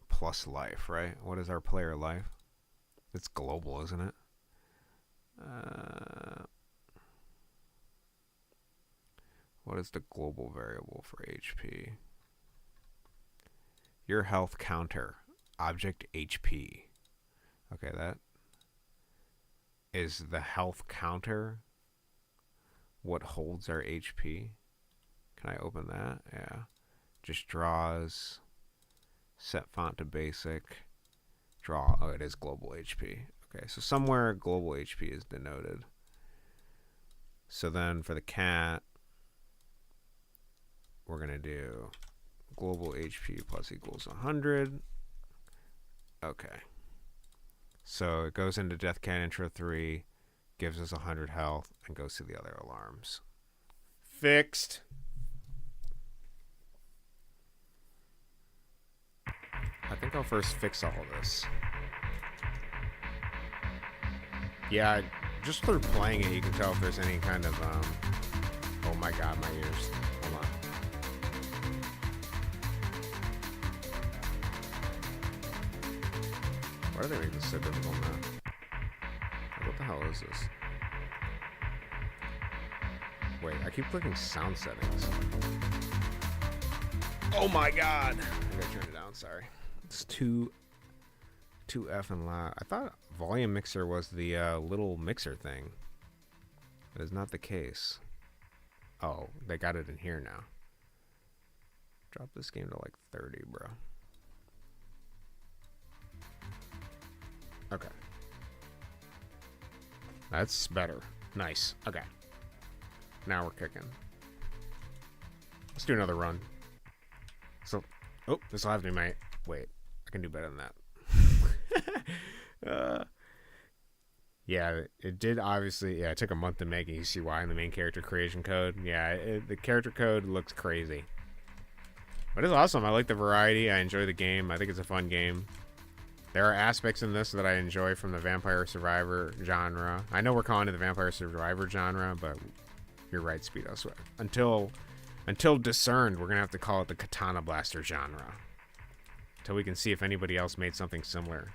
plus life, right? What is our player life? It's global, isn't it? What is the global variable for HP? Your health counter. Object HP. Okay, that is the health counter. What holds our HP? Can I open that? Yeah. Just draws. Set font to basic. Draw. Oh, it is global HP. Okay, so somewhere global HP is denoted. So then for the cat, we're going to do global HP plus equals 100. Okay. So it goes into Death Cat intro 3, gives us 100 health, and goes to the other alarms. Fixed. I think I'll first fix all of this. Yeah, just through playing it, you can tell if there's any kind of, oh my god, my ears. Hold on. Why do they make this so difficult now? What the hell is this? Wait, I keep clicking sound settings. Oh my god! I gotta turn it down, sorry. It's too effing loud. I thought volume mixer was the little mixer thing. That is not the case. Oh, they got it in here now. Drop this game to like 30, bro. Okay. That's better. Nice. Okay. Now we're kicking. Let's do another run. So, oh, this will have to be my... Wait, I can do better than that. Yeah, it did obviously... Yeah, it took a month to make it. You see why in the main character creation code. Yeah, the character code looks crazy. But it's awesome. I like the variety. I enjoy the game. I think it's a fun game. There are aspects in this that I enjoy from the Vampire Survivor genre. I know we're calling it the Vampire Survivor genre, but you're right, Speedo. So until discerned, we're going to have to call it the Katana Blaster genre. Until we can see if anybody else made something similar.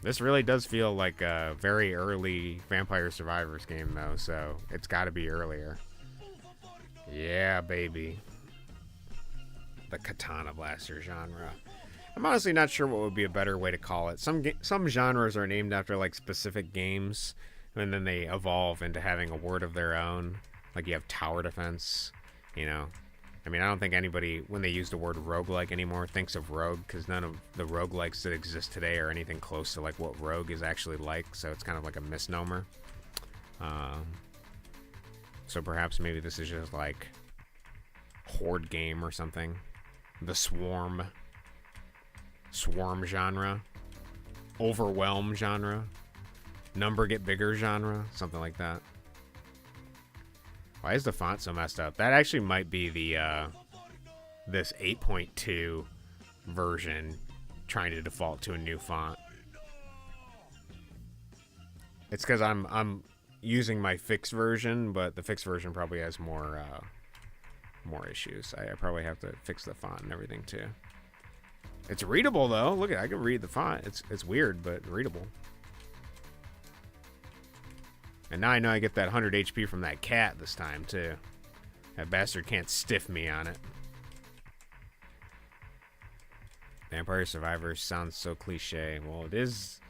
This really does feel like a very early Vampire Survivors game, though, so it's got to be earlier. Yeah, baby. The Katana Blaster genre. I'm honestly not sure what would be a better way to call it. Some genres are named after like specific games, and then they evolve into having a word of their own. Like you have tower defense, you know. I mean, I don't think anybody, when they use the word roguelike anymore, thinks of rogue, because none of the roguelikes that exist today are anything close to like what rogue is actually like, so it's kind of like a misnomer. So perhaps maybe this is just like horde game or something. The swarm genre, overwhelm genre, number get bigger genre, something like that. Why is the font so messed up? That actually might be the this 8.2 version trying to default to a new font. It's because I'm using my fixed version, but the fixed version probably has more issues. I probably have to fix the font and everything too. It's readable though. Look, I can read the font. It's weird, but readable. And now I know I get that 100 HP from that cat this time too. That bastard can't stiff me on it. Vampire Survivors sounds so cliche. Well, it is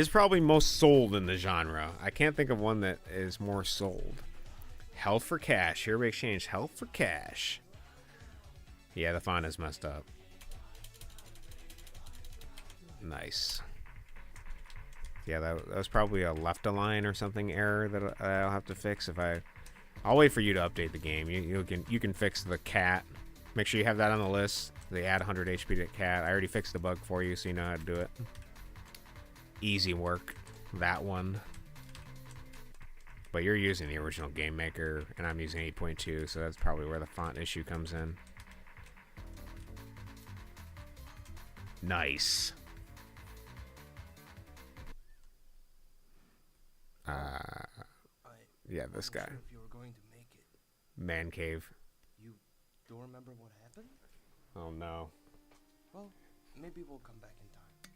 probably most sold in the genre. I can't think of one that is more sold. Health for cash. Here we exchange health for cash. Yeah, the font is messed up. Nice. Yeah, that was probably a left align or something error that I'll have to fix. I'll wait for you to update the game. You can fix the cat. Make sure you have that on the list. They add 100 HP to the cat. I already fixed the bug for you, so you know how to do it. Easy work. That one. But you're using the original Game Maker, and I'm using 8.2, so that's probably where the font issue comes in. Nice. Yeah, this guy. Sure if you were going to make it. Man cave. You don't remember what happened? Oh no. Well, maybe we'll come back in time.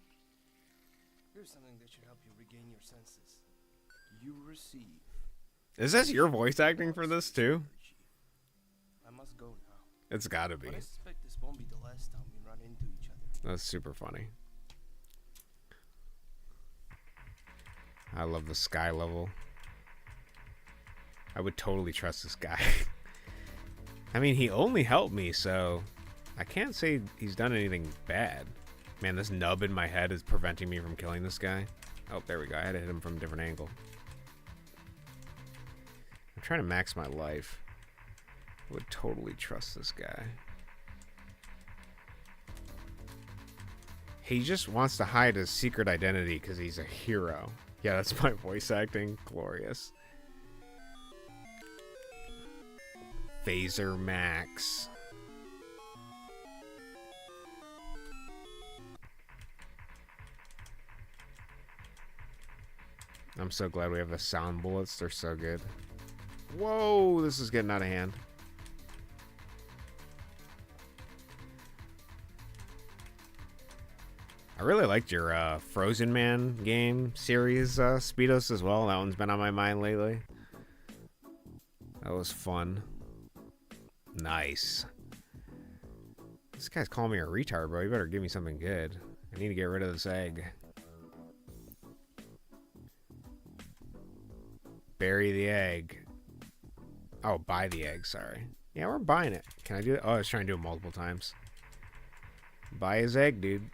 Here's something that should help you regain your senses. You receive. Is this your voice acting for this too? I must go now. It's gotta be. But I suspect this won't be the last time we run into each other. That's super funny. I love the sky level. I would totally trust this guy. I mean, he only helped me, so I can't say he's done anything bad. Man, this nub in my head is preventing me from killing this guy. Oh, there we go. I had to hit him from a different angle. I'm trying to max my life. I would totally trust this guy. He just wants to hide his secret identity because he's a hero. Yeah, that's my voice acting. Glorious. Phaser Max. I'm so glad we have the sound bullets. They're so good. Whoa, this is getting out of hand. I really liked your Frozen Man game series, Speedos, as well. That one's been on my mind lately. That was fun. Nice. This guy's calling me a retard, bro. You better give me something good. I need to get rid of this egg. Bury the egg. Oh, buy the egg, sorry. Yeah, we're buying it. Can I do it? Oh, I was trying to do it multiple times. Buy his egg, dude.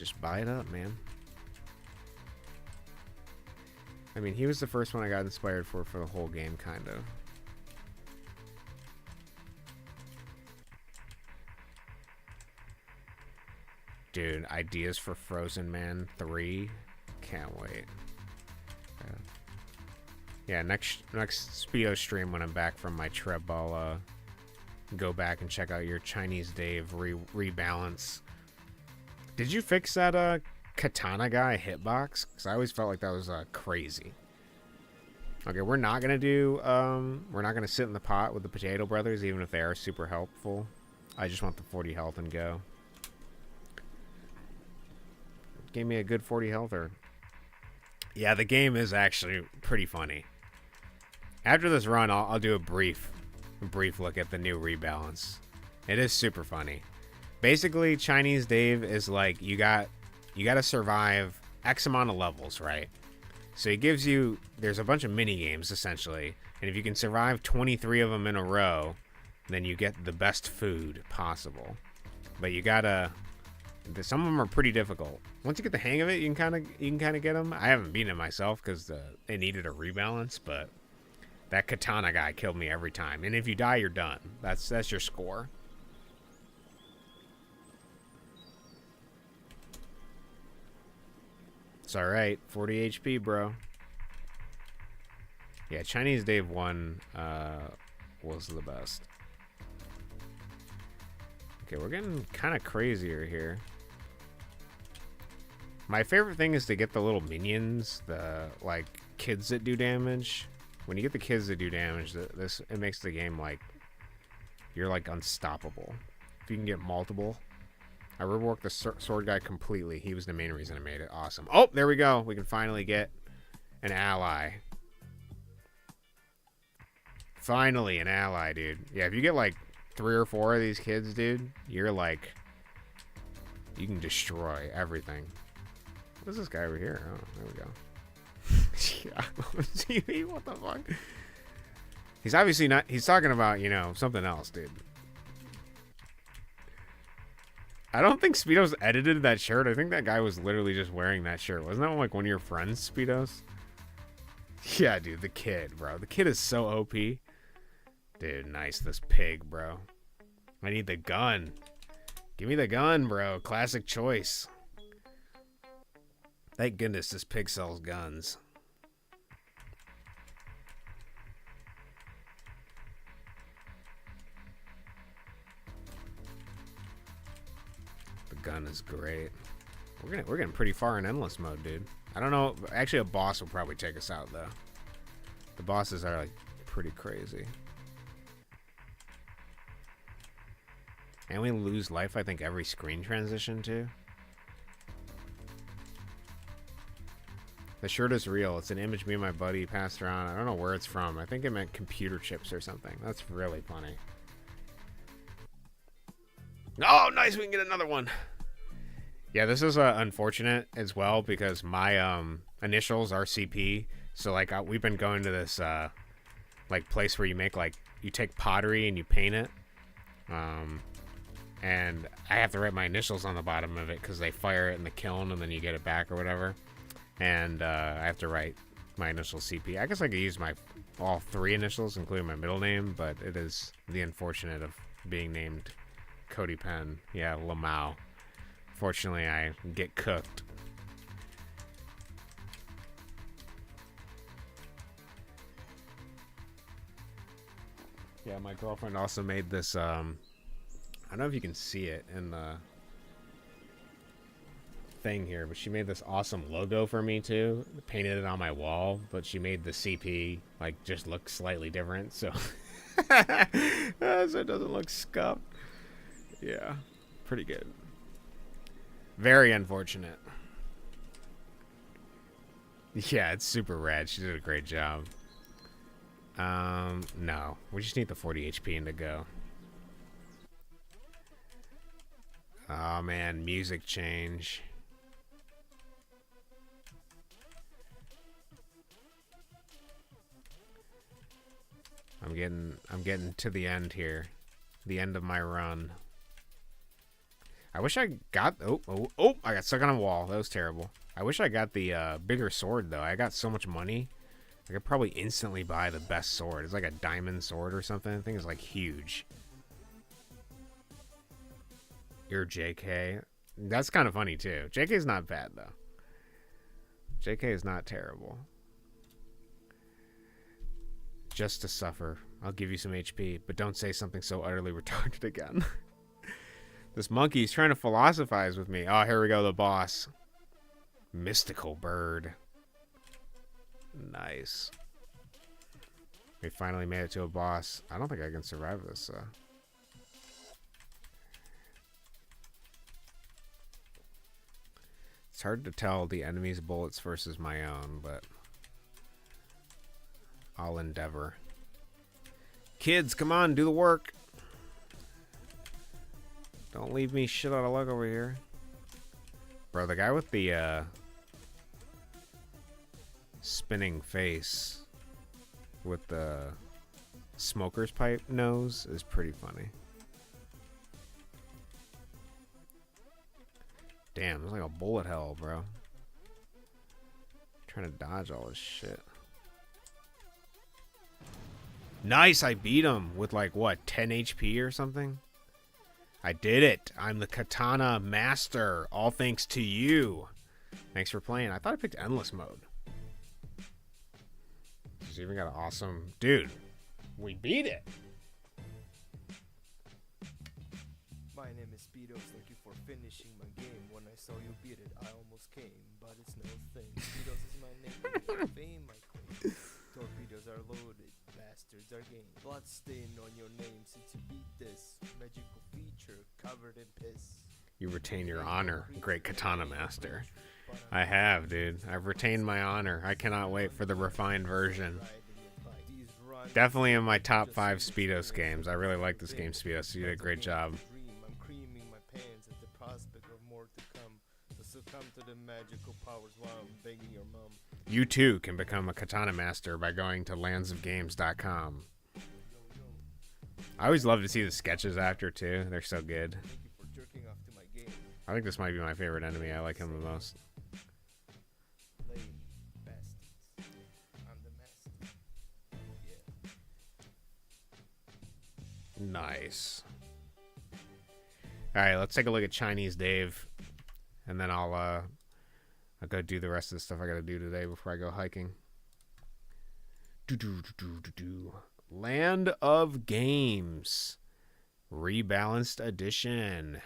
Just buy it up, man. I mean, he was the first one I got inspired for the whole game, kind of. Dude, ideas for Frozen Man 3. Can't wait. Yeah, next Speedo stream when I'm back from my trip, I'll go back and check out your Chinese Dave rebalance. Did you fix that katana guy hitbox? Because I always felt like that was crazy. Okay, we're not gonna do we're not gonna sit in the pot with the Potato Brothers, even if they are super helpful. I just want the 40 health and go. Gave me a good 40 healther. Yeah, the game is actually pretty funny. After this run, I'll do a brief look at the new rebalance. It is super funny. Basically, Chinese Dave is like you got to survive X amount of levels, right? So he gives you, there's a bunch of mini games essentially, and if you can survive 23 of them in a row, then you get the best food possible. But you gotta, some of them are pretty difficult. Once you get the hang of it, you can kind of get them. I haven't beaten it myself because it needed a rebalance, but that katana guy killed me every time. And if you die, you're done. That's your score. It's all right. 40 HP, bro. Yeah, Chinese Dave 1 was the best. Okay, we're getting kind of crazier here. My favorite thing is to get the little minions, the like kids that do damage. When you get the kids that do damage, it makes the game like you're like unstoppable. If you can get multiple. I reworked the sword guy completely. He was the main reason I made it. Awesome. Oh, there we go. We can finally get an ally. Finally an ally, dude. Yeah, if you get like 3 or 4 of these kids, dude, you're like, you can destroy everything. What is this guy over here? Oh, there we go. Yeah. What the fuck? He's obviously not, he's talking about, you know, something else, dude. I don't think Speedos edited that shirt. I think that guy was literally just wearing that shirt. Wasn't that like one of your friends, Speedos? Yeah, dude, the kid, bro. The kid is so OP. Dude, nice. This pig, bro. I need the gun. Give me the gun, bro. Classic choice. Thank goodness this pig sells guns. The gun is great. We're getting pretty far in endless mode, dude. I don't know. Actually, a boss will probably take us out, though. The bosses are like pretty crazy. And we lose life, I think, every screen transition, too. The shirt is real. It's an image me and my buddy passed around. I don't know where it's from. I think it meant computer chips or something. That's really funny. Oh, nice. We can get another one. Yeah, this is unfortunate as well because my initials are CP. So, like, we've been going to this, like, place where you make, like, you take pottery and you paint it. And I have to write my initials on the bottom of it because they fire it in the kiln and then you get it back or whatever. And I have to write my initial CP. I guess I could use all 3 initials, including my middle name, but it is the unfortunate of being named Cody Penn. Yeah, Lamau. Fortunately, I get cooked. Yeah, my girlfriend also made this, I don't know if you can see it in the thing here, but she made this awesome logo for me too. Painted it on my wall, but she made the CP like just look slightly different, so so it doesn't look scuffed. Yeah, pretty good. Very unfortunate. Yeah, it's super rad. She did a great job. No, we just need the 40 HP and to go. Oh man, music change. I'm getting to the end here. The end of my run. I wish I got... Oh, I got stuck on a wall. That was terrible. I wish I got the bigger sword, though. I got so much money. I could probably instantly buy the best sword. It's like a diamond sword or something. I think it's like huge. You're JK. That's kind of funny, too. JK's not bad, though. JK is not terrible. Just to suffer. I'll give you some HP, but don't say something so utterly retarded again. This monkey's trying to philosophize with me. Oh, here we go, the boss. Mystical bird. Nice. We finally made it to a boss. I don't think I can survive this. It's hard to tell the enemy's bullets versus my own, but I'll endeavor. Kids, come on, do the work. Don't leave me shit out of luck over here. Bro, the guy with the spinning face with the smoker's pipe nose is pretty funny. Damn, it's like a bullet hell, bro. Trying to dodge all this shit. Nice, I beat him with like, what, 10 HP or something? I did it. I'm the Katana Master. All thanks to you. Thanks for playing. I thought I picked Endless Mode. She's even got an awesome... Dude, we beat it. My name is Speedos. Thank you for finishing my game. When I saw you beat it, I almost came, but it's no thing. Speedos is my name. Fame, my queen. Torpedoes are loaded. Bastards are game. Bloodstain on your name since you beat this magical feature covered in piss. You retain your honor, great Katana Master. I have, dude. I've retained my honor. I cannot wait for the refined version. Definitely in my top 5 Speedos games. I really like this game, Speedos. You did a great job. I'm creaming my pants at the prospect of more to come. So succumb to the magical powers while I'm begging your mom. You too can become a Katana Master by going to landsofgames.com. I always love to see the sketches after too. They're so good. Thank you for jerking off to my game. I think this might be my favorite enemy. I like him the most. Lame bastards. I'm the master. Yeah. Nice. Alright, let's take a look at Chinese Dave. And then I'll go do the rest of the stuff I gotta do today before I go hiking. Land of Games. Rebalanced Edition.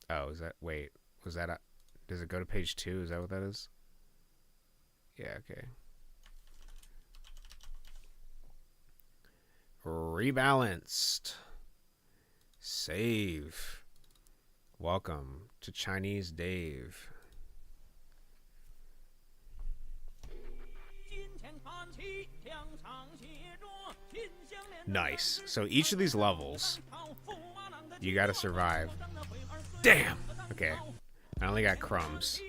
Oh, is that... Wait. Was that a... Does it go to page 2? Is that what that is? Yeah, okay. Rebalanced. Save. Welcome to Chinese Dave. Nice. So each of these levels, you gotta survive. Damn! Okay. I only got crumbs.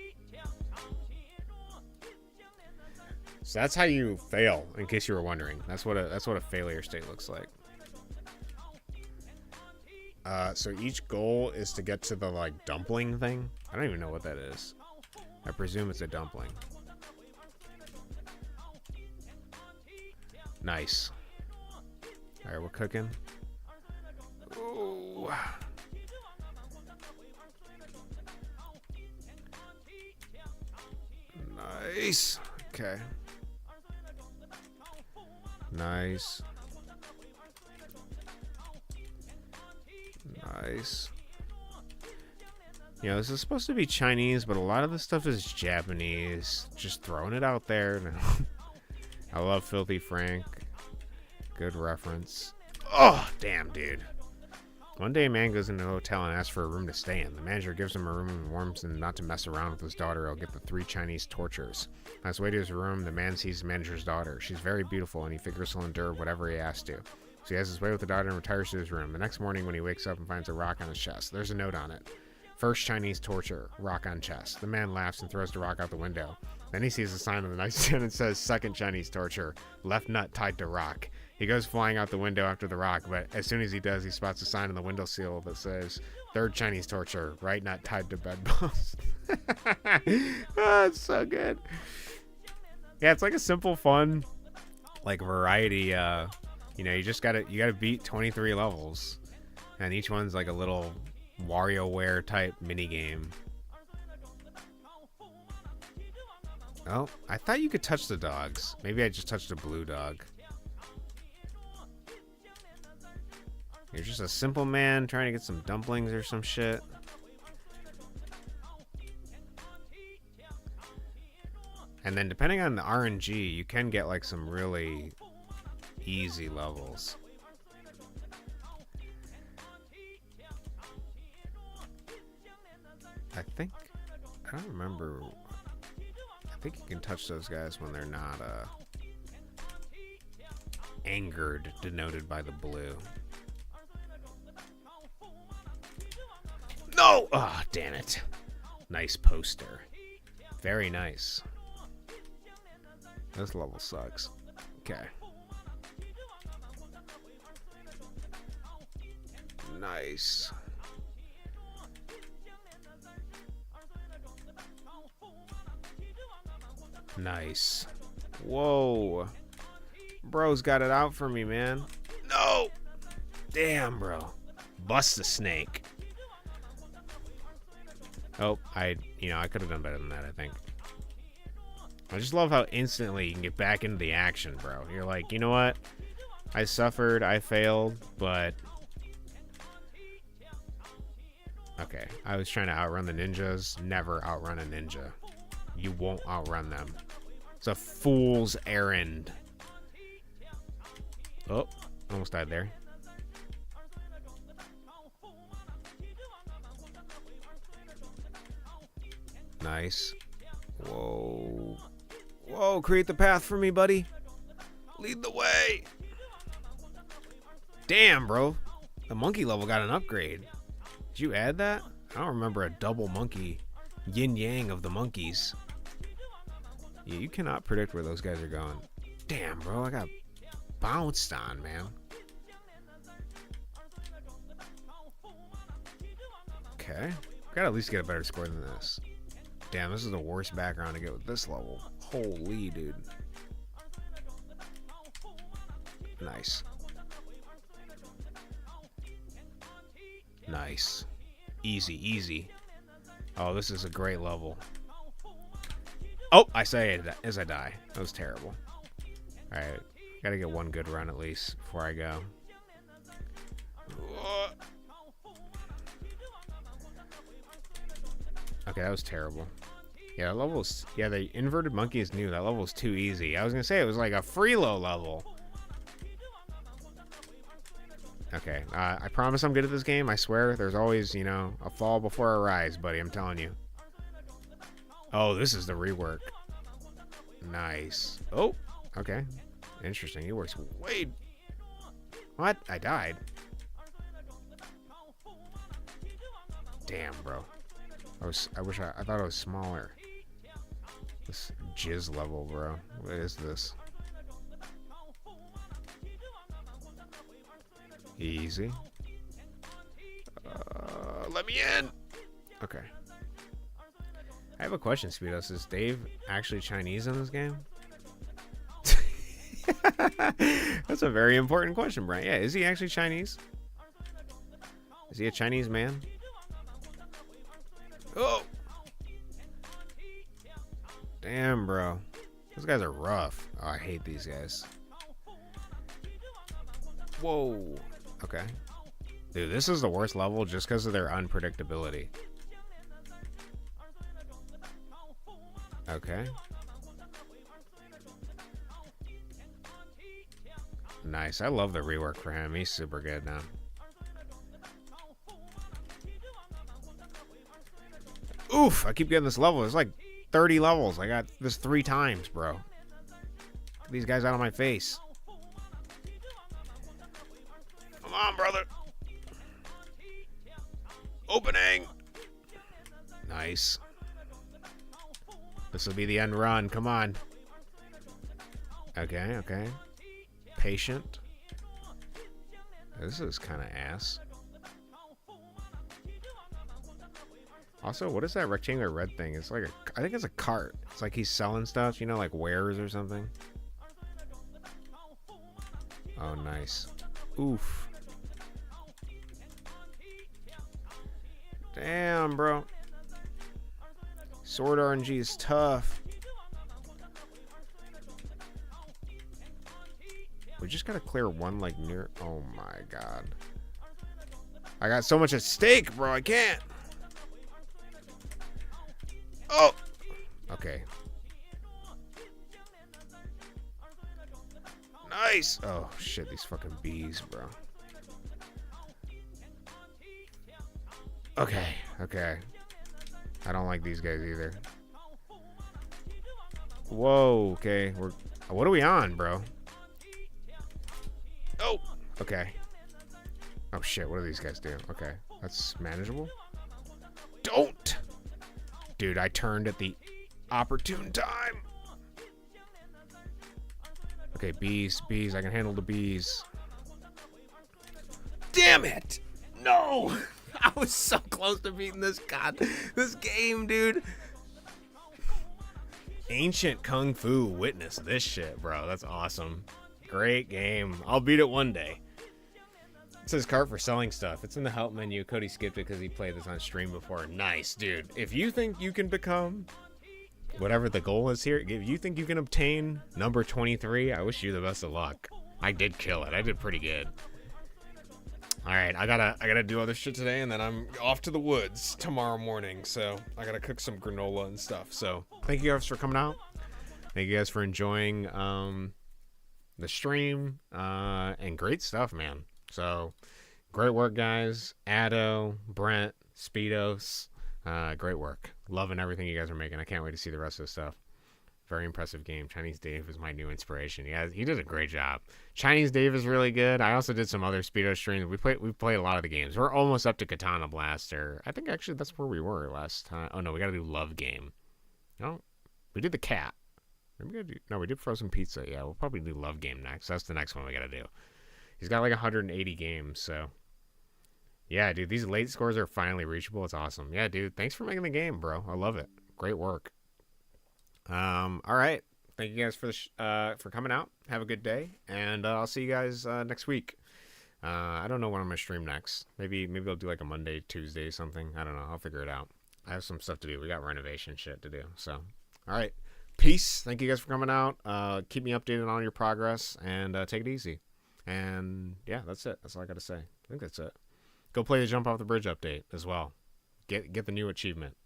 So that's how you fail, in case you were wondering. That's what a failure state looks like. So each goal is to get to the, like, dumpling thing. I don't even know what that is. I presume it's a dumpling. Nice. Alright, we're cooking. Ooh. Nice. Okay. Nice. Nice. You know, this is supposed to be Chinese, but a lot of this stuff is Japanese. Just throwing it out there. I love Filthy Frank. Good reference. Oh, damn, dude. One day a man goes into a hotel and asks for a room to stay in. The manager gives him a room and warns him not to mess around with his daughter. He'll get the 3 Chinese tortures. On his way to his room, the man sees the manager's daughter. She's very beautiful, and he figures he'll endure whatever he has to. So he has his way with the daughter and retires to his room. The next morning when he wakes up and finds a rock on his chest, there's a note on it. First Chinese torture, rock on chest. The man laughs and throws the rock out the window. Then he sees a sign on the nightstand and says, second Chinese torture, left nut tied to rock. He He goes flying out the window after the rock, but as soon as he does, he spots a sign on the windowsill that says, "Third Chinese torture, right not tied to bedpost." Oh, it's so good. Yeah, it's like a simple, fun, like variety. You know, you gotta beat 23 levels, and each one's like a little WarioWare type mini game. Oh, I thought you could touch the dogs. Maybe I just touched a blue dog. You're just a simple man trying to get some dumplings or some shit. And then depending on the RNG, you can get like some really easy levels. I don't remember. I think you can touch those guys when they're not angered, denoted by the blue. No! Oh, damn it. Nice poster. Very nice. This level sucks. Okay. Nice. Nice. Whoa. Bro's got it out for me, man. No! Damn, bro. Bust the snake. Oh, I could have done better than that, I think. I just love how instantly you can get back into the action, bro. You're like, you know what? I suffered, I failed, but... Okay, I was trying to outrun the ninjas. Never outrun a ninja. You won't outrun them. It's a fool's errand. Oh, almost died there. Nice. Whoa. Whoa, create the path for me, buddy. Lead the way. Damn, bro. The monkey level got an upgrade. Did you add that? I don't remember a double monkey. Yin yang of the monkeys. Yeah, you cannot predict where those guys are going. Damn, bro. I got bounced on, man. Okay. Gotta at least get a better score than this. Damn, this is the worst background to get with this level. Holy, dude. Nice. Nice. Easy, easy. Oh, this is a great level. Oh, I say it as I die. That was terrible. Alright. Gotta get one good run at least before I go. Okay, that was terrible. Yeah, that level's... Yeah, the inverted monkey is new. That level's too easy. I was gonna say it was like a Freelo level. Okay, I promise I'm good at this game. I swear. There's always, a fall before a rise, buddy. I'm telling you. Oh, this is the rework. Nice. Oh, okay. Interesting. It works way... What? I died. Damn, bro. I thought I was smaller. This jizz level, bro. What is this? Easy. Let me in. Okay. I have a question, Speedos. Is Dave actually Chinese in this game? That's a very important question, Brian. Yeah, is he actually Chinese? Is he a Chinese man? Oh! Damn, bro. Those guys are rough. Oh, I hate these guys. Whoa. Okay. Dude, this is the worst level just because of their unpredictability. Okay. Nice. I love the rework for him. He's super good now. Oof, I keep getting this level. There's like 30 levels. I got this 3 times, bro. Get these guys out of my face. Come on, brother. Opening. Nice. This will be the end run. Come on. Okay, okay. Patient. This is kind of ass. Also, what is that rectangular red thing? It's like I think it's a cart. It's like he's selling stuff, you know, like wares or something. Oh, nice. Oof. Damn, bro. Sword RNG is tough. We just gotta clear one like near. Oh my god. I got so much at stake, bro. I can't. Oh. Okay. Nice. Oh shit, these fucking bees, bro. Okay. Okay. I don't like these guys either. Whoa. Okay. What are we on, bro? Oh. Okay. Oh shit. What do these guys do? Okay. That's manageable. Don't. Dude, I turned at the opportune time. Okay, bees. I can handle the bees. Damn it! No! I was so close to beating this game, dude. Ancient Kung Fu, witness this shit, bro. That's awesome. Great game. I'll beat it one day. It says cart for selling stuff. It's in the help menu. Cody skipped it because he played this on stream before. Nice, dude. If you think you can become whatever the goal is here, if you think you can obtain number 23, I wish you the best of luck. I did kill it. I did pretty good. All right, I gotta do other shit today, and then I'm off to the woods tomorrow morning. So I gotta cook some granola and stuff. So thank you guys for coming out. Thank you guys for enjoying the stream and great stuff, man. So great work, guys. Addo, Brent, Speedos, great work. Loving everything you guys are making. I can't wait to see the rest of the stuff. Very impressive game. Chinese Dave is my new inspiration. Yeah, he did a great job. Chinese Dave is really good. I also did some other Speedo streams. We played a lot of the games. We're almost up to Katana Blaster. I think actually that's where we were last time. Oh no, we got to do Love Game. No, we did the cat. We did Frozen Pizza. Yeah, we'll probably do Love Game next. That's the next one we got to do. He's got like 180 games, so yeah, dude, these late scores are finally reachable. It's awesome. Yeah, dude, thanks for making the game, bro. I love it. Great work. All right. Thank you guys for coming out. Have a good day, and I'll see you guys next week. I don't know when I'm gonna stream next. Maybe I'll do like a Monday, Tuesday, something. I don't know. I'll figure it out. I have some stuff to do. We got renovation shit to do. So, all right. Peace. Thank you guys for coming out. Keep me updated on your progress, and take it easy. And yeah, that's it. That's all I got to say. I think that's it. Go play the Jump Off the Bridge update as well. Get the new achievement.